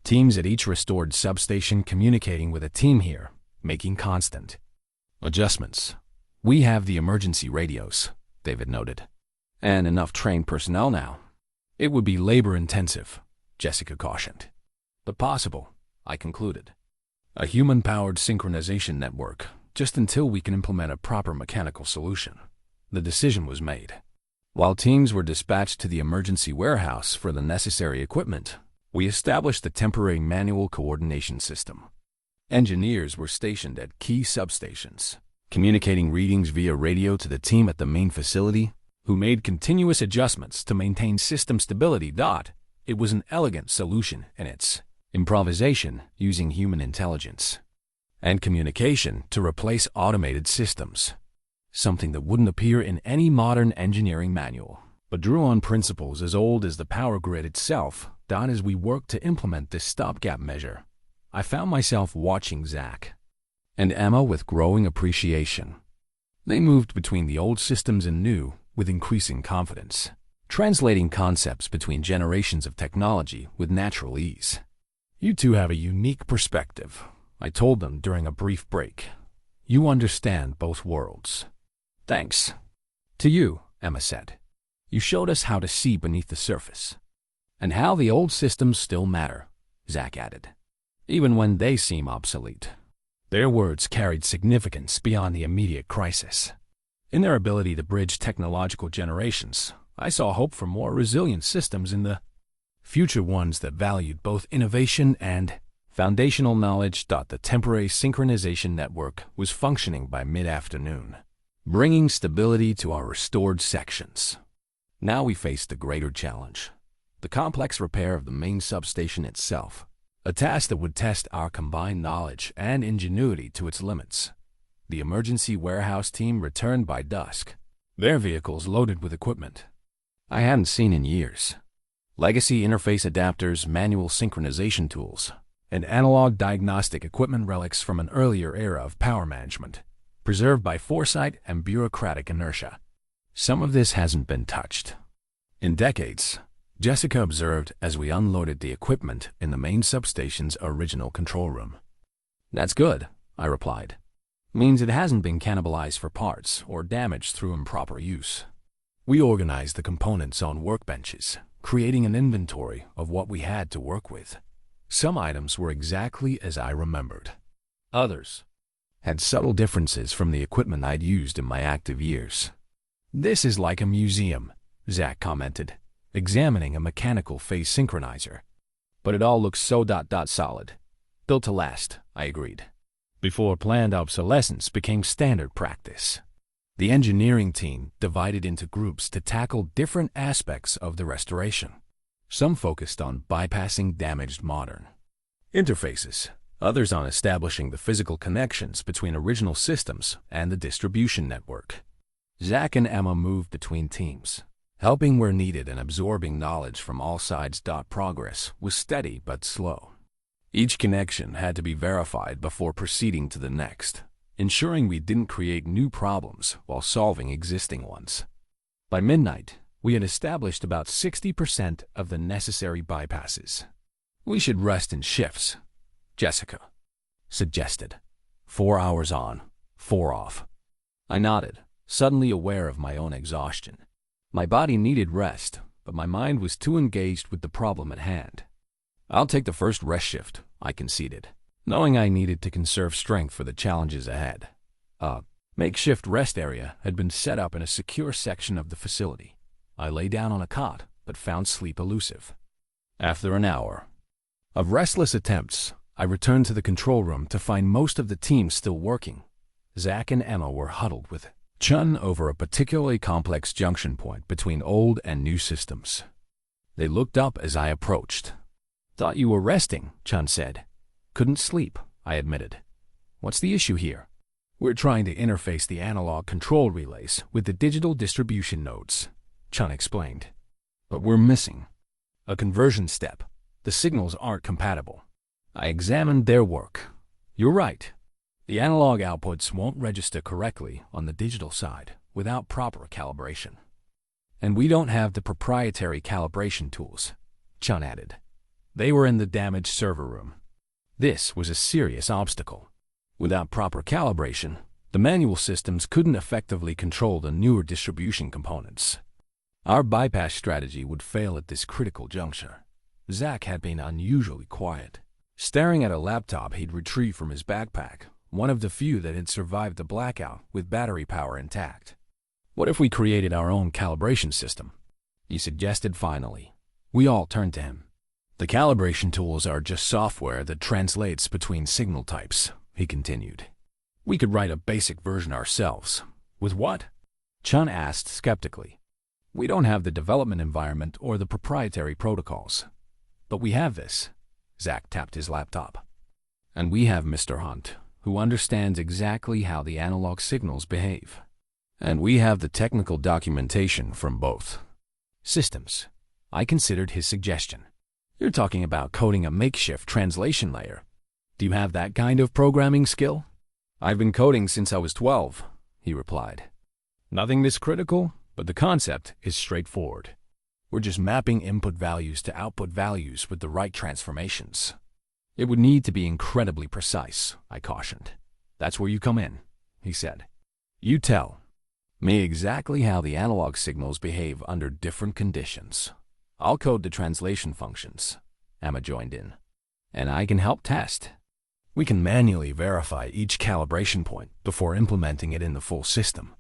A: Teams at each restored substation communicating with a team here, making constant adjustments. We have the emergency radios, David noted, and enough trained personnel now. It would be labor-intensive, Jessica cautioned. But possible, I concluded. A human-powered synchronization network, just until we can implement a proper mechanical solution. The decision was made. While teams were dispatched to the emergency warehouse for the necessary equipment, we established a temporary manual coordination system. Engineers were stationed at key substations, communicating readings via radio to the team at the main facility, who made continuous adjustments to maintain system stability. It was an elegant solution in its improvisation using human intelligence and communication to replace automated systems, something that wouldn't appear in any modern engineering manual, but drew on principles as old as the power grid itself. As we worked to implement this stopgap measure, I found myself watching Zack and Emma with growing appreciation. They moved between the old systems and new with increasing confidence, translating concepts between generations of technology with natural ease. You two have a unique perspective, I told them during a brief break. You understand both worlds. Thanks. To you, Emma said. You showed us how to see beneath the surface. And how the old systems still matter, Zack added, even when they seem obsolete. Their words carried significance beyond the immediate crisis. In their ability to bridge technological generations, I saw hope for more resilient systems in the future, ones that valued both innovation and foundational knowledge. The temporary synchronization network was functioning by mid-afternoon, bringing stability to our restored sections. Now we faced a greater challenge, the complex repair of the main substation itself, a task that would test our combined knowledge and ingenuity to its limits. The emergency warehouse team returned by dusk, their vehicles loaded with equipment I hadn't seen in years. Legacy interface adapters, manual synchronization tools, and analog diagnostic equipment, relics from an earlier era of power management, preserved by foresight and bureaucratic inertia. Some of this hasn't been touched in decades, Jessica observed as we unloaded the equipment in the main substation's original control room. That's good, I replied. Means it hasn't been cannibalized for parts or damaged through improper use. We organized the components on workbenches, creating an inventory of what we had to work with. Some items were exactly as I remembered. Others had subtle differences from the equipment I'd used in my active years. This is like a museum, Zack commented, examining a mechanical phase synchronizer. But it all looks so solid. Built to last, I agreed. Before planned obsolescence became standard practice. The engineering team divided into groups to tackle different aspects of the restoration. Some focused on bypassing damaged modern interfaces, others on establishing the physical connections between original systems and the distribution network. Zack and Emma moved between teams, helping where needed and absorbing knowledge from all sides. Progress was steady but slow. Each connection had to be verified before proceeding to the next, ensuring we didn't create new problems while solving existing ones. By midnight, we had established about 60% of the necessary bypasses. We should rest in shifts, Jessica suggested. 4 hours on, 4 off. I nodded, suddenly aware of my own exhaustion. My body needed rest, but my mind was too engaged with the problem at hand. I'll take the first rest shift, I conceded, knowing I needed to conserve strength for the challenges ahead. A makeshift rest area had been set up in a secure section of the facility. I lay down on a cot, but found sleep elusive. After an hour of restless attempts, I returned to the control room to find most of the team still working. Zack and Emma were huddled with Chun over a particularly complex junction point between old and new systems. They looked up as I approached. "Thought you were resting," Chun said. "Couldn't sleep," I admitted. "What's the issue here?" "We're trying to interface the analog control relays with the digital distribution nodes," Chun explained. "But we're missing a conversion step. The signals aren't compatible." I examined their work. "You're right. The analog outputs won't register correctly on the digital side without proper calibration. And we don't have the proprietary calibration tools," Chun added. They were in the damaged server room. This was a serious obstacle. Without proper calibration, the manual systems couldn't effectively control the newer distribution components. Our bypass strategy would fail at this critical juncture. Zack had been unusually quiet, staring at a laptop he'd retrieved from his backpack, one of the few that had survived the blackout with battery power intact. "What if we created our own calibration system?" he suggested finally. We all turned to him. "The calibration tools are just software that translates between signal types," he continued. "We could write a basic version ourselves." "With what?" Chun asked skeptically. "We don't have the development environment or the proprietary protocols. But we have this." Zack tapped his laptop. "And we have Mr. Hunt, who understands exactly how the analog signals behave. And we have the technical documentation from both systems." I considered his suggestion. "You're talking about coding a makeshift translation layer. Do you have that kind of programming skill?" "I've been coding since I was 12, he replied. "Nothing this critical, but the concept is straightforward. We're just mapping input values to output values with the right transformations." "It would need to be incredibly precise," I cautioned. "That's where you come in," he said. "You tell me exactly how the analog signals behave under different conditions. I'll code the translation functions," Emma joined in, "and I can help test. We can manually verify each calibration point before implementing it in the full system."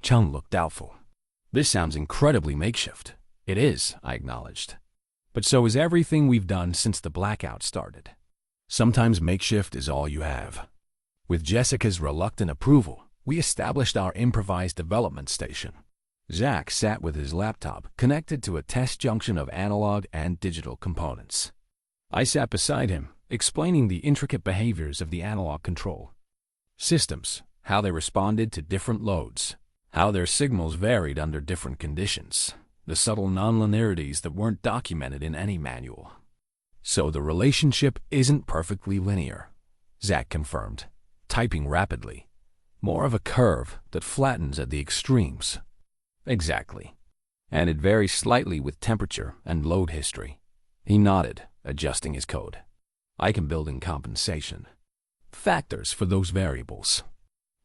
A: Chun looked doubtful. "This sounds incredibly makeshift." "It is," I acknowledged. "But so is everything we've done since the blackout started. Sometimes makeshift is all you have." With Jessica's reluctant approval, we established our improvised development station. Zack sat with his laptop connected to a test junction of analog and digital components. I sat beside him, explaining the intricate behaviors of the analog control systems, how they responded to different loads, how their signals varied under different conditions, the subtle nonlinearities that weren't documented in any manual. "So the relationship isn't perfectly linear," Zack confirmed, typing rapidly. "More of a curve that flattens at the extremes." "Exactly. And it varies slightly with temperature and load history." He nodded, adjusting his code. "I can build in compensation factors for those variables."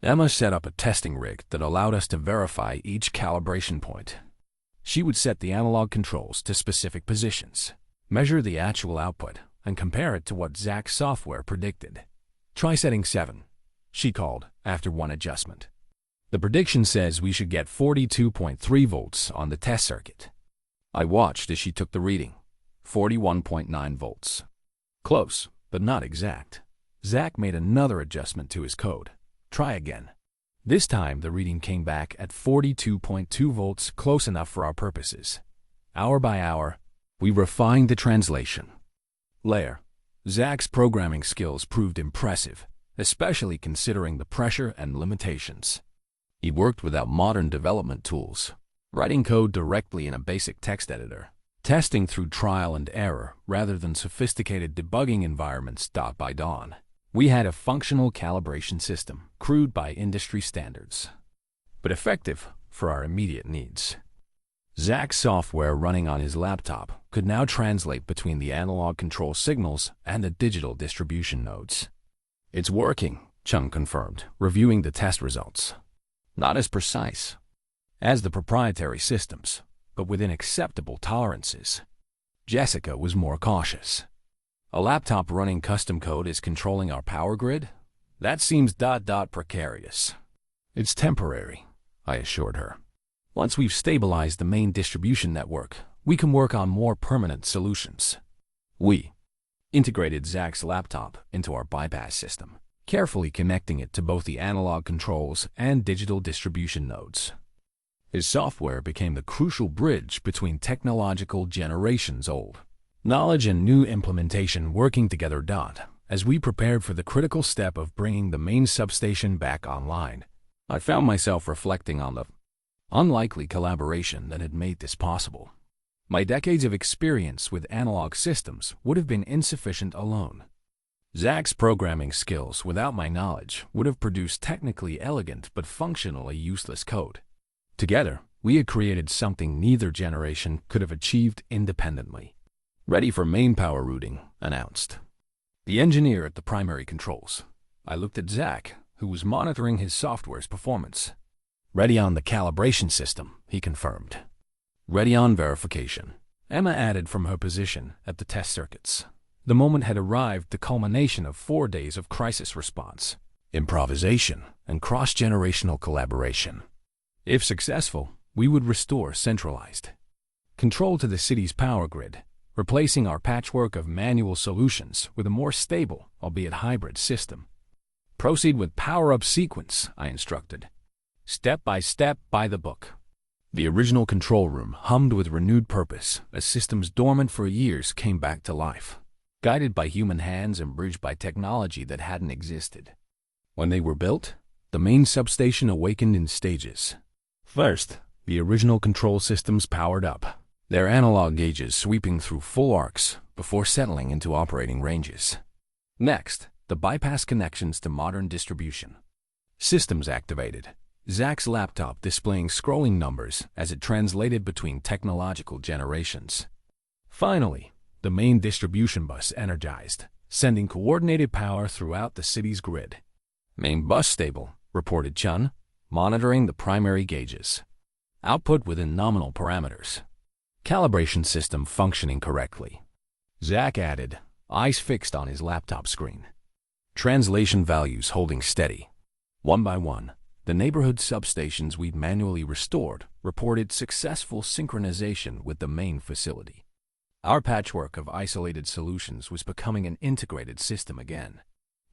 A: Emma set up a testing rig that allowed us to verify each calibration point. She would set the analog controls to specific positions, measure the actual output, and compare it to what Zack's software predicted. "Try setting 7, she called after one adjustment. "The prediction says we should get 42.3 volts on the test circuit." I watched as she took the reading, 41.9 volts. Close, but not exact. Zack made another adjustment to his code. Try again. This time, the reading came back at 42.2 volts, close enough for our purposes. Hour by hour, we refined the translation layer. Zack's programming skills proved impressive, especially considering the pressure and limitations. He worked without modern development tools, writing code directly in a basic text editor, testing through trial and error rather than sophisticated debugging environments. By dawn, we had a functional calibration system, crude by industry standards, but effective for our immediate needs. Zack's software running on his laptop could now translate between the analog control signals and the digital distribution nodes. "It's working," Chung confirmed, reviewing the test results. "Not as precise as the proprietary systems, but within acceptable tolerances." Jessica was more cautious. "A laptop running custom code is controlling our power grid? That seems precarious." "It's temporary," I assured her. "Once we've stabilized the main distribution network, we can work on more permanent solutions." We integrated Zack's laptop into our bypass system, carefully connecting it to both the analog controls and digital distribution nodes. His software became the crucial bridge between technological generations old knowledge and new implementation working together. As we prepared for the critical step of bringing the main substation back online, I found myself reflecting on the unlikely collaboration that had made this possible. My decades of experience with analog systems would have been insufficient alone. Zack's programming skills, without my knowledge, would have produced technically elegant but functionally useless code. Together, we had created something neither generation could have achieved independently. "Ready for main power routing," announced the engineer at the primary controls. I looked at Zack, who was monitoring his software's performance. "Ready on the calibration system," he confirmed. "Ready on verification," Emma added from her position at the test circuits. The moment had arrived, the culmination of 4 days of crisis response, improvisation, and cross-generational collaboration. If successful, we would restore centralized control to the city's power grid, replacing our patchwork of manual solutions with a more stable, albeit hybrid, system. "Proceed with power-up sequence," I instructed. "Step by step, by the book." The original control room hummed with renewed purpose as systems dormant for years came back to life, guided by human hands and bridged by technology that hadn't existed. When they were built, the main substation awakened in stages. First, the original control systems powered up, their analog gauges sweeping through full arcs before settling into operating ranges. Next, the bypass connections to modern distribution systems activated, Zack's laptop displaying scrolling numbers as it translated between technological generations. Finally, the main distribution bus energized, sending coordinated power throughout the city's grid. "Main bus stable," reported Chun, monitoring the primary gauges. "Output within nominal parameters. Calibration system functioning correctly." Zack added, eyes fixed on his laptop screen. "Translation values holding steady." One by one, the neighborhood substations we'd manually restored reported successful synchronization with the main facility. Our patchwork of isolated solutions was becoming an integrated system again.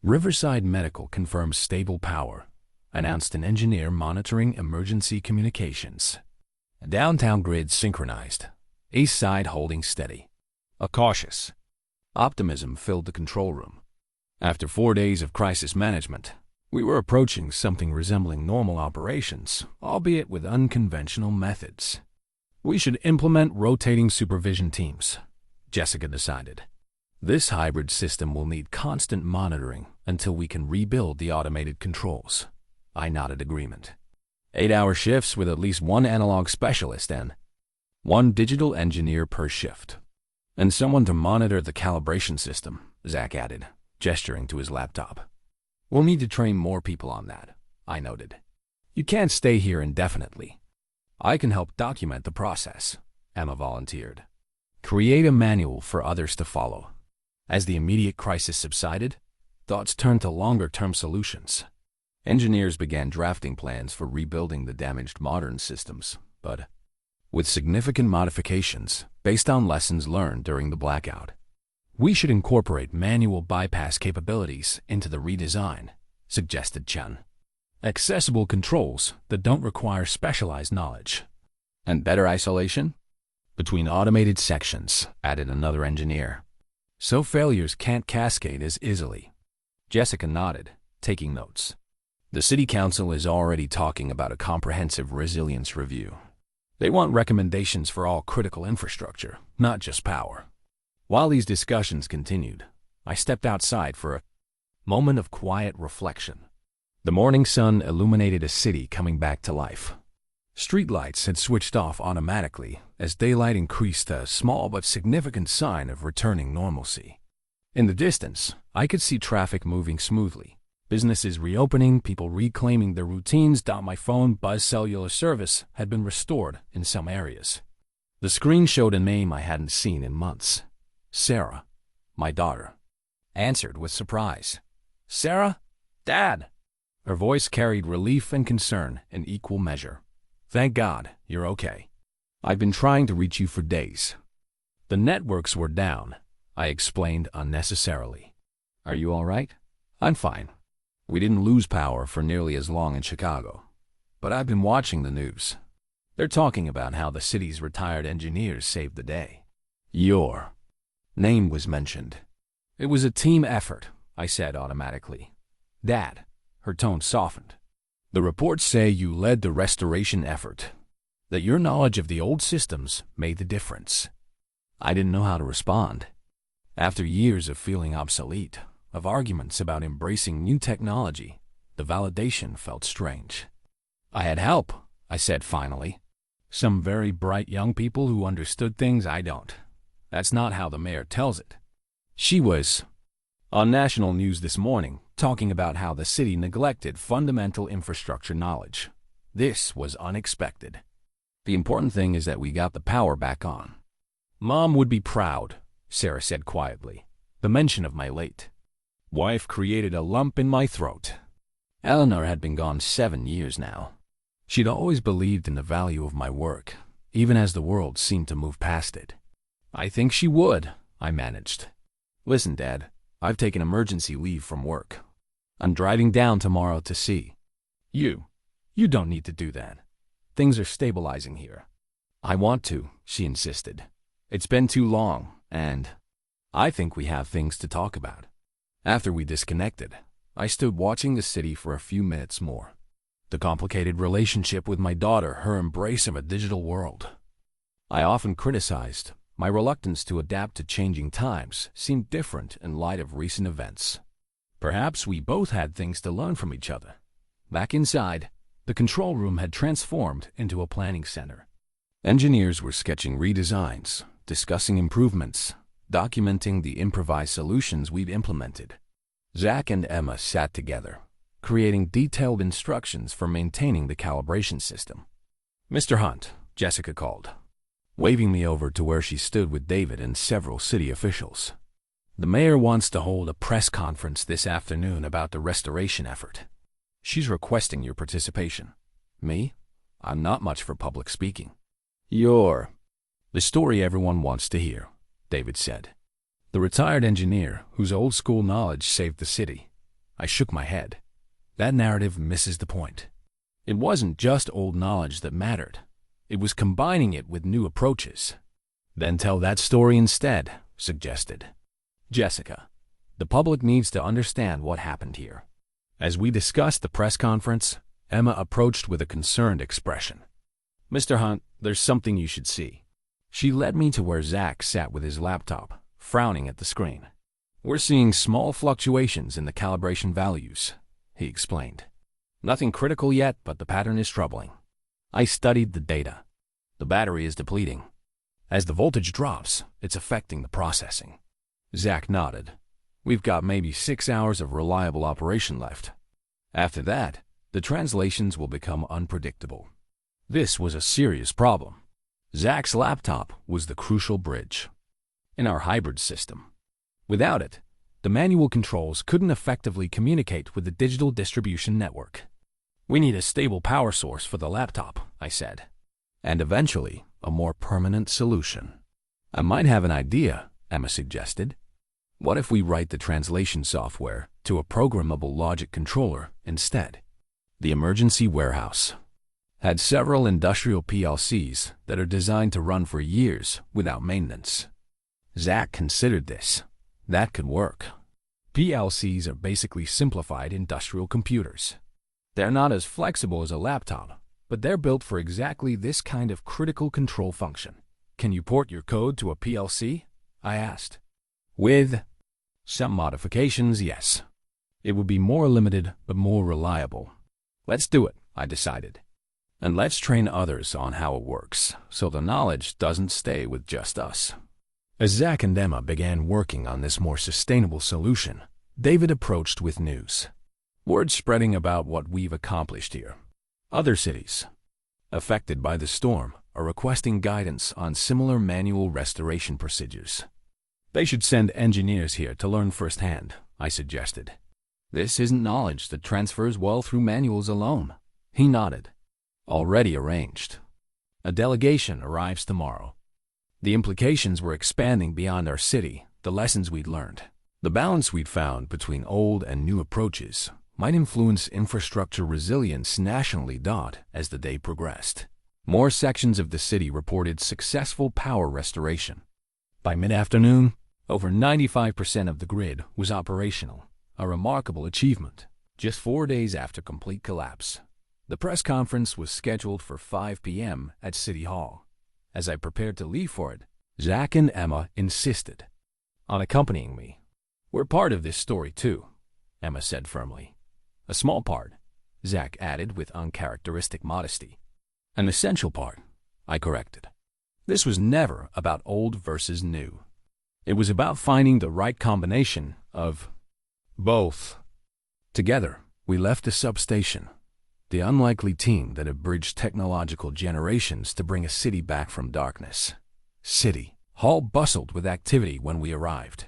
A: "Riverside Medical confirms stable power," announced an engineer monitoring emergency communications. "Downtown grid synchronized, east side holding steady." A cautious optimism filled the control room. After 4 days of crisis management, we were approaching something resembling normal operations, albeit with unconventional methods. "We should implement rotating supervision teams," Jessica decided. "This hybrid system will need constant monitoring until we can rebuild the automated controls." I nodded agreement. 8-hour shifts with at least one analog specialist and one digital engineer per shift. "And someone to monitor the calibration system," Zack added, gesturing to his laptop. "We'll need to train more people on that," I noted. "You can't stay here indefinitely." "I can help document the process," Emma volunteered. "Create a manual for others to follow." As the immediate crisis subsided, thoughts turned to longer-term solutions. Engineers began drafting plans for rebuilding the damaged modern systems, but with significant modifications based on lessons learned during the blackout. We should incorporate manual bypass capabilities into the redesign, suggested Chen. Accessible controls that don't require specialized knowledge. And better isolation? Between automated sections, added another engineer. So failures can't cascade as easily. Jessica nodded, taking notes. The City Council is already talking about a comprehensive resilience review. They want recommendations for all critical infrastructure, not just power. While these discussions continued, I stepped outside for a moment of quiet reflection. The morning sun illuminated a city coming back to life. Streetlights had switched off automatically as daylight increased, a small but significant sign of returning normalcy. In the distance, I could see traffic moving smoothly. Businesses reopening, people reclaiming their routines. My phone Buzz cellular service had been restored in some areas. The screen showed a name I hadn't seen in months. Sarah, my daughter, answered with surprise. Sarah? Dad! Her voice carried relief and concern in equal measure. Thank God, you're okay. I've been trying to reach you for days. The networks were down, I explained unnecessarily. Are you all right? I'm fine. We didn't lose power for nearly as long in Chicago, but I've been watching the news. They're talking about how the city's retired engineers saved the day. Your name was mentioned. It was a team effort, I said automatically. Dad, her tone softened. The reports say you led the restoration effort, that your knowledge of the old systems made the difference. I didn't know how to respond. After years of feeling obsolete, of arguments about embracing new technology, the validation felt strange. I had help, I said finally. Some very bright young people who understood things I don't. That's not how the mayor tells it. She was on national news this morning, talking about how the city neglected fundamental infrastructure knowledge. This was unexpected. The important thing is that we got the power back on. Mom would be proud, Sarah said quietly. The mention of my late wife created a lump in my throat. Eleanor had been gone 7 years now. She'd always believed in the value of my work, even as the world seemed to move past it. I think she would, I managed. Listen, Dad, I've taken emergency leave from work. I'm driving down tomorrow to see you. You don't need to do that. Things are stabilizing here. I want to, she insisted. It's been too long, and I think we have things to talk about. After we disconnected, I stood watching the city for a few minutes more. The complicated relationship with my daughter, her embrace of a digital world. I often criticized my reluctance to adapt to changing times seemed different in light of recent events. Perhaps we both had things to learn from each other. Back inside, the control room had transformed into a planning center. Engineers were sketching redesigns, discussing improvements, documenting the improvised solutions we've implemented. Zack and Emma sat together, creating detailed instructions for maintaining the calibration system. Mr. Hunt, Jessica called, waving me over to where she stood with David and several city officials. The mayor wants to hold a press conference this afternoon about the restoration effort. She's requesting your participation. Me? I'm not much for public speaking. You're the story everyone wants to hear, David said. The retired engineer whose old school knowledge saved the city. I shook my head. That narrative misses the point. It wasn't just old knowledge that mattered. It was combining it with new approaches. Then tell that story instead, suggested Jessica. The public needs to understand what happened here. As we discussed the press conference, Emma approached with a concerned expression. Mr. Hunt, there's something you should see. She led me to where Zack sat with his laptop, frowning at the screen. We're seeing small fluctuations in the calibration values, he explained. Nothing critical yet, but the pattern is troubling. I studied the data. The battery is depleting. As the voltage drops, it's affecting the processing. Zack nodded. We've got maybe 6 hours of reliable operation left. After that, the translations will become unpredictable. This was a serious problem. Zack's laptop was the crucial bridge in our hybrid system. Without it, the manual controls couldn't effectively communicate with the digital distribution network. We need a stable power source for the laptop, I said. And eventually, a more permanent solution. I might have an idea, Emma suggested. What if we write the translation software to a programmable logic controller instead? The emergency warehouse had several industrial PLCs that are designed to run for years without maintenance. Zack considered this. That could work. PLCs are basically simplified industrial computers. They're not as flexible as a laptop, but they're built for exactly this kind of critical control function. Can you port your code to a PLC? I asked. With some modifications, yes. It would be more limited but more reliable. Let's do it, I decided. And let's train others on how it works, so the knowledge doesn't stay with just us. As Zack and Emma began working on this more sustainable solution, David approached with news. Word spreading about what we've accomplished here. Other cities affected by the storm are requesting guidance on similar manual restoration procedures. They should send engineers here to learn firsthand, I suggested. This isn't knowledge that transfers well through manuals alone. He nodded. Already arranged. A delegation arrives tomorrow. The implications were expanding beyond our city, the lessons we'd learned. The balance we'd found between old and new approaches might influence infrastructure resilience nationally. As the day progressed, more sections of the city reported successful power restoration. By mid-afternoon, over 95% of the grid was operational, a remarkable achievement, just 4 days after complete collapse. The press conference was scheduled for 5 p.m. at City Hall. As I prepared to leave for it, Zack and Emma insisted on accompanying me. We're part of this story too, Emma said firmly. A small part, Zack added with uncharacteristic modesty. An essential part, I corrected. This was never about old versus new. It was about finding the right combination of both. Together, we left the substation, the unlikely team that had bridged technological generations to bring a city back from darkness. City Hall bustled with activity when we arrived.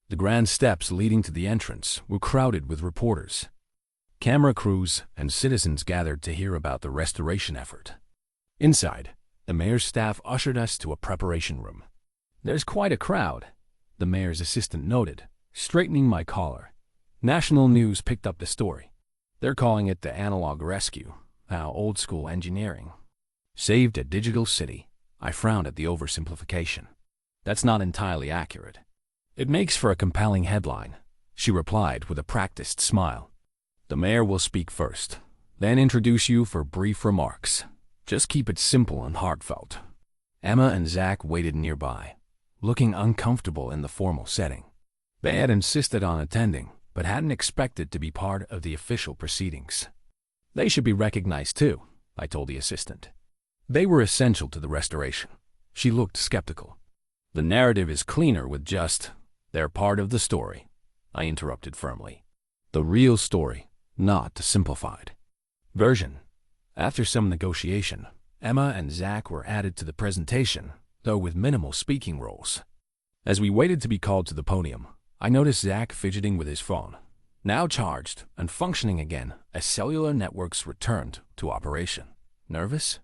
A: The grand steps leading to the entrance were crowded with reporters. Camera crews and citizens gathered to hear about the restoration effort. Inside, the mayor's staff ushered us to a preparation room. There's quite a crowd, the mayor's assistant noted, straightening my collar. National news picked up the story. They're calling it the analog rescue, how old-school engineering saved a digital city. I frowned at the oversimplification. That's not entirely accurate. It makes for a compelling headline, she replied with a practiced smile. The mayor will speak first, then introduce you for brief remarks. Just keep it simple and heartfelt. Emma and Zack waited nearby, looking uncomfortable in the formal setting. They had insisted on attending, but hadn't expected to be part of the official proceedings. They should be recognized too, I told the assistant. They were essential to the restoration. She looked skeptical. The narrative is cleaner with just, they're part of the story, I interrupted firmly. The real story, not the simplified version. After some negotiation, Emma and Zack were added to the presentation, though with minimal speaking roles. As we waited to be called to the podium, I noticed Zack fidgeting with his phone, now charged and functioning again as cellular networks returned to operation. Nervous?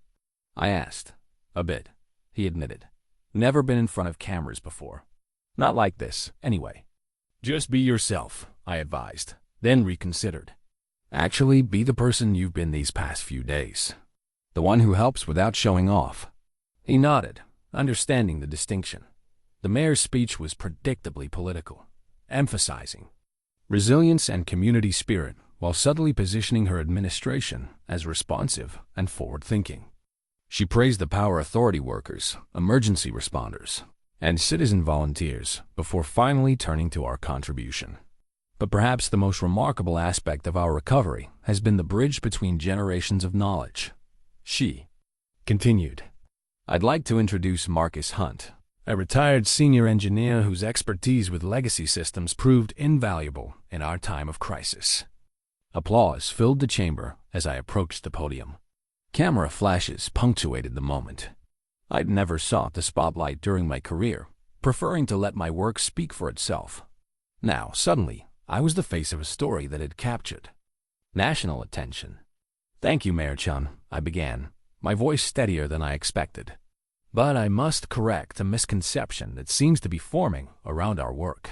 A: I asked. A bit, he admitted. Never been in front of cameras before. Not like this, anyway. Just be yourself, I advised, then reconsidered. Actually, be the person you've been these past few days. The one who helps without showing off. He nodded, understanding the distinction. The mayor's speech was predictably political, emphasizing resilience and community spirit while subtly positioning her administration as responsive and forward-thinking. She praised the power authority workers, emergency responders, and citizen volunteers before finally turning to our contribution. But perhaps the most remarkable aspect of our recovery has been the bridge between generations of knowledge. She continued. I'd like to introduce Marcus Hunt, a retired senior engineer whose expertise with legacy systems proved invaluable in our time of crisis. Applause filled the chamber as I approached the podium. Camera flashes punctuated the moment. I'd never sought the spotlight during my career, preferring to let my work speak for itself. Now, suddenly, I was the face of a story that had captured national attention. Thank you, Mayor Chun, I began, my voice steadier than I expected. But I must correct a misconception that seems to be forming around our work.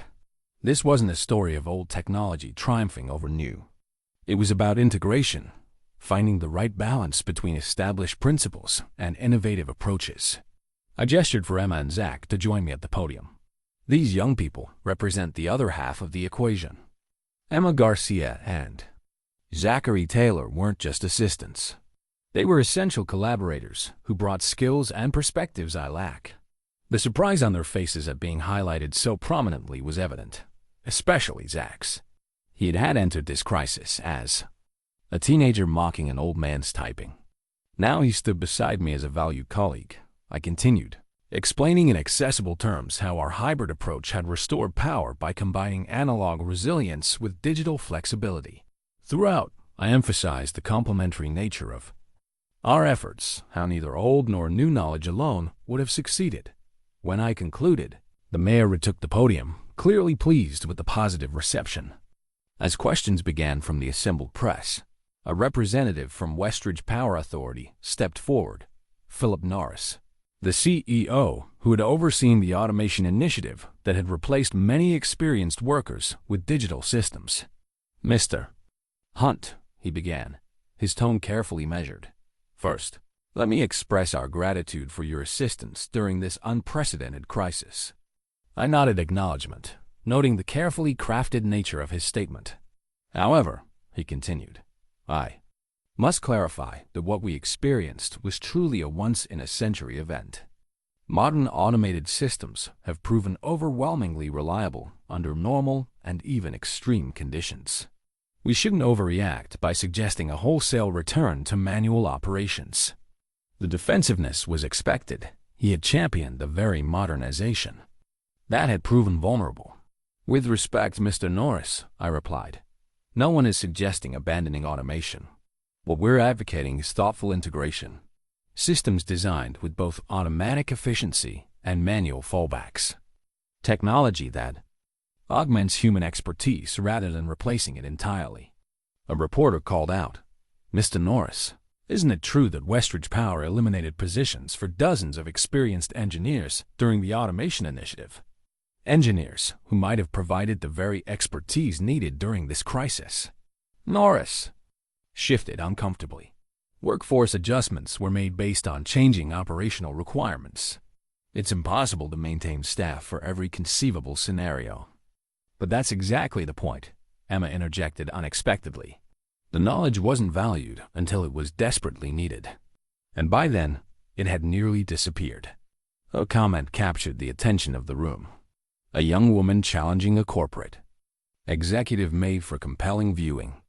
A: This wasn't a story of old technology triumphing over new. It was about integration, finding the right balance between established principles and innovative approaches. I gestured for Emma and Zack to join me at the podium. These young people represent the other half of the equation. Emma Garcia and Zachary Taylor weren't just assistants. They were essential collaborators who brought skills and perspectives I lack. The surprise on their faces at being highlighted so prominently was evident, especially Zack's. He had entered this crisis as a teenager mocking an old man's typing. Now he stood beside me as a valued colleague. I continued, explaining in accessible terms how our hybrid approach had restored power by combining analog resilience with digital flexibility. Throughout, I emphasized the complementary nature of our efforts, how neither old nor new knowledge alone would have succeeded. When I concluded, the mayor retook the podium, clearly pleased with the positive reception. As questions began from the assembled press, a representative from Westridge Power Authority stepped forward, Philip Norris, the CEO who had overseen the automation initiative that had replaced many experienced workers with digital systems. "Mr. Hunt," he began, his tone carefully measured. "First, let me express our gratitude for your assistance during this unprecedented crisis." I nodded acknowledgement, noting the carefully crafted nature of his statement. "However," he continued, "I must clarify that what we experienced was truly a once-in-a-century event. Modern automated systems have proven overwhelmingly reliable under normal and even extreme conditions. We shouldn't overreact by suggesting a wholesale return to manual operations." The defensiveness was expected. He had championed the very modernization that had proven vulnerable. "With respect, Mr. Norris," I replied, "no one is suggesting abandoning automation. What we're advocating is thoughtful integration. Systems designed with both automatic efficiency and manual fallbacks. Technology that augments human expertise rather than replacing it entirely." A reporter called out, "Mr. Norris, isn't it true that Westridge Power eliminated positions for dozens of experienced engineers during the automation initiative? Engineers who might have provided the very expertise needed during this crisis." Norris shifted uncomfortably. "Workforce adjustments were made based on changing operational requirements. It's impossible to maintain staff for every conceivable scenario." "But that's exactly the point," Emma interjected unexpectedly. "The knowledge wasn't valued until it was desperately needed. And by then, it had nearly disappeared." A comment captured the attention of the room. A young woman challenging a corporate executive made for compelling viewing.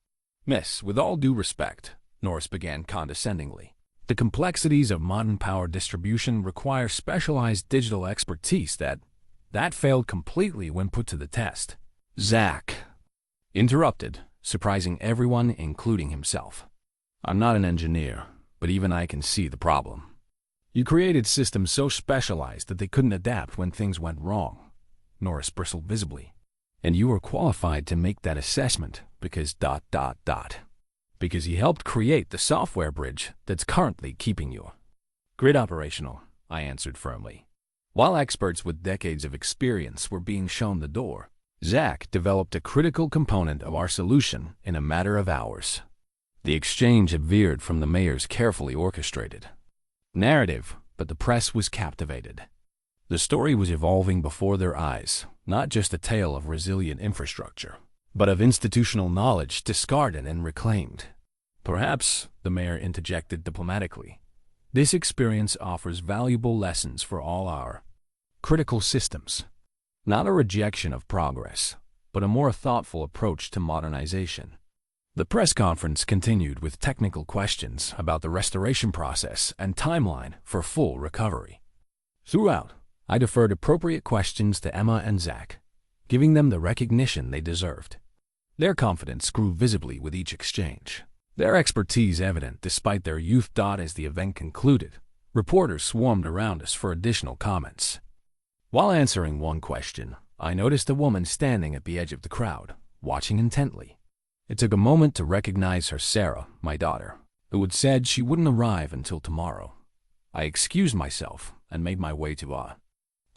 A: "Miss, with all due respect," Norris began condescendingly, "the complexities of modern power distribution require specialized digital expertise that failed completely when put to the test." Zack interrupted, surprising everyone, including himself. "I'm not an engineer, but even I can see the problem. You created systems so specialized that they couldn't adapt when things went wrong." Norris bristled visibly. "And you were qualified to make that assessment because ... because he helped create the software bridge that's currently keeping you grid operational," I answered firmly. While experts with decades of experience were being shown the door, Zack developed a critical component of our solution in a matter of hours. The exchange had veered from the mayor's carefully orchestrated narrative, but the press was captivated. The story was evolving before their eyes, not just a tale of resilient infrastructure, but of institutional knowledge discarded and reclaimed. "Perhaps," the mayor interjected diplomatically, "this experience offers valuable lessons for all our critical systems. Not a rejection of progress, but a more thoughtful approach to modernization." The press conference continued with technical questions about the restoration process and timeline for full recovery. Throughout, I deferred appropriate questions to Emma and Zack, giving them the recognition they deserved. Their confidence grew visibly with each exchange, their expertise evident despite their youth. As the event concluded, reporters swarmed around us for additional comments. While answering one question, I noticed a woman standing at the edge of the crowd, watching intently. It took a moment to recognize her Sarah, my daughter, who had said she wouldn't arrive until tomorrow. I excused myself and made my way to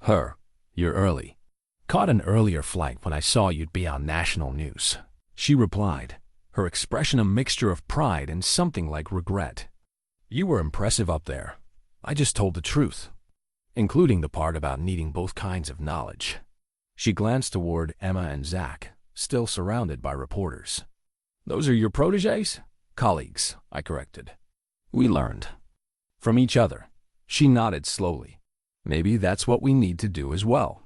A: her. "You're early. Caught an earlier flight when I saw you'd be on national news," she replied, her expression a mixture of pride and something like regret. "You were impressive up there. I just told the truth, including the part about needing both kinds of knowledge." She glanced toward Emma and Zack, still surrounded by reporters. "Those are your protégés?" "Colleagues," I corrected. "We learned from each other." She nodded slowly. "Maybe that's what we need to do as well."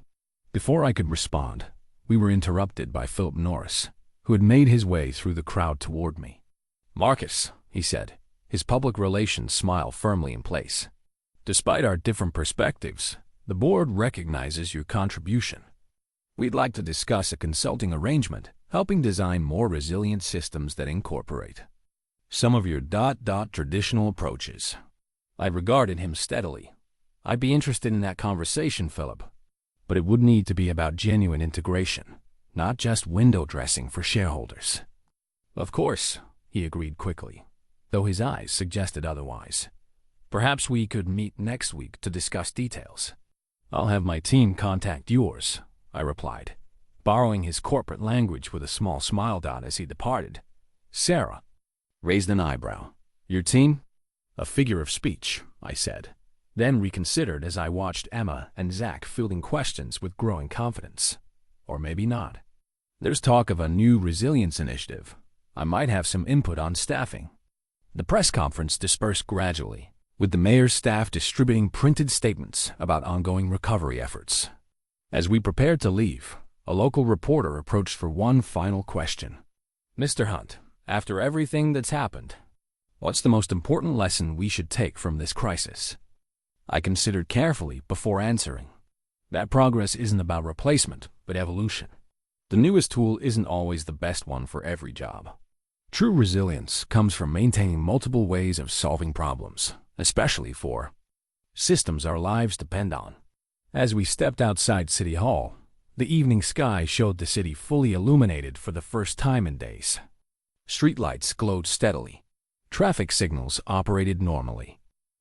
A: Before I could respond, we were interrupted by Philip Norris, who had made his way through the crowd toward me. "Marcus," he said, his public relations smile firmly in place. "Despite our different perspectives, the board recognizes your contribution. We'd like to discuss a consulting arrangement helping design more resilient systems that incorporate some of your traditional approaches." I regarded him steadily. "I'd be interested in that conversation, Philip, but it would need to be about genuine integration, not just window dressing for shareholders." "Of course," he agreed quickly, though his eyes suggested otherwise. "Perhaps we could meet next week to discuss details." "I'll have my team contact yours," I replied, borrowing his corporate language with a small smile as he departed. Sarah raised an eyebrow. "Your team?" "A figure of speech," I said, then reconsidered as I watched Emma and Zack fielding questions with growing confidence. Or maybe not. "There's talk of a new resilience initiative. I might have some input on staffing." The press conference dispersed gradually, with the mayor's staff distributing printed statements about ongoing recovery efforts. As we prepared to leave, a local reporter approached for one final question. "Mr. Hunt, after everything that's happened, what's the most important lesson we should take from this crisis?" I considered carefully before answering. "That progress isn't about replacement, but evolution. The newest tool isn't always the best one for every job. True resilience comes from maintaining multiple ways of solving problems, especially for systems our lives depend on." As we stepped outside City Hall, the evening sky showed the city fully illuminated for the first time in days. Streetlights glowed steadily. Traffic signals operated normally.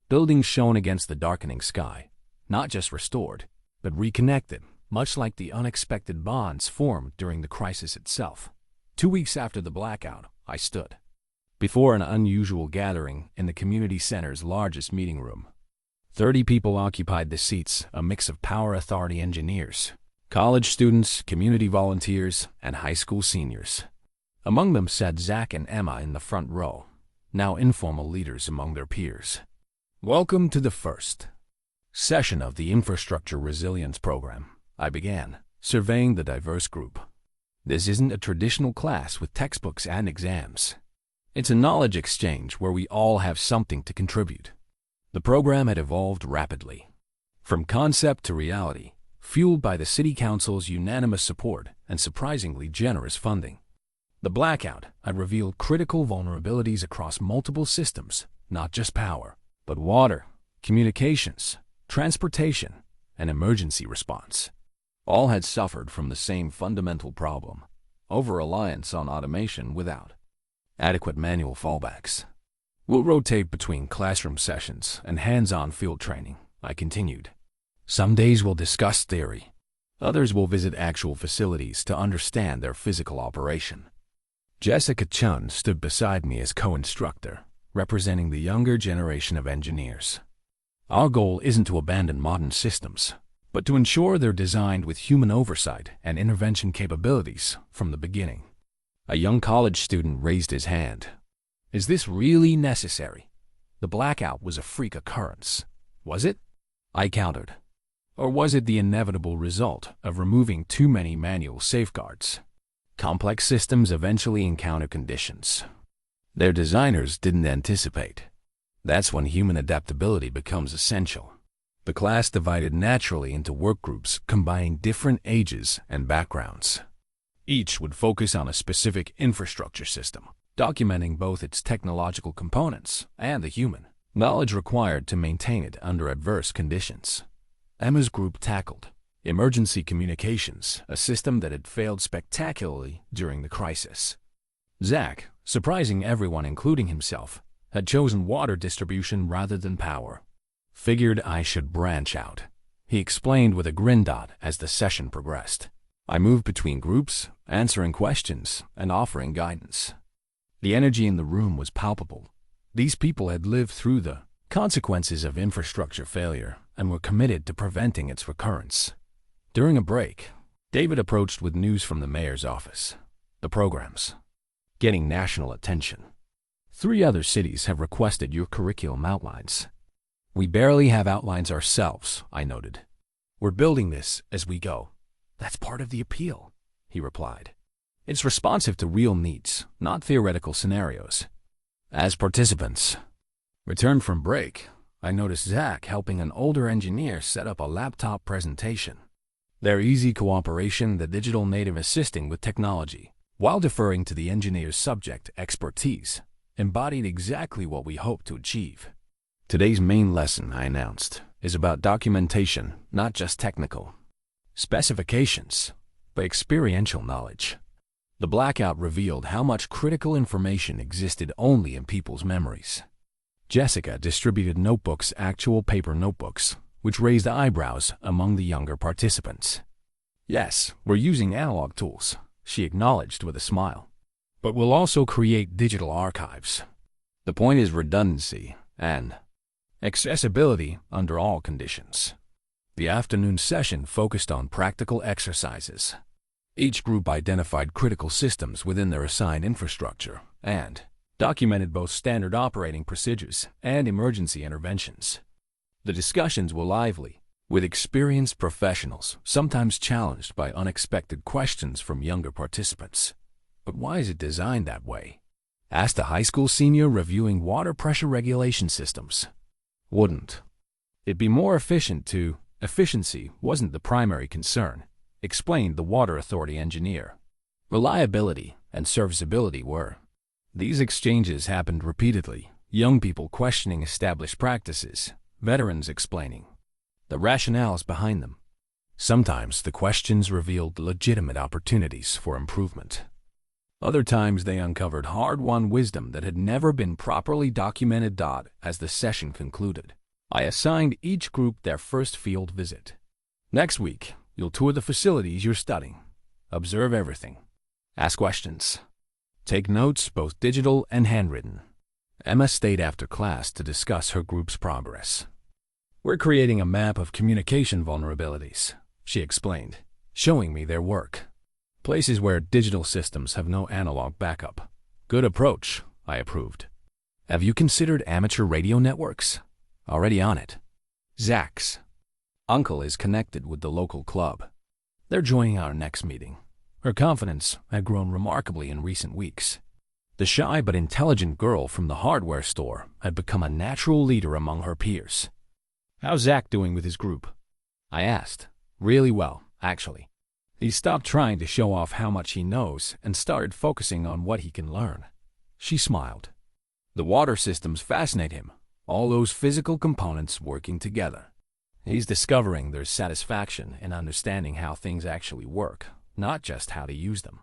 A: Buildings shone against the darkening sky, not just restored, but reconnected, much like the unexpected bonds formed during the crisis itself. 2 weeks after the blackout, I stood before an unusual gathering in the community center's largest meeting room. 30 people occupied the seats, a mix of power authority engineers, college students, community volunteers, and high school seniors. Among them sat Zack and Emma in the front row, now informal leaders among their peers. "Welcome to the first session of the Infrastructure Resilience Program," I began, surveying the diverse group. "This isn't a traditional class with textbooks and exams. It's a knowledge exchange where we all have something to contribute." The program had evolved rapidly, from concept to reality, fueled by the City Council's unanimous support and surprisingly generous funding. The blackout had revealed critical vulnerabilities across multiple systems, not just power, but water, communications, transportation, and emergency response. All had suffered from the same fundamental problem: over-reliance on automation without adequate manual fallbacks. "We'll rotate between classroom sessions and hands-on field training," I continued. "Some days we'll discuss theory. Others will visit actual facilities to understand their physical operation." Jessica Chun stood beside me as co-instructor, representing the younger generation of engineers. "Our goal isn't to abandon modern systems, but to ensure they're designed with human oversight and intervention capabilities from the beginning." A young college student raised his hand. "Is this really necessary? The blackout was a freak occurrence. Was it?" I countered. "Or was it the inevitable result of removing too many manual safeguards? Complex systems eventually encounter conditions their designers didn't anticipate. That's when human adaptability becomes essential." The class divided naturally into work groups combining different ages and backgrounds. Each would focus on a specific infrastructure system, documenting both its technological components and the human knowledge required to maintain it under adverse conditions. Emma's group tackled emergency communications, a system that had failed spectacularly during the crisis. Zack, surprising everyone including himself, had chosen water distribution rather than power. Figured I should branch out, he explained with a grin as the session progressed. I moved between groups, answering questions and offering guidance. The energy in the room was palpable. These people had lived through the consequences of infrastructure failure and were committed to preventing its recurrence. During a break, David approached with news from the mayor's office. The program's getting national attention. 3 other cities have requested your curriculum outlines. We barely have outlines ourselves, I noted. We're building this as we go. That's part of the appeal, he replied. It's responsive to real needs, not theoretical scenarios. As participants returned from break, I noticed Zack helping an older engineer set up a laptop presentation. Their easy cooperation, the digital native assisting with technology, while deferring to the engineer's subject expertise, embodied exactly what we hoped to achieve. Today's main lesson, I announced, is about documentation, not just technical specifications, but experiential knowledge. The blackout revealed how much critical information existed only in people's memories. Jessica distributed notebooks, actual paper notebooks, which raised eyebrows among the younger participants. Yes, we're using analog tools, she acknowledged with a smile. But we'll also create digital archives. The point is redundancy and accessibility under all conditions. The afternoon session focused on practical exercises. Each group identified critical systems within their assigned infrastructure and documented both standard operating procedures and emergency interventions. The discussions were lively, with experienced professionals sometimes challenged by unexpected questions from younger participants. But why is it designed that way? Asked a high school senior reviewing water pressure regulation systems. Wouldn't it be more efficient to... Efficiency wasn't the primary concern, explained the Water Authority engineer. Reliability and serviceability were. These exchanges happened repeatedly, young people questioning established practices, veterans explaining the rationales behind them. Sometimes the questions revealed legitimate opportunities for improvement. Other times they uncovered hard-won wisdom that had never been properly documented. As the session concluded, I assigned each group their first field visit. Next week, you'll tour the facilities you're studying, observe everything, ask questions, take notes, both digital and handwritten. Emma stayed after class to discuss her group's progress. We're creating a map of communication vulnerabilities, she explained, showing me their work. Places where digital systems have no analog backup. Good approach, I approved. Have you considered amateur radio networks? Already on it. Zack's uncle is connected with the local club. They're joining our next meeting. Her confidence had grown remarkably in recent weeks. The shy but intelligent girl from the hardware store had become a natural leader among her peers. How's Zack doing with his group? I asked. Really well, actually. He stopped trying to show off how much he knows and started focusing on what he can learn. She smiled. The water systems fascinate him, all those physical components working together. He's discovering there's satisfaction in understanding how things actually work, not just how to use them.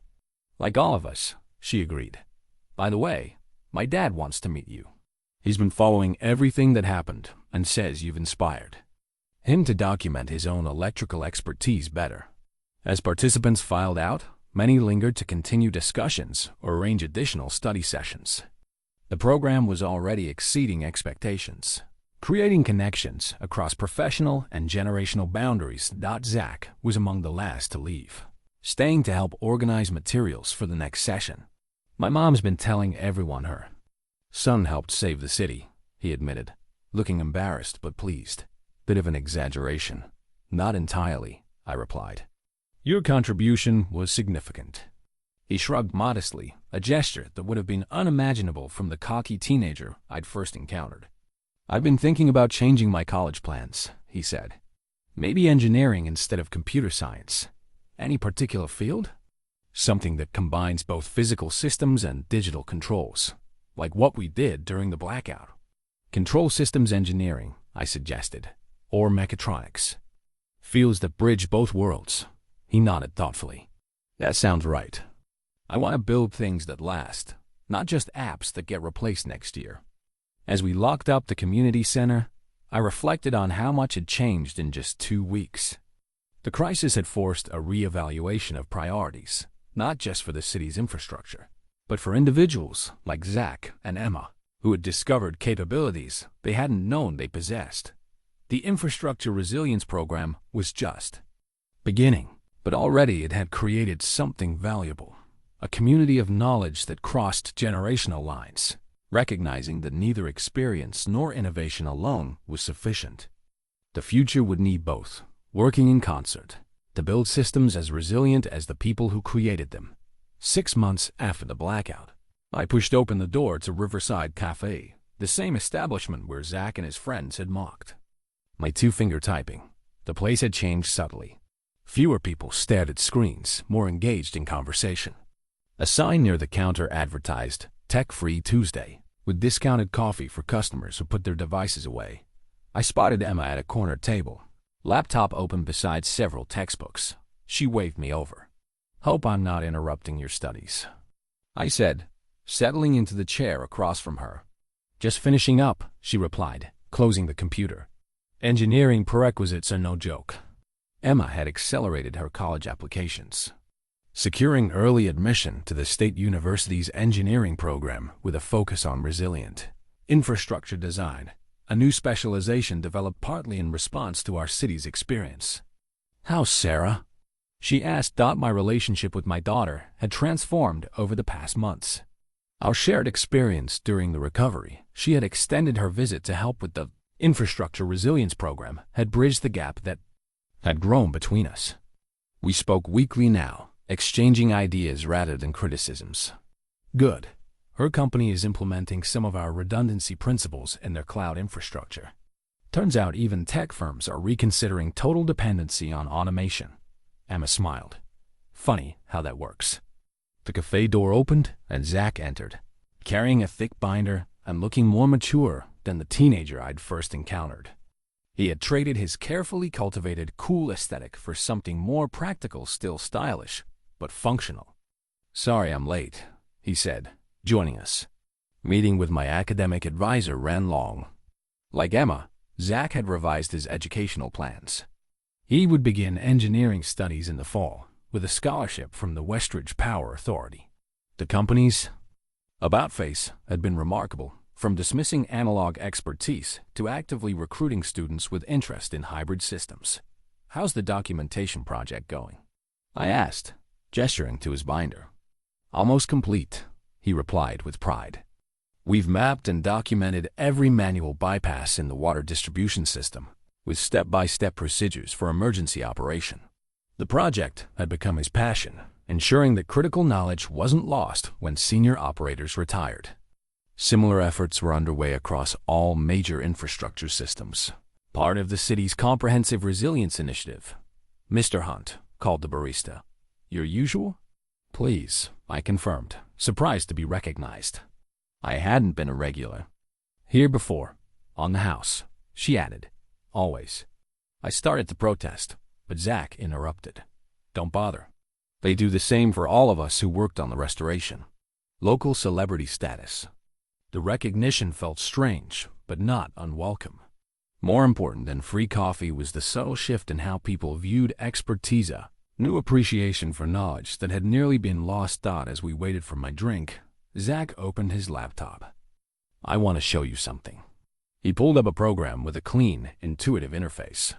A: Like all of us, she agreed. By the way, my dad wants to meet you. He's been following everything that happened and says you've inspired him to document his own electrical expertise better. As participants filed out, many lingered to continue discussions or arrange additional study sessions. The program was already exceeding expectations, creating connections across professional and generational boundaries. Zack was among the last to leave, staying to help organize materials for the next session. My mom's been telling everyone her son helped save the city, he admitted, looking embarrassed but pleased. Bit of an exaggeration. Not entirely, I replied. Your contribution was significant. He shrugged modestly, a gesture that would have been unimaginable from the cocky teenager I'd first encountered. I've been thinking about changing my college plans, he said. Maybe engineering instead of computer science. Any particular field? Something that combines both physical systems and digital controls, like what we did during the blackout. Control systems engineering, I suggested, or mechatronics. Fields that bridge both worlds. He nodded thoughtfully. That sounds right. I want to build things that last, not just apps that get replaced next year. As we locked up the community center, I reflected on how much had changed in just 2 weeks. The crisis had forced a re-evaluation of priorities, not just for the city's infrastructure, but for individuals like Zack and Emma, who had discovered capabilities they hadn't known they possessed. The Infrastructure Resilience Program was just beginning, but already it had created something valuable, a community of knowledge that crossed generational lines, recognizing that neither experience nor innovation alone was sufficient. The future would need both, working in concert, to build systems as resilient as the people who created them. 6 months after the blackout, I pushed open the door to Riverside Cafe, the same establishment where Zack and his friends had mocked. My two-finger typing. The place had changed subtly. Fewer people stared at screens, more engaged in conversation. A sign near the counter advertised, "Tech-Free Tuesday," with discounted coffee for customers who put their devices away. I spotted Emma at a corner table, laptop open beside several textbooks. She waved me over. "Hope I'm not interrupting your studies," I said, settling into the chair across from her. "Just finishing up," she replied, closing the computer. Engineering prerequisites are no joke. Emma had accelerated her college applications, securing early admission to the State University's engineering program with a focus on resilient infrastructure design, a new specialization developed partly in response to our city's experience. "How's Sarah?" she asked. My relationship with my daughter had transformed over the past months. Our shared experience during the recovery, she had extended her visit to help with the Infrastructure Resilience Program, had bridged the gap that had grown between us. We spoke weekly now, exchanging ideas rather than criticisms. Good. Her company is implementing some of our redundancy principles in their cloud infrastructure. Turns out even tech firms are reconsidering total dependency on automation. Emma smiled. Funny how that works. The cafe door opened and Zack entered, carrying a thick binder and looking more mature than the teenager I'd first encountered. He had traded his carefully cultivated cool aesthetic for something more practical, still stylish, but functional. "Sorry I'm late," he said, joining us. "Meeting with my academic advisor ran long." Like Emma, Zack had revised his educational plans. He would begin engineering studies in the fall, with a scholarship from the Westridge Power Authority. The company's about-face had been remarkable, from dismissing analog expertise to actively recruiting students with interest in hybrid systems. "How's the documentation project going?" I asked, gesturing to his binder. "Almost complete," he replied with pride. "We've mapped and documented every manual bypass in the water distribution system, with step-by-step procedures for emergency operation." The project had become his passion, ensuring that critical knowledge wasn't lost when senior operators retired. Similar efforts were underway across all major infrastructure systems, part of the city's comprehensive resilience initiative. "Mr. Hunt," called the barista. "Your usual?" "Please," I confirmed, surprised to be recognized. I hadn't been a regular. "Here before, on the house," she added. "Always." I started to protest, but Zack interrupted. "Don't bother. They do the same for all of us who worked on the restoration." Local celebrity status. The recognition felt strange, but not unwelcome. More important than free coffee was the subtle shift in how people viewed expertise, new appreciation for knowledge that had nearly been lost. As we waited for my drink, Zack opened his laptop. "I want to show you something." He pulled up a program with a clean, intuitive interface.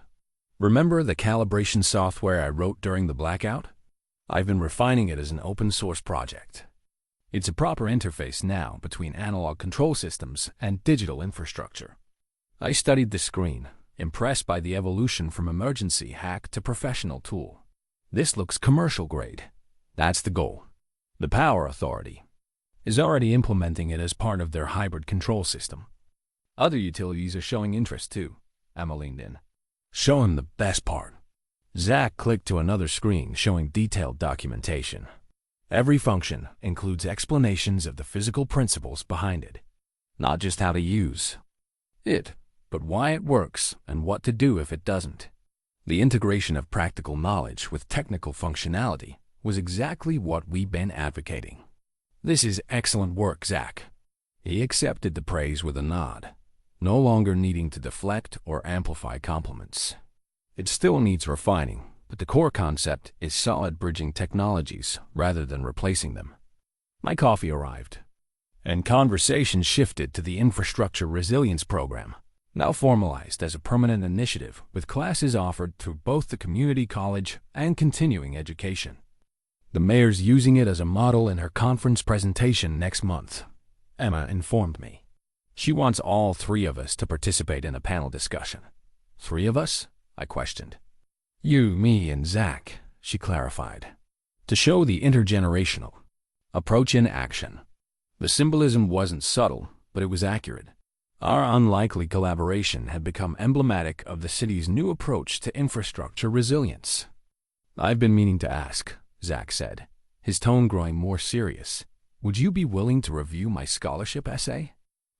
A: "Remember the calibration software I wrote during the blackout? I've been refining it as an open-source project. It's a proper interface now between analog control systems and digital infrastructure." I studied the screen, impressed by the evolution from emergency hack to professional tool. "This looks commercial grade." "That's the goal." The Power Authority is already implementing it as part of their hybrid control system. Other utilities are showing interest too. Emma leaned in. "Show him the best part." Zack clicked to another screen showing detailed documentation. Every function includes explanations of the physical principles behind it. Not just how to use it, but why it works and what to do if it doesn't. The integration of practical knowledge with technical functionality was exactly what we've been advocating. "This is excellent work, Zack." He accepted the praise with a nod. no longer needing to deflect or amplify compliments. It still needs refining, but the core concept is solid bridging technologies rather than replacing them. My coffee arrived, and conversation shifted to the Infrastructure Resilience Program, now formalized as a permanent initiative with classes offered through both the community college and continuing education. The mayor's using it as a model in her conference presentation next month, Emma informed me. She wants all 3 of us to participate in a panel discussion. 3 of us? I questioned. You, me, and Zack, she clarified. To show the intergenerational approach in action. The symbolism wasn't subtle, but it was accurate. Our unlikely collaboration had become emblematic of the city's new approach to infrastructure resilience. I've been meaning to ask, Zack said, his tone growing more serious. Would you be willing to review my scholarship essay?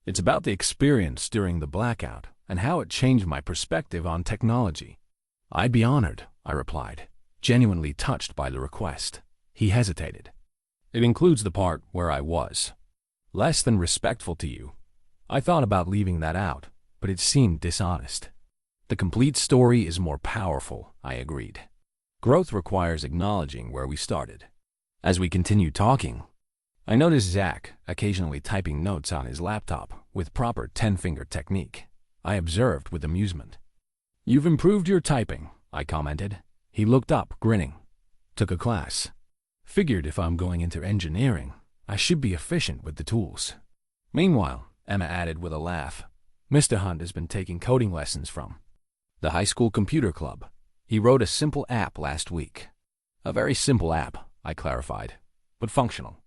A: It's about the experience during the blackout and how it changed my perspective on technology. I'd be honored, I replied, genuinely touched by the request. He hesitated. It includes the part where I was less than respectful to you. I thought about leaving that out, but it seemed dishonest. The complete story is more powerful, I agreed. Growth requires acknowledging where we started. As we continued talking, I noticed Zack occasionally typing notes on his laptop with proper 10-finger technique. I observed with amusement. You've improved your typing, I commented. He looked up, grinning. Took a class. Figured if I'm going into engineering, I should be efficient with the tools. Meanwhile, Emma added with a laugh, Mr. Hunt has been taking coding lessons from the high school computer club. He wrote a simple app last week. A very simple app, I clarified, but functional.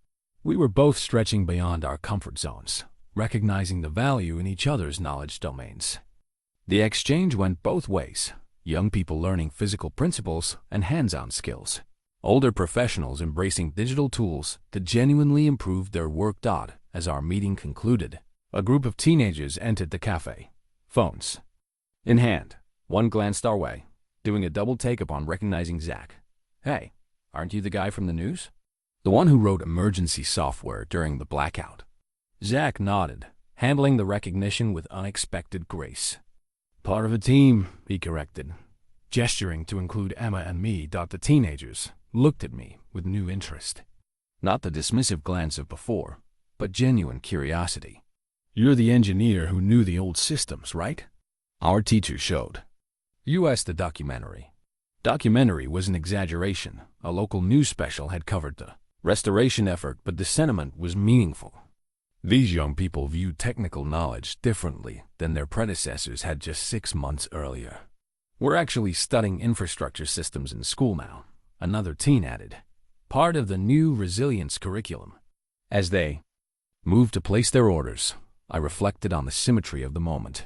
A: We were both stretching beyond our comfort zones, recognizing the value in each other's knowledge domains. The exchange went both ways, young people learning physical principles and hands-on skills, older professionals embracing digital tools to genuinely improve their work. As our meeting concluded, a group of teenagers entered the cafe, phones in hand. One glanced our way, doing a double take upon recognizing Zack. Hey, aren't you the guy from the news? The one who wrote emergency software during the blackout. Zack nodded, handling the recognition with unexpected grace. Part of a team, he corrected, gesturing to include Emma and me. The teenagers looked at me with new interest. Not the dismissive glance of before, but genuine curiosity. You're the engineer who knew the old systems, right? Our teacher showed. U.S. the documentary. Documentary was an exaggeration. A local news special had covered the restoration effort, but the sentiment was meaningful. These young people viewed technical knowledge differently than their predecessors had just 6 months earlier. We're actually studying infrastructure systems in school now, another teen added, part of the new resilience curriculum. As they moved to place their orders, I reflected on the symmetry of the moment.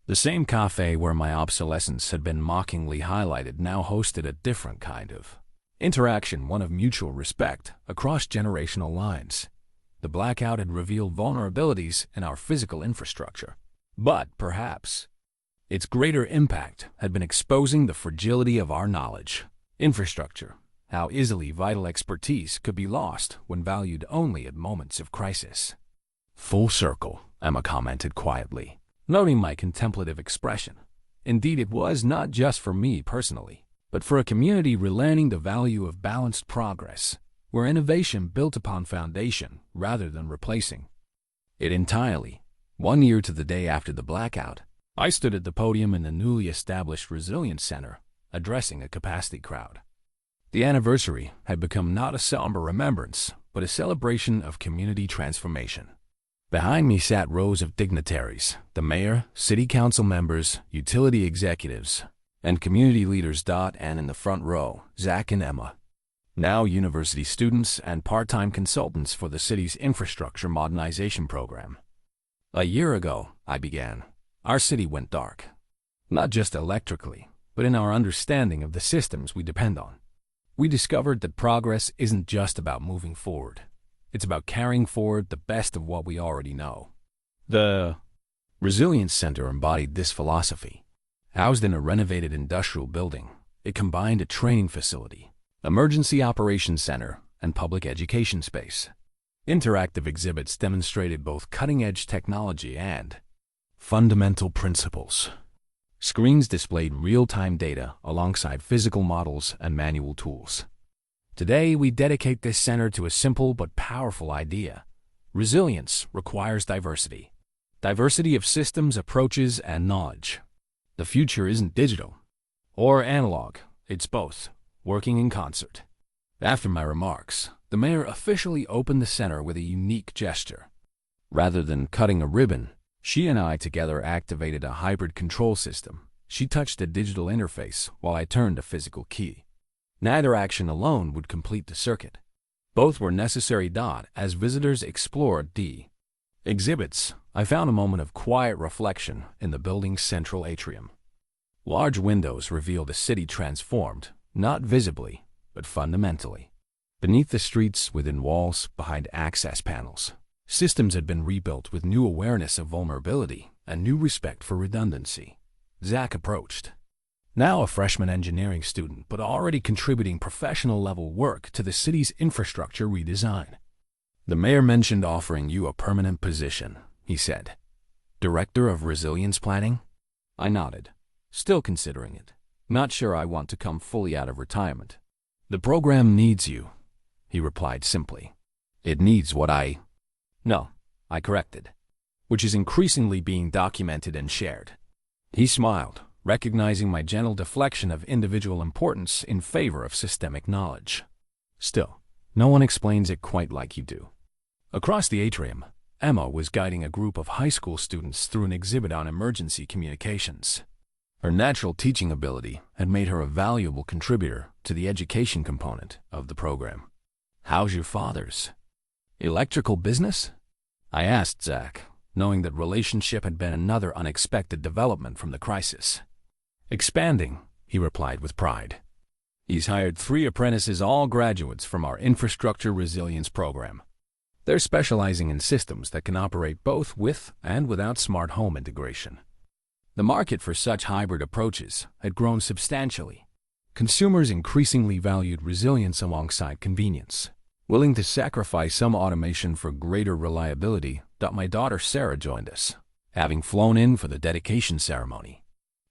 A: The same cafe where my obsolescence had been mockingly highlighted now hosted a different kind of interaction, one of mutual respect across generational lines. The blackout had revealed vulnerabilities in our physical infrastructure, but perhaps its greater impact had been exposing the fragility of our knowledge. Infrastructure, how easily vital expertise could be lost when valued only at moments of crisis. Full circle, Emma commented quietly, noting my contemplative expression. Indeed, it was not just for me personally, but for a community relearning the value of balanced progress, where innovation built upon foundation rather than replacing it entirely. 1 year to the day after the blackout, I stood at the podium in the newly established Resilience Center, addressing a capacity crowd. The anniversary had become not a somber remembrance, but a celebration of community transformation. Behind me sat rows of dignitaries, the mayor, city council members, utility executives, and community leaders. And in the front row, Zack and Emma, now university students and part-time consultants for the city's infrastructure modernization program. A year ago, I began, our city went dark. Not just electrically, but in our understanding of the systems we depend on. We discovered that progress isn't just about moving forward. It's about carrying forward the best of what we already know. The Resilience Center embodied this philosophy. Housed in a renovated industrial building, it combined a training facility, emergency operations center, and public education space. Interactive exhibits demonstrated both cutting-edge technology and Fundamental principles. Screens displayed real-time data alongside physical models and manual tools. Today, we dedicate this center to a simple but powerful idea. Resilience requires diversity. Diversity of systems, approaches, and knowledge. The future isn't digital or analog, it's both, working in concert. After my remarks, the mayor officially opened the center with a unique gesture. Rather than cutting a ribbon, she and I together activated a hybrid control system. She touched a digital interface while I turned a physical key. Neither action alone would complete the circuit. Both were necessary. As visitors explored the exhibits, I found a moment of quiet reflection in the building's central atrium. Large windows revealed a city transformed, not visibly, but fundamentally. Beneath the streets, within walls, behind access panels, systems had been rebuilt with new awareness of vulnerability and new respect for redundancy. Zack approached. Now a freshman engineering student, but already contributing professional-level work to the city's infrastructure redesign. The mayor mentioned offering you a permanent position, he said. Director of Resilience Planning? I nodded, still considering it. Not sure I want to come fully out of retirement. The program needs you, he replied simply. It needs what No, I corrected, which is increasingly being documented and shared. He smiled, recognizing my gentle deflection of individual importance in favor of systemic knowledge. Still, no one explains it quite like you do. Across the atrium, Emma was guiding a group of high school students through an exhibit on emergency communications. Her natural teaching ability had made her a valuable contributor to the education component of the program. How's your father's electrical business? I asked Zack, knowing that relationship had been another unexpected development from the crisis. Expanding, he replied with pride. He's hired 3 apprentices, all graduates from our infrastructure resilience program. They're specializing in systems that can operate both with and without smart home integration. The market for such hybrid approaches had grown substantially. Consumers increasingly valued resilience alongside convenience, willing to sacrifice some automation for greater reliability. My daughter Sarah joined us, having flown in for the dedication ceremony.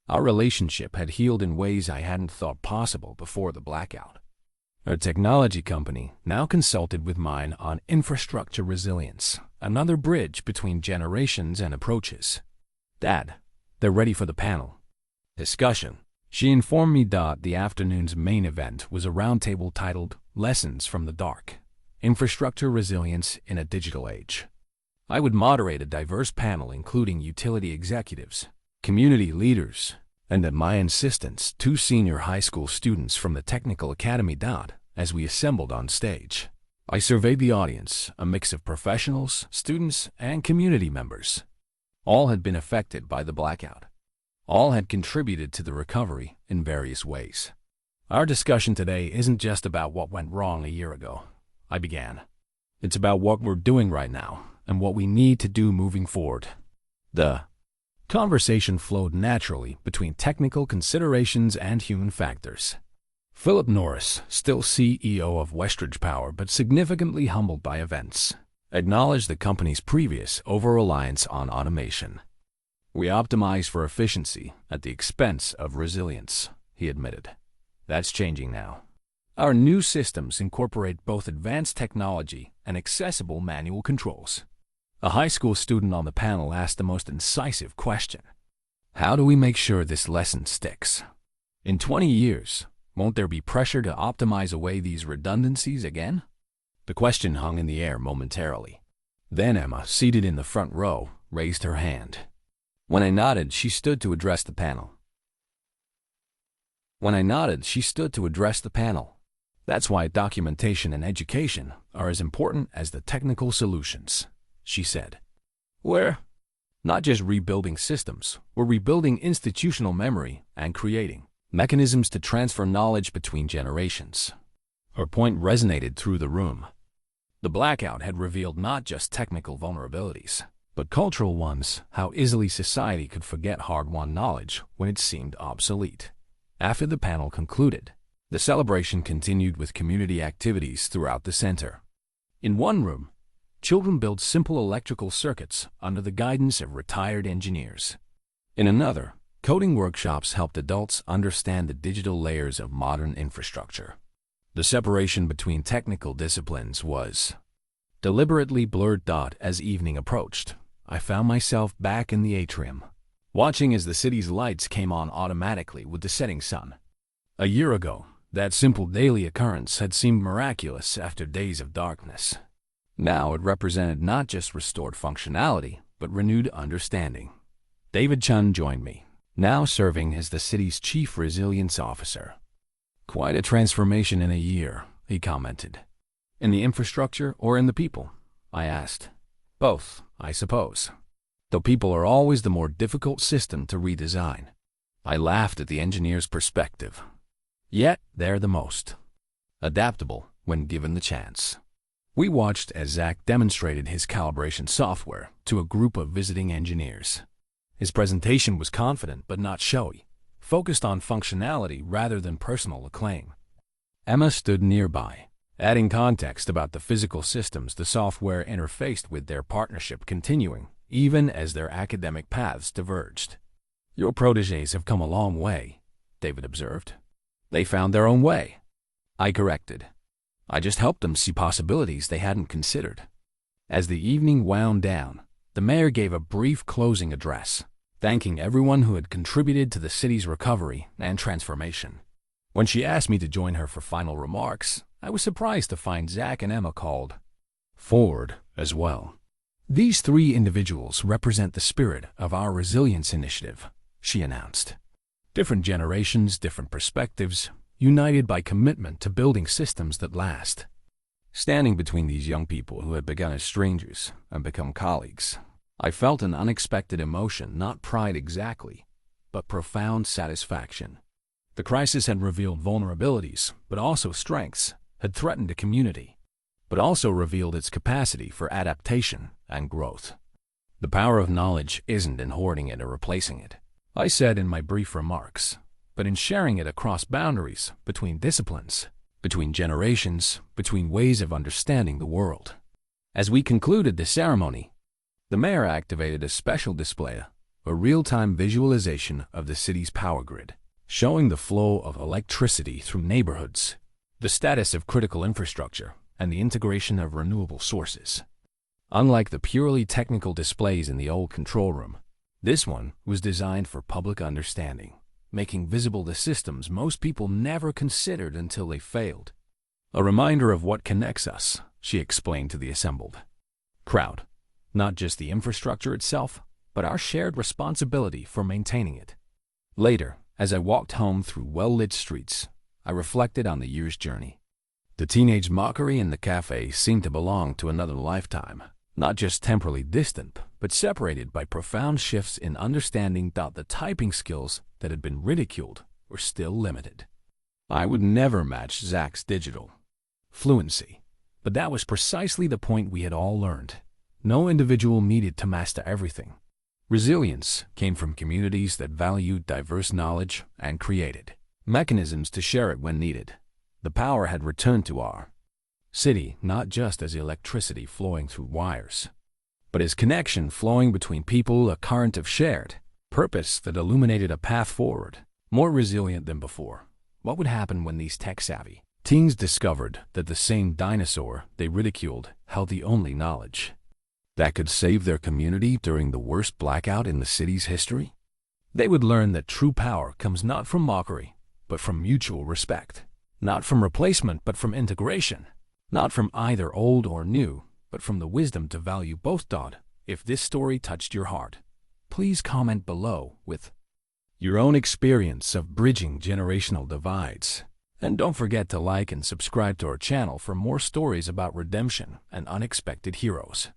A: Our relationship had healed in ways I hadn't thought possible before the blackout. Her technology company now consulted with mine on infrastructure resilience, another bridge between generations and approaches. Dad, they're ready for the panel discussion. She informed me that the afternoon's main event was a roundtable titled Lessons from the Dark: Infrastructure Resilience in a Digital Age. I would moderate a diverse panel including utility executives, community leaders, and at my insistence, 2 senior high school students from the Technical Academy. As we assembled on stage, I surveyed the audience, a mix of professionals, students, and community members. All had been affected by the blackout. All had contributed to the recovery in various ways. Our discussion today isn't just about what went wrong a year ago, I began. It's about what we're doing right now and what we need to do moving forward. The conversation flowed naturally between technical considerations and human factors. Philip Norris, still CEO of Westridge Power but significantly humbled by events, acknowledged the company's previous over-reliance on automation. We optimize for efficiency at the expense of resilience, he admitted. That's changing now. Our new systems incorporate both advanced technology and accessible manual controls. A high school student on the panel asked the most incisive question. How do we make sure this lesson sticks? In 20 years, won't there be pressure to optimize away these redundancies again? The question hung in the air momentarily. Then Emma, seated in the front row, raised her hand. When I nodded, she stood to address the panel. That's why documentation and education are as important as the technical solutions, she said. We're not just rebuilding systems, we're rebuilding institutional memory and creating mechanisms to transfer knowledge between generations. Her point resonated through the room. The blackout had revealed not just technical vulnerabilities, but cultural ones, how easily society could forget hard-won knowledge when it seemed obsolete. After the panel concluded, the celebration continued with community activities throughout the center. In one room, Children build simple electrical circuits under the guidance of retired engineers. In another, coding workshops helped adults understand the digital layers of modern infrastructure. The separation between technical disciplines was deliberately blurred. As evening approached, I found myself back in the atrium, watching as the city's lights came on automatically with the setting sun. A year ago, that simple daily occurrence had seemed miraculous after days of darkness. Now it represented not just restored functionality, but renewed understanding. David Chun joined me, now serving as the city's chief resilience officer. "Quite a transformation in a year," he commented. "In the infrastructure or in the people?" I asked. "Both, I suppose. Though people are always the more difficult system to redesign." I laughed at the engineer's perspective. Yet they're the most adaptable when given the chance. We watched as Zack demonstrated his calibration software to a group of visiting engineers. His presentation was confident but not showy, focused on functionality rather than personal acclaim. Emma stood nearby, adding context about the physical systems the software interfaced with, their partnership continuing, even as their academic paths diverged. "Your protégés have come a long way," David observed. "They found their own way," I corrected. "I just helped them see possibilities they hadn't considered." As the evening wound down, the mayor gave a brief closing address, thanking everyone who had contributed to the city's recovery and transformation. When she asked me to join her for final remarks, I was surprised to find Zack and Emma called forward as well. "These three individuals represent the spirit of our resilience initiative," she announced. "Different generations, different perspectives, united by commitment to building systems that last." Standing between these young people who had begun as strangers and become colleagues, I felt an unexpected emotion, not pride exactly, but profound satisfaction. The crisis had revealed vulnerabilities, but also strengths, had threatened a community, but also revealed its capacity for adaptation and growth. "The power of knowledge isn't in hoarding it or replacing it," I said in my brief remarks, "but in sharing it across boundaries, between disciplines, between generations, between ways of understanding the world." As we concluded the ceremony, the mayor activated a special display, a real-time visualization of the city's power grid, showing the flow of electricity through neighborhoods, the status of critical infrastructure, and the integration of renewable sources. Unlike the purely technical displays in the old control room, this one was designed for public understanding, making visible the systems most people never considered until they failed. "A reminder of what connects us," she explained to the assembled crowd. "Not just the infrastructure itself, but our shared responsibility for maintaining it." Later, as I walked home through well-lit streets, I reflected on the year's journey. The teenage mockery in the cafe seemed to belong to another lifetime, not just temporally distant, but separated by profound shifts in understanding that the typing skills that had been ridiculed were still limited. I would never match Zack's digital fluency, but that was precisely the point we had all learned. No individual needed to master everything. Resilience came from communities that valued diverse knowledge and created mechanisms to share it when needed. The power had returned to our city, not just as electricity flowing through wires, but as connection flowing between people, a current of shared purpose that illuminated a path forward, more resilient than before. What would happen when these tech-savvy teens discovered that the same dinosaur they ridiculed held the only knowledge that could save their community during the worst blackout in the city's history? They would learn that true power comes not from mockery, but from mutual respect. Not from replacement, but from integration. Not from either old or new, but from the wisdom to value both. If this story touched your heart, please comment below with your own experience of bridging generational divides. And don't forget to like and subscribe to our channel for more stories about redemption and unexpected heroes.